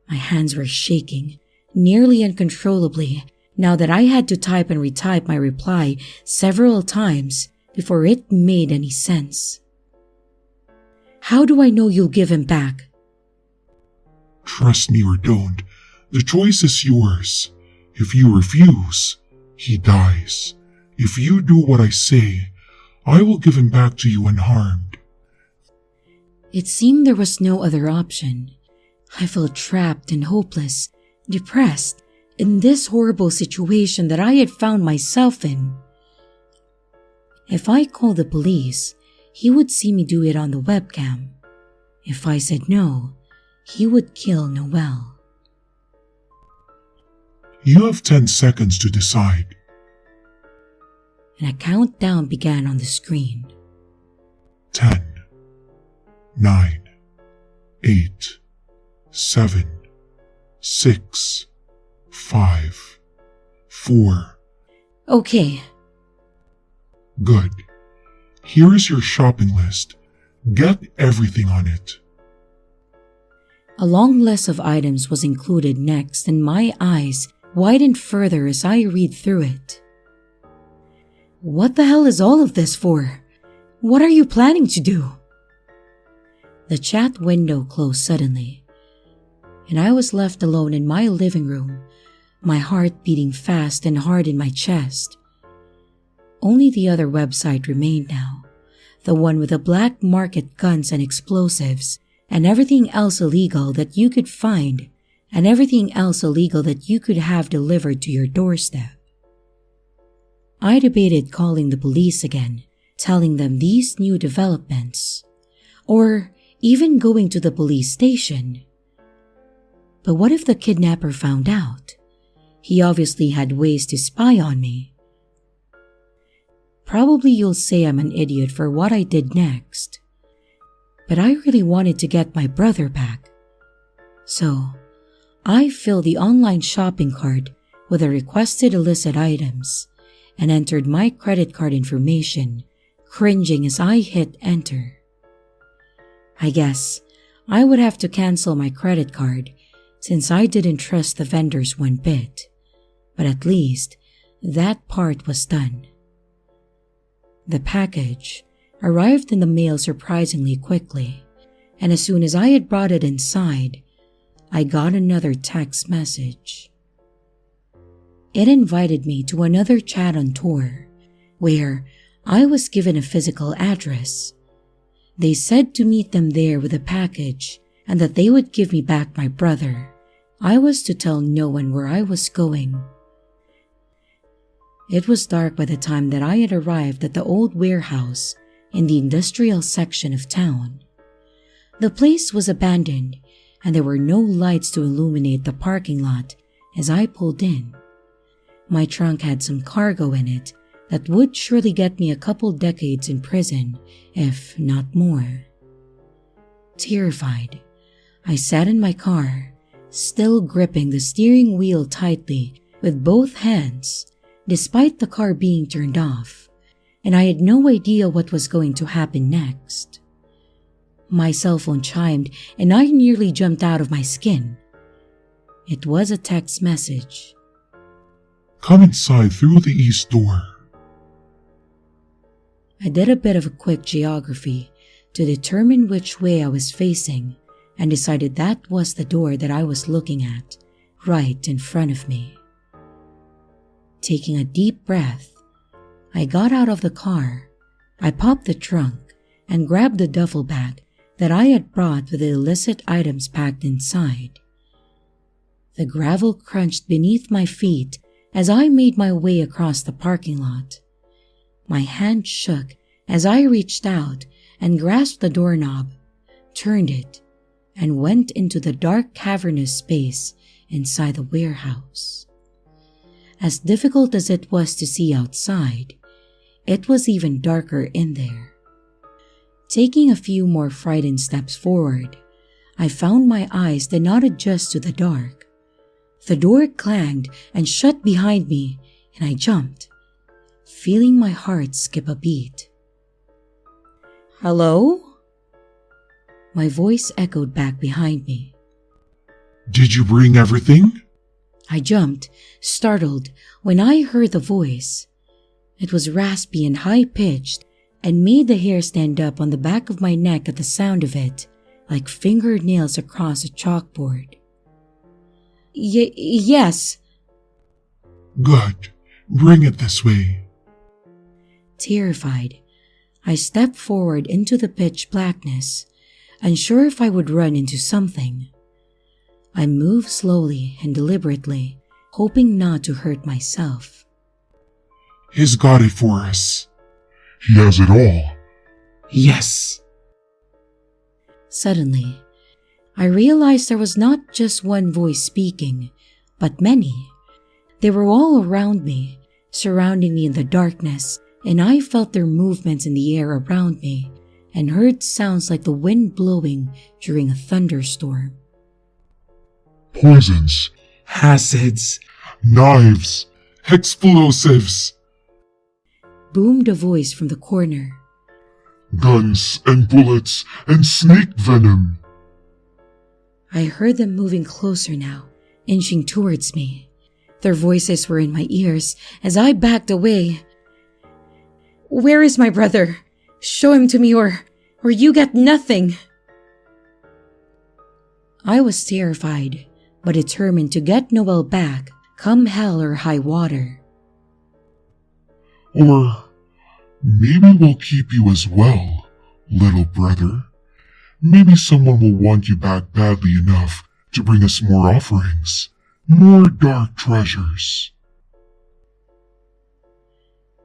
My hands were shaking, nearly uncontrollably, now that I had to type and retype my reply several times before it made any sense. "How do I know you'll give him back?" Trust me or don't. The choice is yours. If you refuse, he dies. If you do what I say, I will give him back to you unharmed. It seemed there was no other option. I felt trapped and hopeless, depressed, in this horrible situation that I had found myself in. If I called the police, he would see me do it on the webcam. If I said no, he would kill Noel. You have 10 seconds to decide. And a countdown began on the screen. 10, 9, 8, 7, 6, 5, 4. Okay, Good. Here is your shopping list. Get everything on it. a long list of items was included next, and my eyes widened further as I read through it. What the hell is all of this for? What are you planning to do? The chat window closed suddenly, and I was left alone in my living room, my heart beating fast and hard in my chest. Only the other website remained now, the one with the black market guns and explosives, and everything else illegal that you could find, and everything else illegal that you could have delivered to your doorstep. I debated calling the police again, telling them these new developments, or even going to the police station. But what if the kidnapper found out? He obviously had ways to spy on me. Probably you'll say I'm an idiot for what I did next, but I really wanted to get my brother back. So, I filled the online shopping cart with the requested illicit items and entered my credit card information, cringing as I hit enter. I guess I would have to cancel my credit card since I didn't trust the vendors one bit, but at least that part was done. The package arrived in the mail surprisingly quickly, and as soon as I had brought it inside, I got another text message. It invited me to another chat on tour, where I was given a physical address. They said to meet them there with a package and that they would give me back my brother. I was to tell no one where I was going. It was dark by the time that I had arrived at the old warehouse in the industrial section of town. The place was abandoned, and there were no lights to illuminate the parking lot as I pulled in. My trunk had some cargo in it, that would surely get me a couple decades in prison, if not more. Terrified, I sat in my car, still gripping the steering wheel tightly with both hands, despite the car being turned off, and I had no idea what was going to happen next. My cell phone chimed and I nearly jumped out of my skin. It was a text message. Come inside through the east door. I did a bit of a quick geography to determine which way I was facing and decided that was the door that I was looking at, right in front of me. Taking a deep breath, I got out of the car. I popped the trunk and grabbed the duffel bag that I had brought with the illicit items packed inside. The gravel crunched beneath my feet as I made my way across the parking lot. My hand shook as I reached out and grasped the doorknob, turned it, and went into the dark cavernous space inside the warehouse. As difficult as it was to see outside, it was even darker in there. Taking a few more frightened steps forward, I found my eyes did not adjust to the dark. The door clanged and shut behind me, and I jumped, feeling my heart skip a beat. "Hello?" My voice echoed back behind me. Did you bring everything? I jumped, startled, when I heard the voice. It was raspy and high-pitched and made the hair stand up on the back of my neck at the sound of it, like fingernails across a chalkboard. Yes. Good. Bring it this way. Terrified, I stepped forward into the pitch blackness, unsure if I would run into something. I moved slowly and deliberately, hoping not to hurt myself. He's got it for us. He has it all. Yes. Suddenly, I realized there was not just one voice speaking, but many. They were all around me, surrounding me in the darkness, and I felt their movements in the air around me and heard sounds like the wind blowing during a thunderstorm. Poisons. Acids. Knives. Explosives. Boomed a voice from the corner. Guns and bullets and snake venom. I heard them moving closer now, inching towards me. Their voices were in my ears as I backed away. "Where is my brother? Show him to me or you get nothing." I was terrified, but determined to get Noel back, come hell or high water. Or maybe we'll keep you as well, little brother. Maybe someone will want you back badly enough to bring us more offerings, more dark treasures.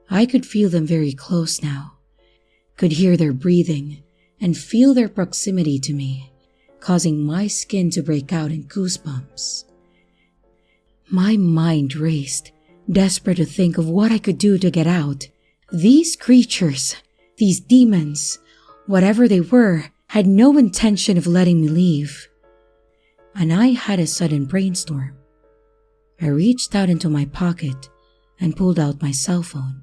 I could feel them very close now, could hear their breathing and feel their proximity to me, causing my skin to break out in goosebumps. My mind raced, desperate to think of what I could do to get out. These creatures, these demons, whatever they were, had no intention of letting me leave. And I had a sudden brainstorm. I reached out into my pocket and pulled out my cell phone.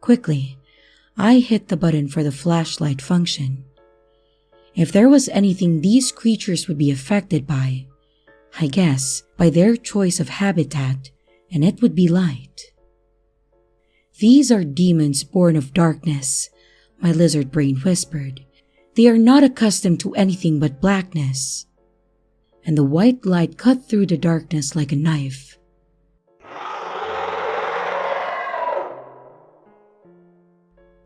Quickly, I hit the button for the flashlight function. If there was anything these creatures would be affected by, I guess by their choice of habitat, and it would be light. "These are demons born of darkness," my lizard brain whispered. "They are not accustomed to anything but blackness." And the white light cut through the darkness like a knife.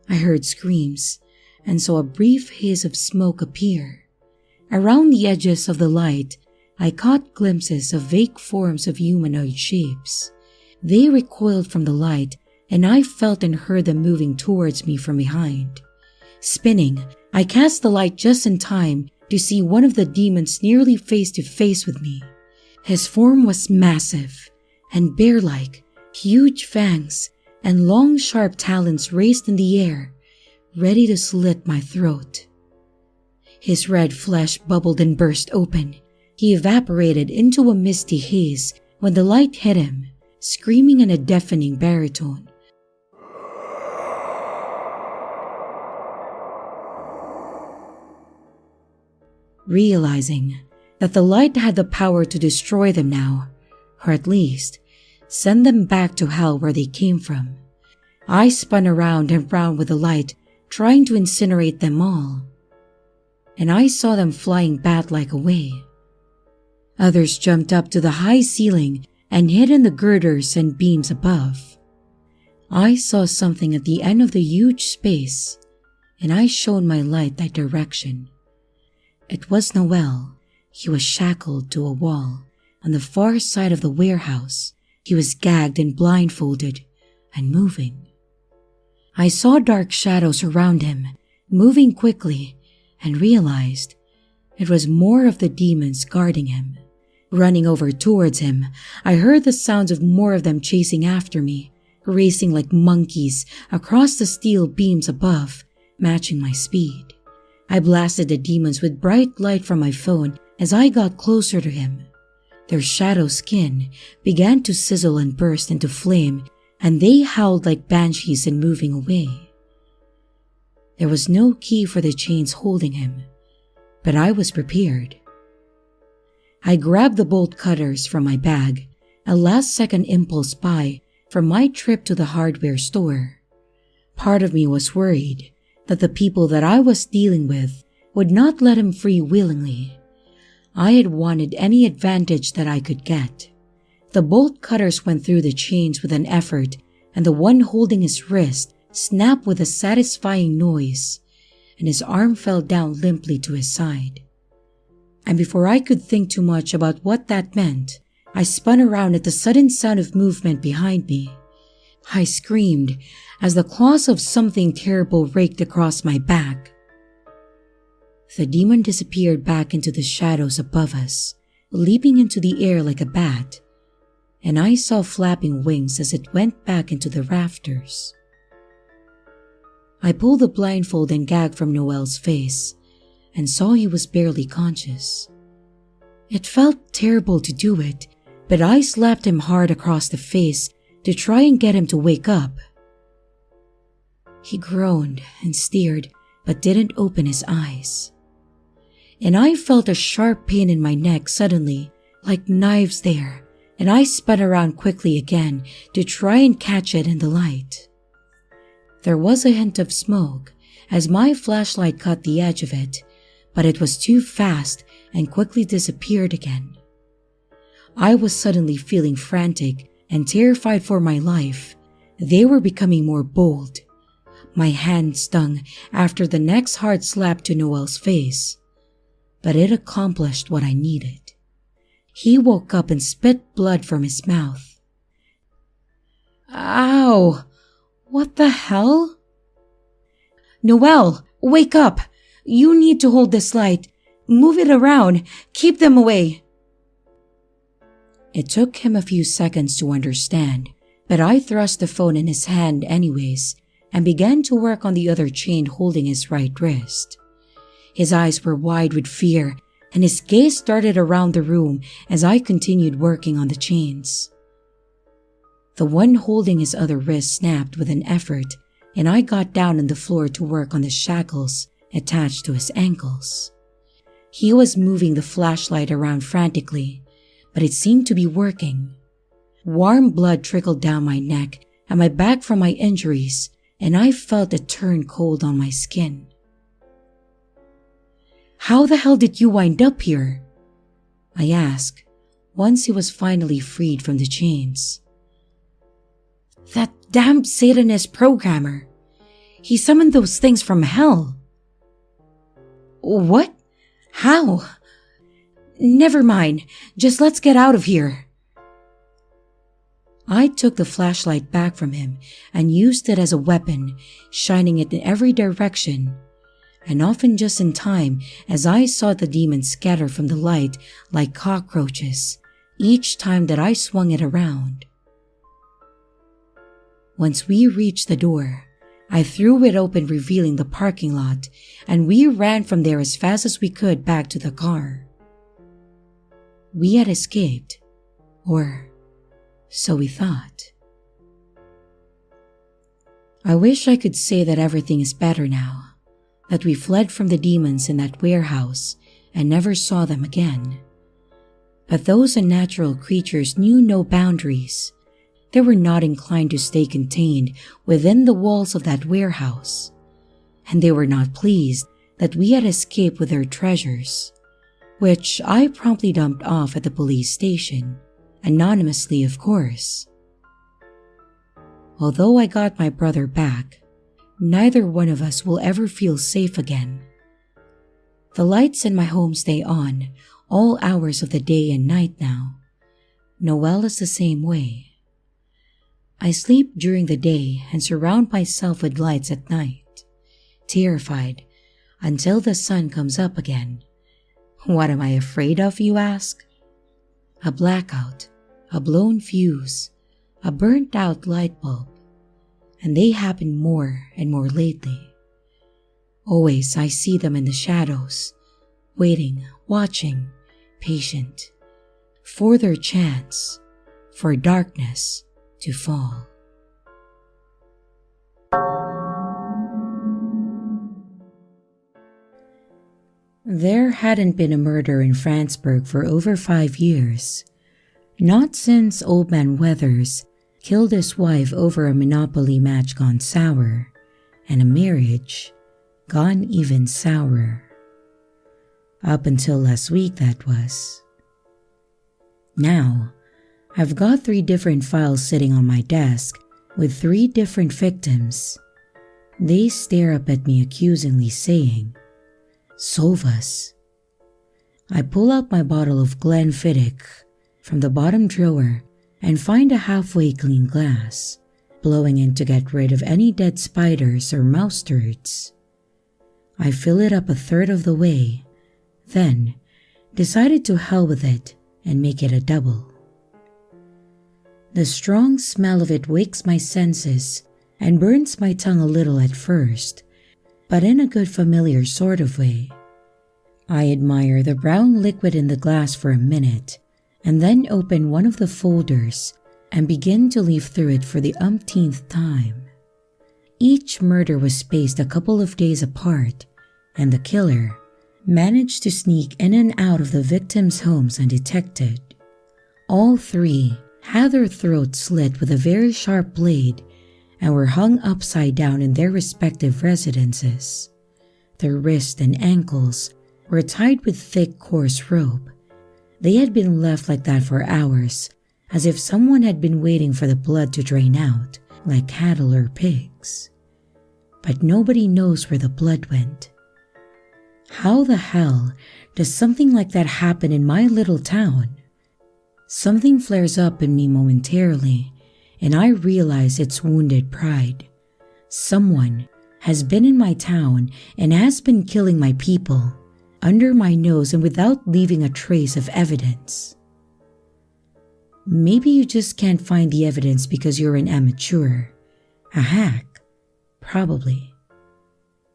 I heard screams and saw a brief haze of smoke appear. Around the edges of the light, I caught glimpses of vague forms of humanoid shapes. They recoiled from the light, and I felt and heard them moving towards me from behind. Spinning, I cast the light just in time to see one of the demons nearly face to face with me. His form was massive and bear-like, huge fangs and long sharp talons raised in the air, ready to slit my throat. His red flesh bubbled and burst open. He evaporated into a misty haze when the light hit him, screaming in a deafening baritone. Realizing that the light had the power to destroy them now, or at least send them back to hell where they came from, I spun around and round with the light, trying to incinerate them all. And I saw them flying bat-like away. Others jumped up to the high ceiling and hid in the girders and beams above. I saw something at the end of the huge space, and I shone my light that direction. It was Noel. He was shackled to a wall on the far side of the warehouse. He was gagged and blindfolded and moving. I saw dark shadows around him, moving quickly, and realized it was more of the demons guarding him. Running over towards him, I heard the sounds of more of them chasing after me, racing like monkeys across the steel beams above, matching my speed. I blasted the demons with bright light from my phone as I got closer to him. Their shadow skin began to sizzle and burst into flame, and they howled like banshees and moving away. There was no key for the chains holding him, but I was prepared. I grabbed the bolt cutters from my bag, a last-second impulse buy from my trip to the hardware store. Part of me was worried that the people that I was dealing with would not let him free willingly. I had wanted any advantage that I could get. The bolt cutters went through the chains with an effort, and the one holding his wrist snapped with a satisfying noise, and his arm fell down limply to his side. And before I could think too much about what that meant, I spun around at the sudden sound of movement behind me. I screamed as the claws of something terrible raked across my back. The demon disappeared back into the shadows above us, leaping into the air like a bat, and I saw flapping wings as it went back into the rafters. I pulled the blindfold and gag from Noel's face, and saw he was barely conscious. It felt terrible to do it, but I slapped him hard across the face to try and get him to wake up. He groaned and stared, but didn't open his eyes. And I felt a sharp pain in my neck suddenly, like knives there, and I spun around quickly again to try and catch it in the light. There was a hint of smoke as my flashlight caught the edge of it, but it was too fast and quickly disappeared again. I was suddenly feeling frantic and terrified for my life. They were becoming more bold. My hand stung after the next hard slap to Noel's face, but it accomplished what I needed. He woke up and spit blood from his mouth. Ow! What the hell? Noel, wake up! You need to hold this light. Move it around. Keep them away. It took him a few seconds to understand, but I thrust the phone in his hand anyways and began to work on the other chain holding his right wrist. His eyes were wide with fear, and his gaze darted around the room as I continued working on the chains. The one holding his other wrist snapped with an effort, and I got down on the floor to work on the shackles attached to his ankles. He was moving the flashlight around frantically, but it seemed to be working. Warm blood trickled down my neck and my back from my injuries, and I felt it turn cold on my skin. How the hell did you wind up here? I asked, once he was finally freed from the chains. That damned Satanist programmer. He summoned those things from hell. What? How? Never mind. Just let's get out of here. I took the flashlight back from him and used it as a weapon, shining it in every direction, and often just in time as I saw the demons scatter from the light like cockroaches each time that I swung it around. Once we reached the door, I threw it open, revealing the parking lot, and we ran from there as fast as we could back to the car. We had escaped, or so we thought. I wish I could say that everything is better now, that we fled from the demons in that warehouse and never saw them again. But those unnatural creatures knew no boundaries. They were not inclined to stay contained within the walls of that warehouse, and they were not pleased that we had escaped with their treasures, which I promptly dumped off at the police station, anonymously of course. Although I got my brother back, neither one of us will ever feel safe again. The lights in my home stay on all hours of the day and night now. Noelle is the same way. I sleep during the day and surround myself with lights at night, terrified until the sun comes up again. What am I afraid of, you ask? A blackout, a blown fuse, a burnt out light bulb, and they happen more and more lately. Always I see them in the shadows, waiting, watching, patient, for their chance, for darkness to fall. There hadn't been a murder in Franzburg for over 5 years, not since Old Man Weathers killed his wife over a Monopoly match gone sour, and a marriage gone even sourer. Up until last week, that was. Now, I've got 3 different files sitting on my desk with 3 different victims. They stare up at me accusingly, saying, "Solve us." I pull out my bottle of Glenfiddich from the bottom drawer and find a halfway clean glass, blowing in to get rid of any dead spiders or mouse turds. I fill it up a third of the way, then decided to hell with it and make it a double. The strong smell of it wakes my senses and burns my tongue a little at first, but in a good familiar sort of way. I admire the brown liquid in the glass for a minute, and then open one of the folders and begin to leaf through it for the umpteenth time. Each murder was spaced a couple of days apart, and the killer managed to sneak in and out of the victims' homes undetected. All 3 had their throats slit with a very sharp blade and were hung upside down in their respective residences. Their wrists and ankles were tied with thick, coarse rope. They had been left like that for hours, as if someone had been waiting for the blood to drain out, like cattle or pigs. But nobody knows where the blood went. How the hell does something like that happen in my little town? Something flares up in me momentarily, and I realize it's wounded pride. Someone has been in my town and has been killing my people, under my nose and without leaving a trace of evidence. Maybe you just can't find the evidence because you're an amateur, a hack, probably.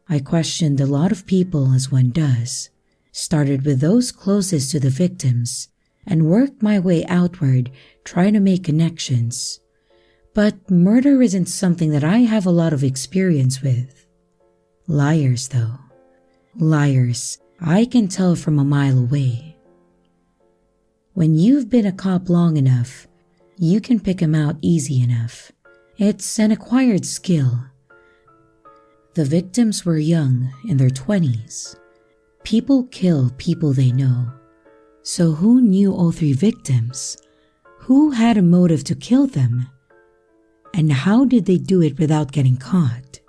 I questioned a lot of people as one does, started with those closest to the victims, and worked my way outward trying to make connections. But murder isn't something that I have a lot of experience with. Liars, though. Liars, I can tell from a mile away. When you've been a cop long enough, you can pick 'em out easy enough. It's an acquired skill. The victims were young, in their 20s. People kill people they know. So who knew all 3 victims? Who had a motive to kill them? And how did they do it without getting caught?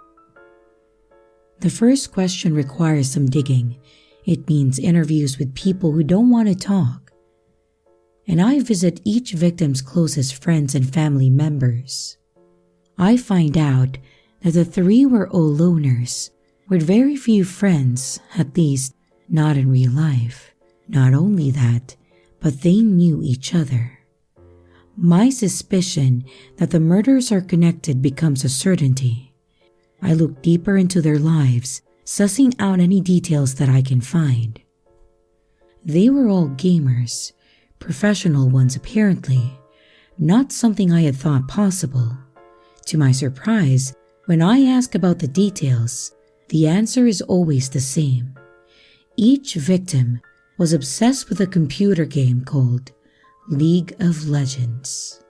The first question requires some digging. It means interviews with people who don't want to talk. And I visit each victim's closest friends and family members. I find out that the 3 were all loners, with very few friends, at least not in real life. Not only that, but they knew each other. My suspicion that the murders are connected becomes a certainty. I look deeper into their lives, sussing out any details that I can find. They were all gamers, professional ones apparently, not something I had thought possible. To my surprise, when I ask about the details, the answer is always the same. Each victim was obsessed with a computer game called League of Legends.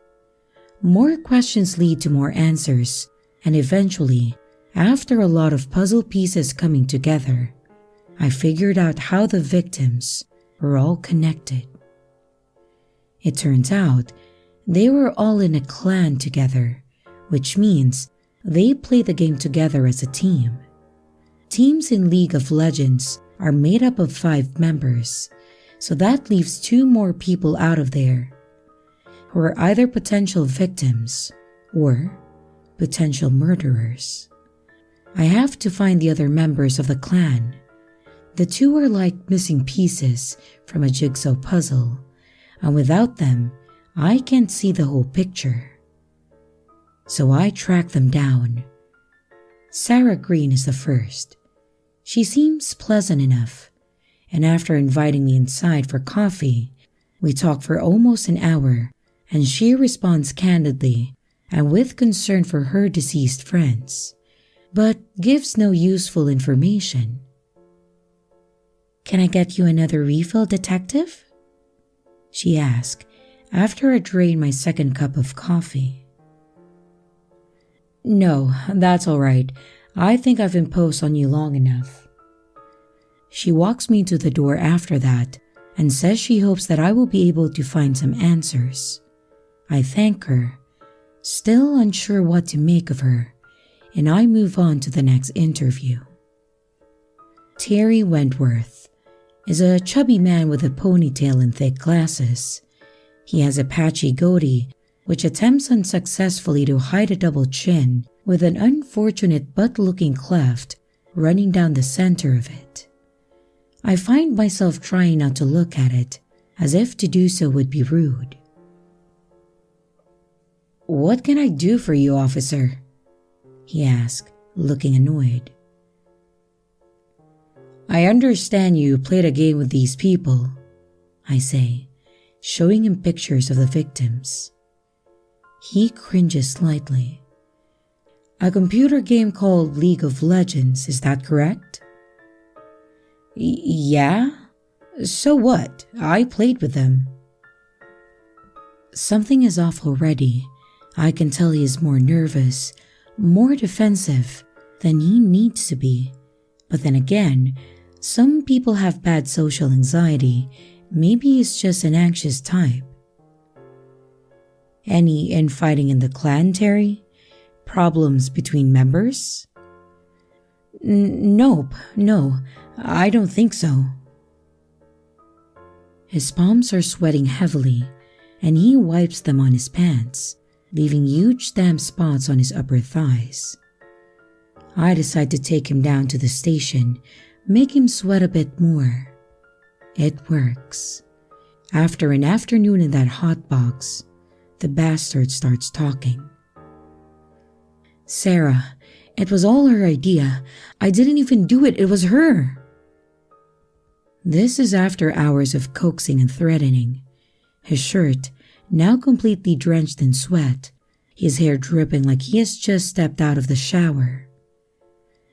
More questions lead to more answers, and eventually, after a lot of puzzle pieces coming together, I figured out how the victims were all connected. It turns out they were all in a clan together, which means they play the game together as a team. Teams in League of Legends are made up of 5 members, so that leaves 2 more people out of there, who are either potential victims or potential murderers. I have to find the other members of the clan. The 2 are like missing pieces from a jigsaw puzzle, and without them, I can't see the whole picture. So I track them down. Sarah Green is the first. She seems pleasant enough, and after inviting me inside for coffee, we talk for almost an hour, and she responds candidly and with concern for her deceased friends, but gives no useful information. "Can I get you another refill, detective?" she asked after I drained my second cup of coffee. "No, that's all right. I think I've imposed on you long enough." She walks me to the door after that and says she hopes that I will be able to find some answers. I thank her, still unsure what to make of her, and I move on to the next interview. Terry Wentworth is a chubby man with a ponytail and thick glasses. He has a patchy goatee which attempts unsuccessfully to hide a double chin with an unfortunate butt-looking cleft running down the center of it. I find myself trying not to look at it, as if to do so would be rude. "What can I do for you, officer?" he asked, looking annoyed. "I understand you played a game with these people," I say, showing him pictures of the victims. He cringes slightly. "A computer game called League of Legends, is that correct?" Yeah? So what? I played with them." Something is off already. I can tell he is more nervous, more defensive than he needs to be. But then again, some people have bad social anxiety. Maybe he's just an anxious type. "Any infighting in the clan, Terry? Problems between members?" Nope, no, I don't think so." His palms are sweating heavily, and he wipes them on his pants, leaving huge damp spots on his upper thighs. I decide to take him down to the station, make him sweat a bit more. It works. After an afternoon in that hot box, the bastard starts talking. "Sarah, it was all her idea. I didn't even do it. It was her." This is after hours of coaxing and threatening. His shirt, now completely drenched in sweat, his hair dripping like he has just stepped out of the shower.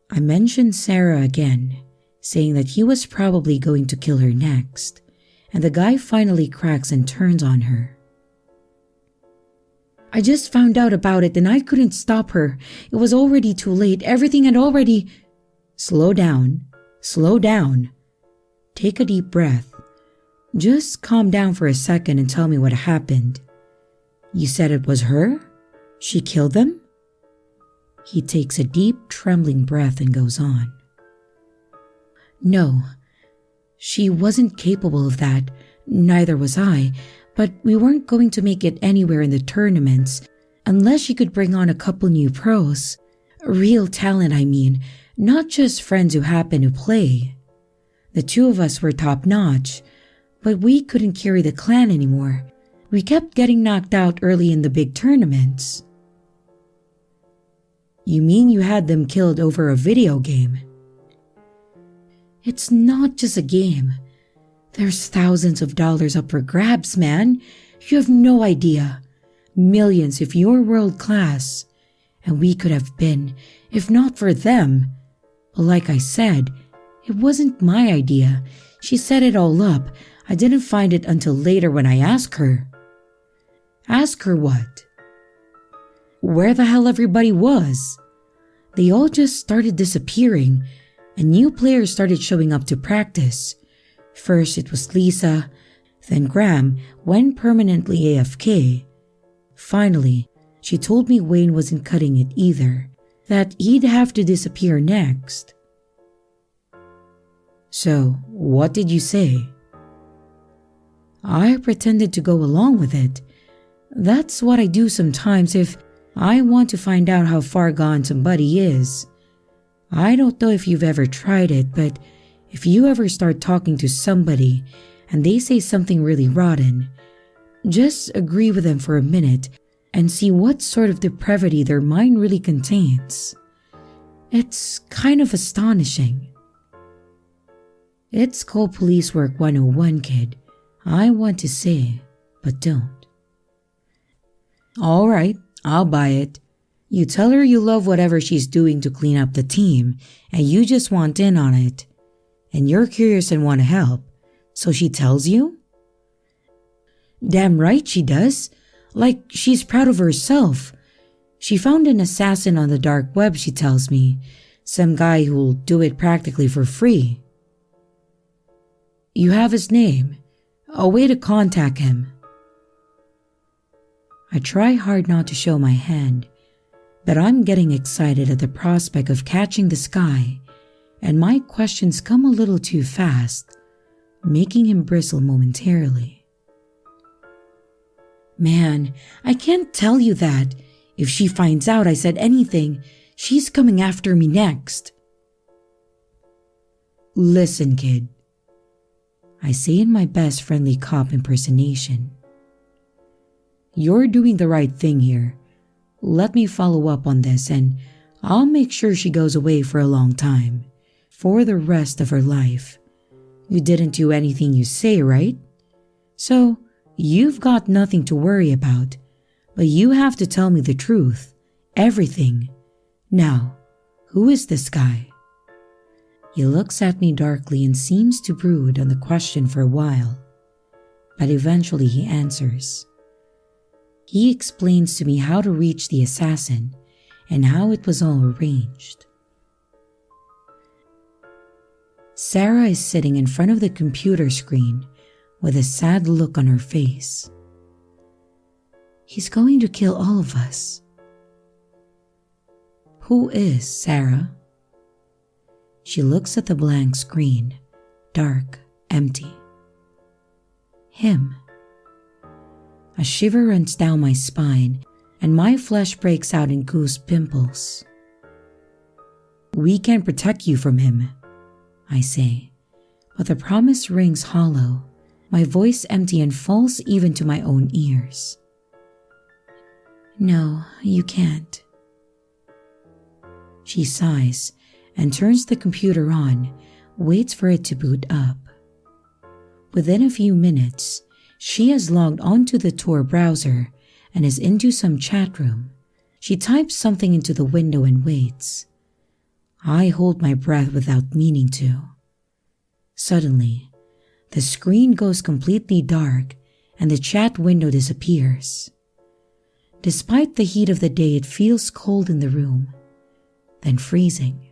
I mentioned Sarah again, saying that he was probably going to kill her next, and the guy finally cracks and turns on her. "I just found out about it and I couldn't stop her. It was already too late. Everything had already—" Slow down. Slow down. Take a deep breath. Just calm down for a second and tell me what happened. You said it was her? She killed them? He takes a deep, trembling breath and goes on. "No, she wasn't capable of that. Neither was I. But we weren't going to make it anywhere in the tournaments unless she could bring on a couple new pros. Real talent, I mean, not just friends who happen to play. The 2 of us were top-notch, but we couldn't carry the clan anymore. We kept getting knocked out early in the big tournaments. You mean you had them killed over a video game? It's not just a game. There's thousands of dollars up for grabs, man. You have no idea. Millions if you're world class. And we could have been, if not for them. But like I said, it wasn't my idea. She set it all up. I didn't find it until later when I asked her. Ask her what? Where the hell everybody was. They all just started disappearing, and new players started showing up to practice. First it was Lisa, then Graham went permanently AFK. Finally, she told me Wayne wasn't cutting it either, that he'd have to disappear next. So, what did you say? I pretended to go along with it. That's what I do sometimes if I want to find out how far gone somebody is. I don't know if you've ever tried it, but if you ever start talking to somebody and they say something really rotten, just agree with them for a minute and see what sort of depravity their mind really contains. It's kind of astonishing. It's called Police Work 101, kid. I want to say, but don't. All right, I'll buy it. You tell her you love whatever she's doing to clean up the team, and you just want in on it. And you're curious and want to help, so she tells you? Damn right she does. Like, she's proud of herself. She found an assassin on the dark web, she tells me. Some guy who'll do it practically for free. You have his name. A way to contact him. I try hard not to show my hand, but I'm getting excited at the prospect of catching this guy, and my questions come a little too fast, making him bristle momentarily. Man, I can't tell you that. If she finds out I said anything, she's coming after me next. Listen, kid. I say in my best friendly cop impersonation. You're doing the right thing here. Let me follow up on this and I'll make sure she goes away for a long time, for the rest of her life. You didn't do anything you say, right? So, you've got nothing to worry about, but you have to tell me the truth, everything. Now, who is this guy? He looks at me darkly and seems to brood on the question for a while, but eventually he answers. He explains to me how to reach the assassin and how it was all arranged. Sarah is sitting in front of the computer screen with a sad look on her face. He's going to kill all of us. Who is Sarah? She looks at the blank screen, dark, empty. Him. A shiver runs down my spine and my flesh breaks out in goose pimples. We can protect you from him, I say, but the promise rings hollow, my voice empty and false even to my own ears. No, you can't. She sighs and turns the computer on, waits for it to boot up. Within a few minutes, she has logged onto the Tor browser and is into some chat room. She types something into the window and waits. I hold my breath without meaning to. Suddenly, the screen goes completely dark and the chat window disappears. Despite the heat of the day, it feels cold in the room, then freezing.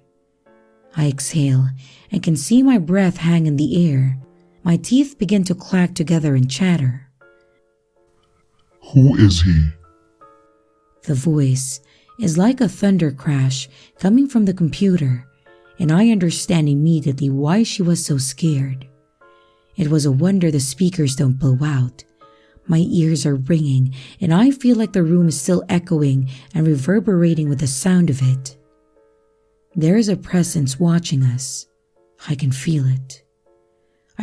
I exhale and can see my breath hang in the air. My teeth begin to clack together and chatter. Who is he? The voice is like a thunder crash coming from the computer, and I understand immediately why she was so scared. It was a wonder the speakers don't blow out. My ears are ringing, and I feel like the room is still echoing and reverberating with the sound of it. There is a presence watching us. I can feel it.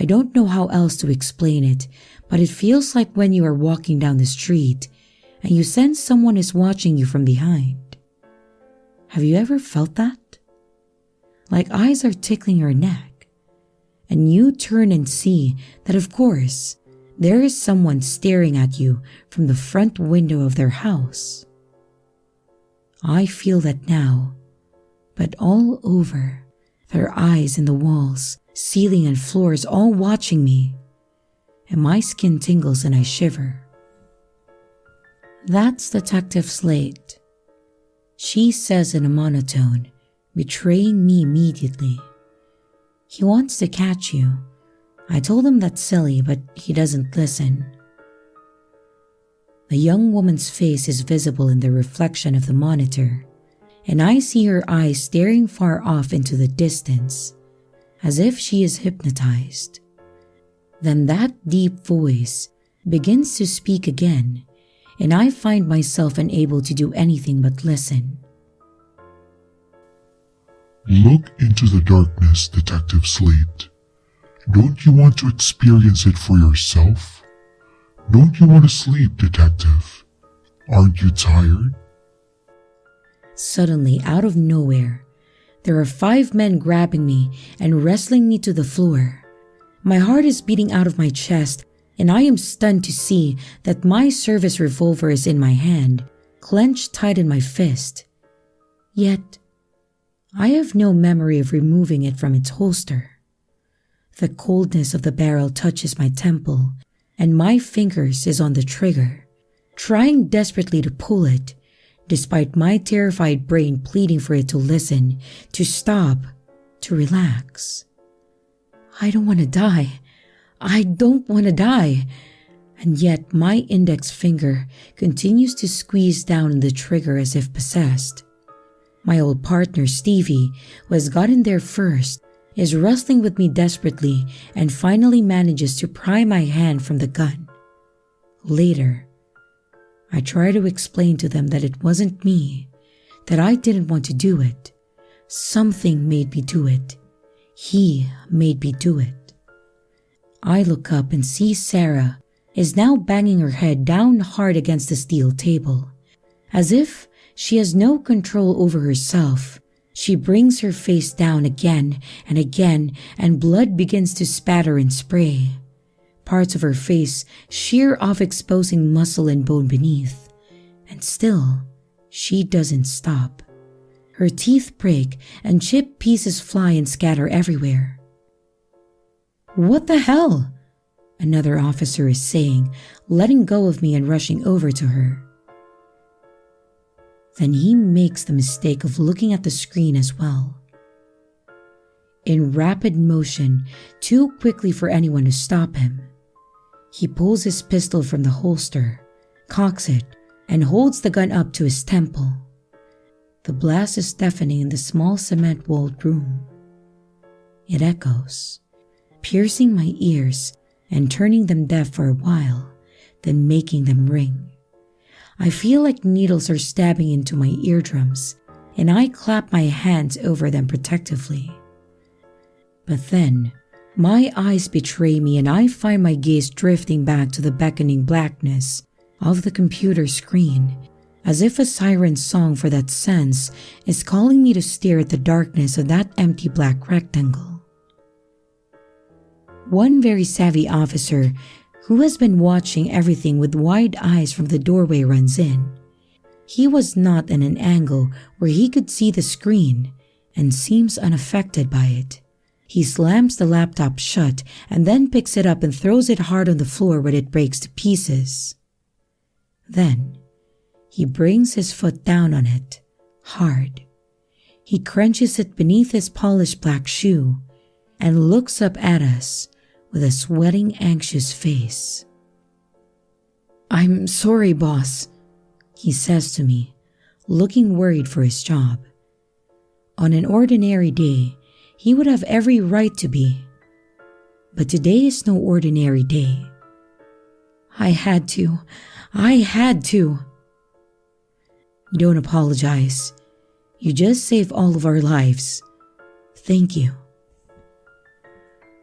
I don't know how else to explain it, but it feels like when you are walking down the street and you sense someone is watching you from behind. Have you ever felt that? Like eyes are tickling your neck, and you turn and see that, of course, there is someone staring at you from the front window of their house. I feel that now, but all over, their eyes in the walls, ceiling and floors all watching me, and my skin tingles and I shiver. That's Detective Slate, she says in a monotone, betraying me immediately. He wants to catch you. I told him that's silly, but he doesn't listen. The young woman's face is visible in the reflection of the monitor, and I see her eyes staring far off into the distance, as if she is hypnotized. Then that deep voice begins to speak again, and I find myself unable to do anything but listen. Look into the darkness, Detective Slate. Don't you want to experience it for yourself? Don't you want to sleep, Detective? Aren't you tired? Suddenly, out of nowhere, there are 5 men grabbing me and wrestling me to the floor. My heart is beating out of my chest, and I am stunned to see that my service revolver is in my hand, clenched tight in my fist. Yet, I have no memory of removing it from its holster. The coldness of the barrel touches my temple, and my fingers is on the trigger, trying desperately to pull it, despite my terrified brain pleading for it to listen, to stop, to relax. I don't want to die. I don't want to die. And yet my index finger continues to squeeze down on the trigger as if possessed. My old partner Stevie, who has gotten there first, is wrestling with me desperately and finally manages to pry my hand from the gun. Later, I try to explain to them that it wasn't me, that I didn't want to do it. Something made me do it. He made me do it. I look up and see Sarah is now banging her head down hard against the steel table. As if she has no control over herself, she brings her face down again and again, and blood begins to spatter and spray. Parts of her face shear off, exposing muscle and bone beneath. And still, she doesn't stop. Her teeth break and chip pieces fly and scatter everywhere. "What the hell?" another officer is saying, letting go of me and rushing over to her. Then he makes the mistake of looking at the screen as well. In rapid motion, too quickly for anyone to stop him, he pulls his pistol from the holster, cocks it, and holds the gun up to his temple. The blast is deafening in the small cement-walled room. It echoes, piercing my ears and turning them deaf for a while, then making them ring. I feel like needles are stabbing into my eardrums, and I clap my hands over them protectively. But then, my eyes betray me and I find my gaze drifting back to the beckoning blackness of the computer screen, as if a siren song for that sense is calling me to stare at the darkness of that empty black rectangle. One very savvy officer who has been watching everything with wide eyes from the doorway runs in. He was not in an angle where he could see the screen and seems unaffected by it. He slams the laptop shut and then picks it up and throws it hard on the floor where it breaks to pieces. Then, he brings his foot down on it, hard. He crunches it beneath his polished black shoe and looks up at us with a sweating, anxious face. "I'm sorry, boss," he says to me, looking worried for his job. On an ordinary day, he would have every right to be. But today is no ordinary day. I had to. Don't apologize. You just saved all of our lives. Thank you.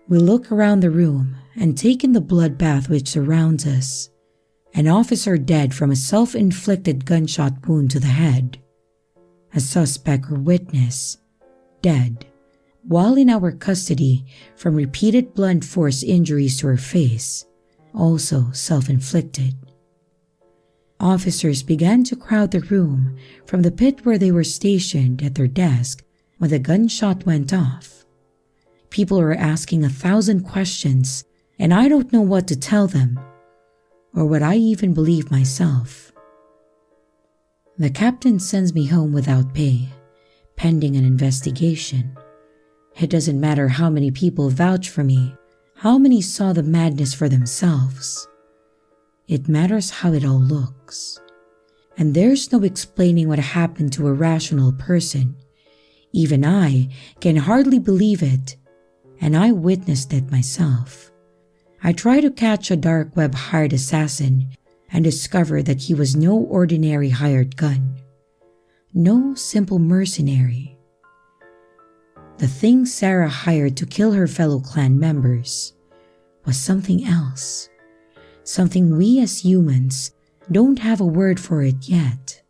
We look around the room and take in the bloodbath which surrounds us. An officer dead from a self-inflicted gunshot wound to the head. A suspect or witness dead, while in our custody from repeated blunt force injuries to her face, also self-inflicted. Officers began to crowd the room from the pit where they were stationed at their desk when the gunshot went off. People are asking 1,000 questions, and I don't know what to tell them, or what I even believe myself. The captain sends me home without pay, pending an investigation. It doesn't matter how many people vouch for me, how many saw the madness for themselves. It matters how it all looks. And there's no explaining what happened to a rational person. Even I can hardly believe it, and I witnessed it myself. I try to catch a dark web hired assassin and discover that he was no ordinary hired gun. No simple mercenary. The thing Sarah hired to kill her fellow clan members was something else. Something we as humans don't have a word for it yet,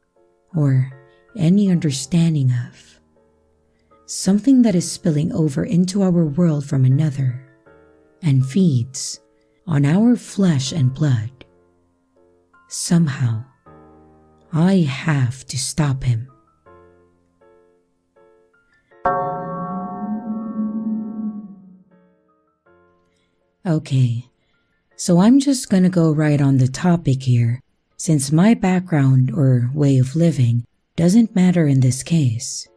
or any understanding of. Something that is spilling over into our world from another, and feeds on our flesh and blood. Somehow, I have to stop him. Okay, so I'm just gonna go right on the topic here, since my background or way of living doesn't matter in this case.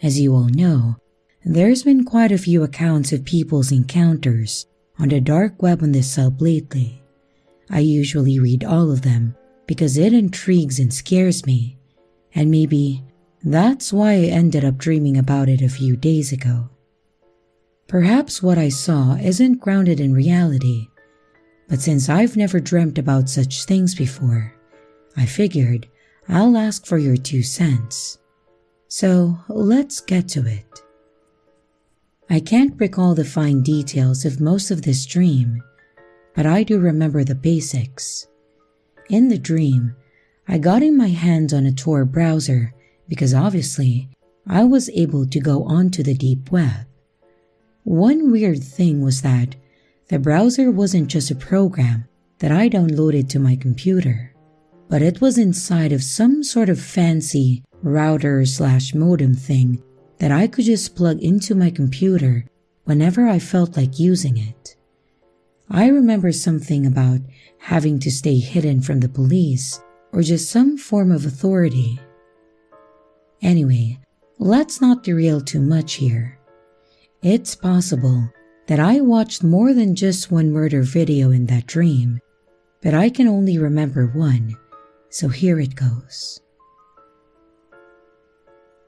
As you all know, there's been quite a few accounts of people's encounters on the dark web on this sub lately. I usually read all of them because it intrigues and scares me, and maybe that's why I ended up dreaming about it a few days ago. Perhaps what I saw isn't grounded in reality, but since I've never dreamt about such things before, I figured I'll ask for your 2 cents. So let's get to it. I can't recall the fine details of most of this dream, but I do remember the basics. In the dream, I got in my hands on a Tor browser because obviously I was able to go onto the deep web. One weird thing was that the browser wasn't just a program that I downloaded to my computer, but it was inside of some sort of fancy router/modem thing that I could just plug into my computer whenever I felt like using it. I remember something about having to stay hidden from the police or just some form of authority. Anyway, let's not derail too much here. It's possible that I watched more than just one murder video in that dream, but I can only remember one, so here it goes.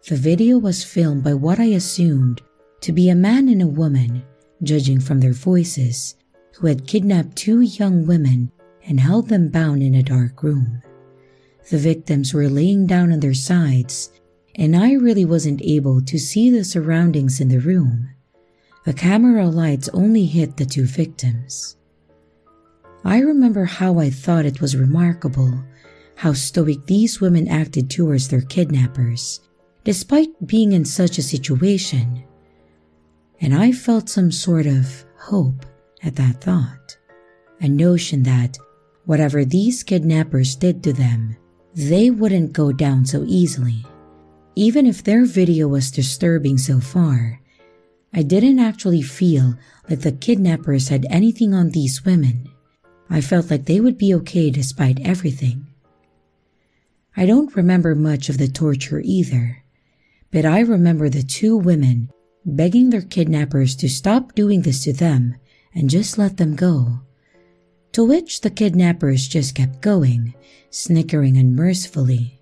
The video was filmed by what I assumed to be a man and a woman, judging from their voices, who had kidnapped 2 young women and held them bound in a dark room. The victims were laying down on their sides, and I really wasn't able to see the surroundings in the room. The camera lights only hit the 2 victims. I remember how I thought it was remarkable how stoic these women acted towards their kidnappers, despite being in such a situation. And I felt some sort of hope at that thought, a notion that whatever these kidnappers did to them, they wouldn't go down so easily. Even if their video was disturbing so far, I didn't actually feel like the kidnappers had anything on these women. I felt like they would be okay despite everything. I don't remember much of the torture either, but I remember the 2 women begging their kidnappers to stop doing this to them and just let them go, to which the kidnappers just kept going, snickering unmercifully.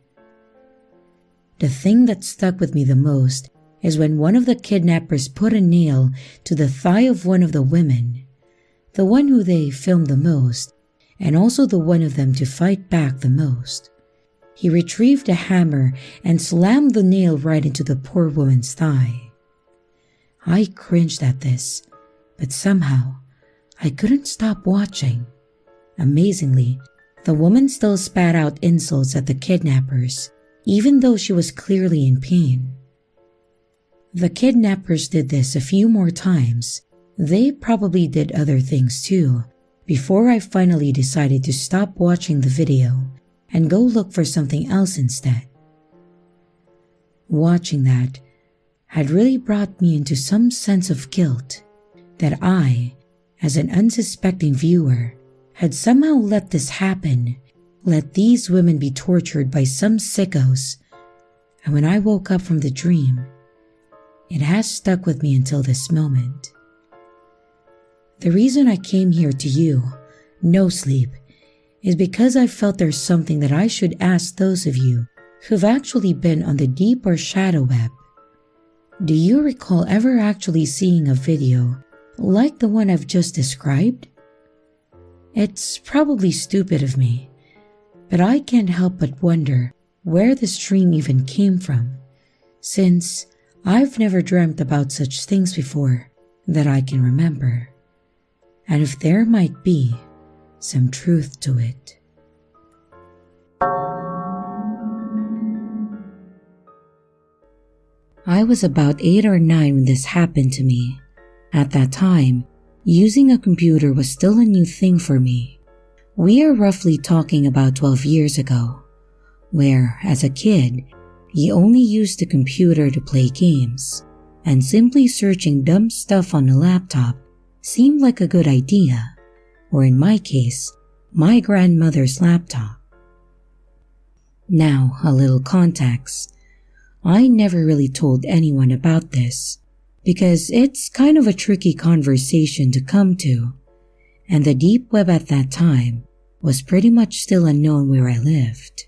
The thing that stuck with me the most is when one of the kidnappers put a nail to the thigh of one of the women, the one who they filmed the most, and also the one of them to fight back the most. He retrieved a hammer and slammed the nail right into the poor woman's thigh. I cringed at this, but somehow I couldn't stop watching. Amazingly, the woman still spat out insults at the kidnappers, even though she was clearly in pain. The kidnappers did this a few more times. They probably did other things too, before I finally decided to stop watching the video and go look for something else instead. Watching that had really brought me into some sense of guilt that I, as an unsuspecting viewer, had somehow let this happen, let these women be tortured by some sickos, and when I woke up from the dream, it has stuck with me until this moment. The reason I came here to you, No Sleep, is because I felt there's something that I should ask those of you who've actually been on the deep or shadow web. Do you recall ever actually seeing a video like the one I've just described? It's probably stupid of me, but I can't help but wonder where this dream even came from, since I've never dreamt about such things before that I can remember, and if there might be some truth to it. I was about 8 or 9 when this happened to me. At that time, using a computer was still a new thing for me. We are roughly talking about 12 years ago, where, as a kid, you only used the computer to play games, and simply searching dumb stuff on a laptop seemed like a good idea, or in my case, my grandmother's laptop. Now, a little context. I never really told anyone about this, because it's kind of a tricky conversation to come to, and the deep web at that time was pretty much still unknown where I lived.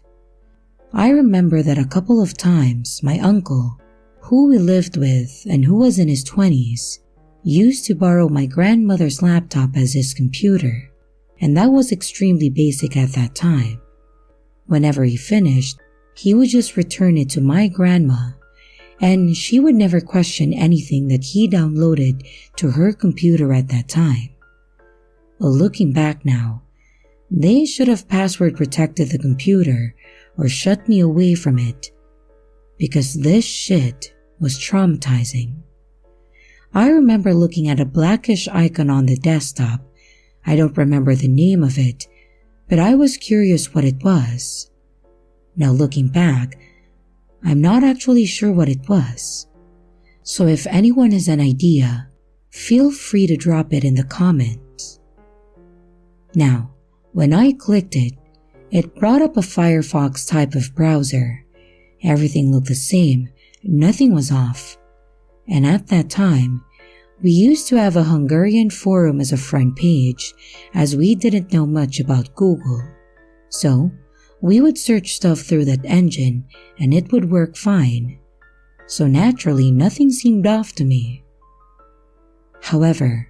I remember that a couple of times my uncle, who we lived with and who was in his 20s, used to borrow my grandmother's laptop as his computer, and that was extremely basic at that time. Whenever he finished, he would just return it to my grandma, and she would never question anything that he downloaded to her computer at that time. Well, looking back now, they should have password protected the computer or shut me away from it, because this shit was traumatizing. I remember looking at a blackish icon on the desktop. I don't remember the name of it, but I was curious what it was. Now looking back, I'm not actually sure what it was. So if anyone has an idea, feel free to drop it in the comments. Now, when I clicked it, it brought up a Firefox type of browser. Everything looked the same, nothing was off. And at that time, we used to have a Hungarian forum as a front page, as we didn't know much about Google. So, we would search stuff through that engine and it would work fine. So naturally, nothing seemed off to me. However,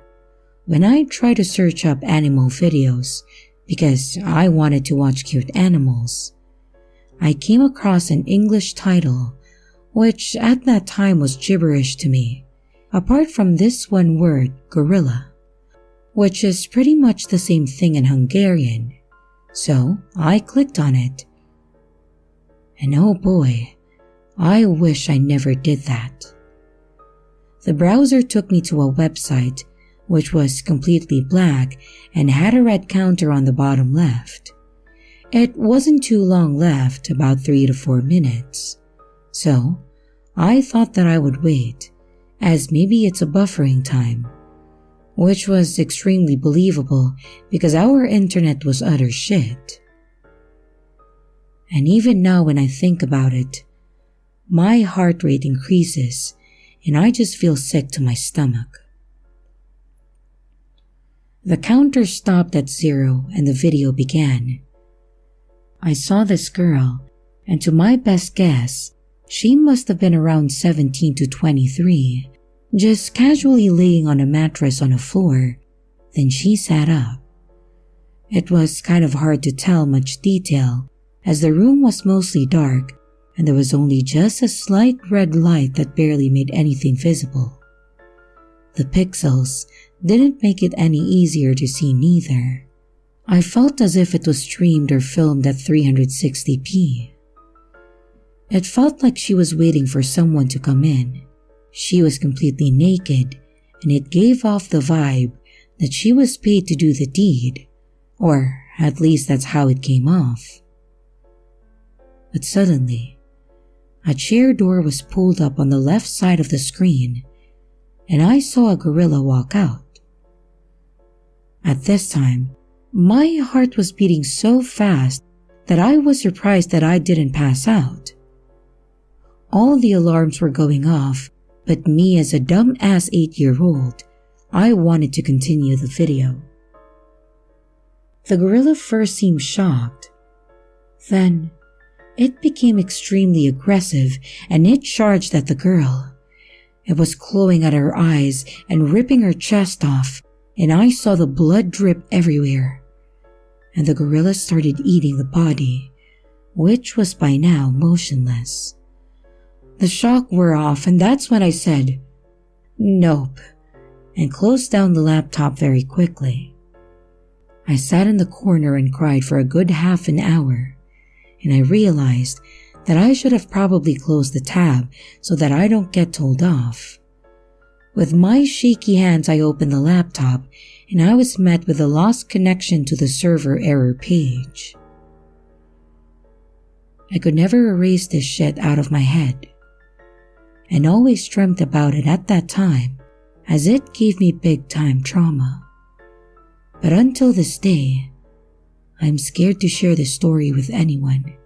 when I tried to search up animal videos, because I wanted to watch cute animals, I came across an English title, which at that time was gibberish to me, apart from this one word, gorilla, which is pretty much the same thing in Hungarian. So I clicked on it. And oh boy, I wish I never did that. The browser took me to a website which was completely black and had a red counter on the bottom left. It wasn't too long left, about 3 to 4 minutes. So I thought that I would wait, as maybe it's a buffering time, which was extremely believable because our internet was utter shit. And even now when I think about it, my heart rate increases and I just feel sick to my stomach. The counter stopped at 0 and the video began. I saw this girl, and to my best guess, she must have been around 17 to 23, just casually laying on a mattress on a floor. Then she sat up. It was kind of hard to tell much detail, as the room was mostly dark and there was only just a slight red light that barely made anything visible. The pixels, didn't make it any easier to see neither. I felt as if it was streamed or filmed at 360p. It felt like she was waiting for someone to come in. She was completely naked, and it gave off the vibe that she was paid to do the deed, or at least that's how it came off. But suddenly, a chair door was pulled up on the left side of the screen, and I saw a gorilla walk out. At this time, my heart was beating so fast that I was surprised that I didn't pass out. All the alarms were going off, but me as a dumbass 8-year-old, I wanted to continue the video. The gorilla first seemed shocked. Then, it became extremely aggressive and it charged at the girl. It was clawing at her eyes and ripping her chest off, and I saw the blood drip everywhere. And the gorilla started eating the body, which was by now motionless. The shock wore off, and that's when I said, "Nope," and closed down the laptop very quickly. I sat in the corner and cried for a good half an hour, and I realized that I should have probably closed the tab so that I don't get told off. With my shaky hands, I opened the laptop, and I was met with a lost connection to the server error page. I could never erase this shit out of my head, and always dreamt about it at that time, as it gave me big time trauma. But until this day, I'm scared to share this story with anyone,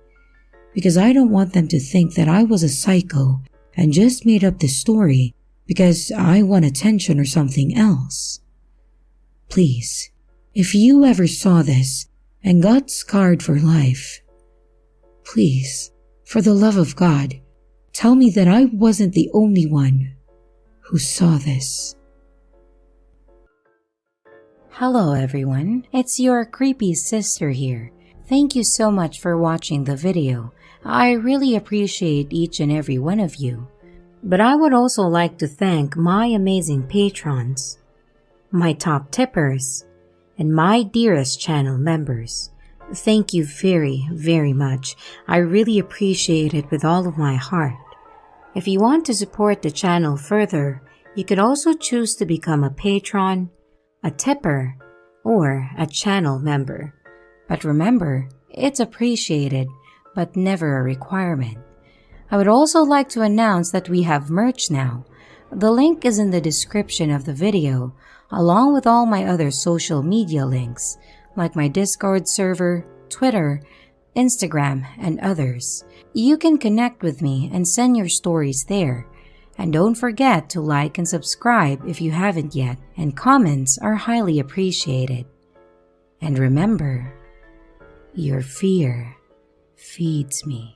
because I don't want them to think that I was a psycho and just made up this story because I want attention or something else. Please, if you ever saw this and got scarred for life, please, for the love of God, tell me that I wasn't the only one who saw this. Hello everyone, it's your creepy sister here. Thank you so much for watching the video. I really appreciate each and every one of you. But I would also like to thank my amazing patrons, my top tippers, and my dearest channel members. Thank you very, very much. I really appreciate it with all of my heart. If you want to support the channel further, you could also choose to become a patron, a tipper, or a channel member. But remember, it's appreciated, but never a requirement. I would also like to announce that we have merch now. The link is in the description of the video, along with all my other social media links, like my Discord server, Twitter, Instagram, and others. You can connect with me and send your stories there. And don't forget to like and subscribe if you haven't yet, and comments are highly appreciated. And remember, your fear feeds me.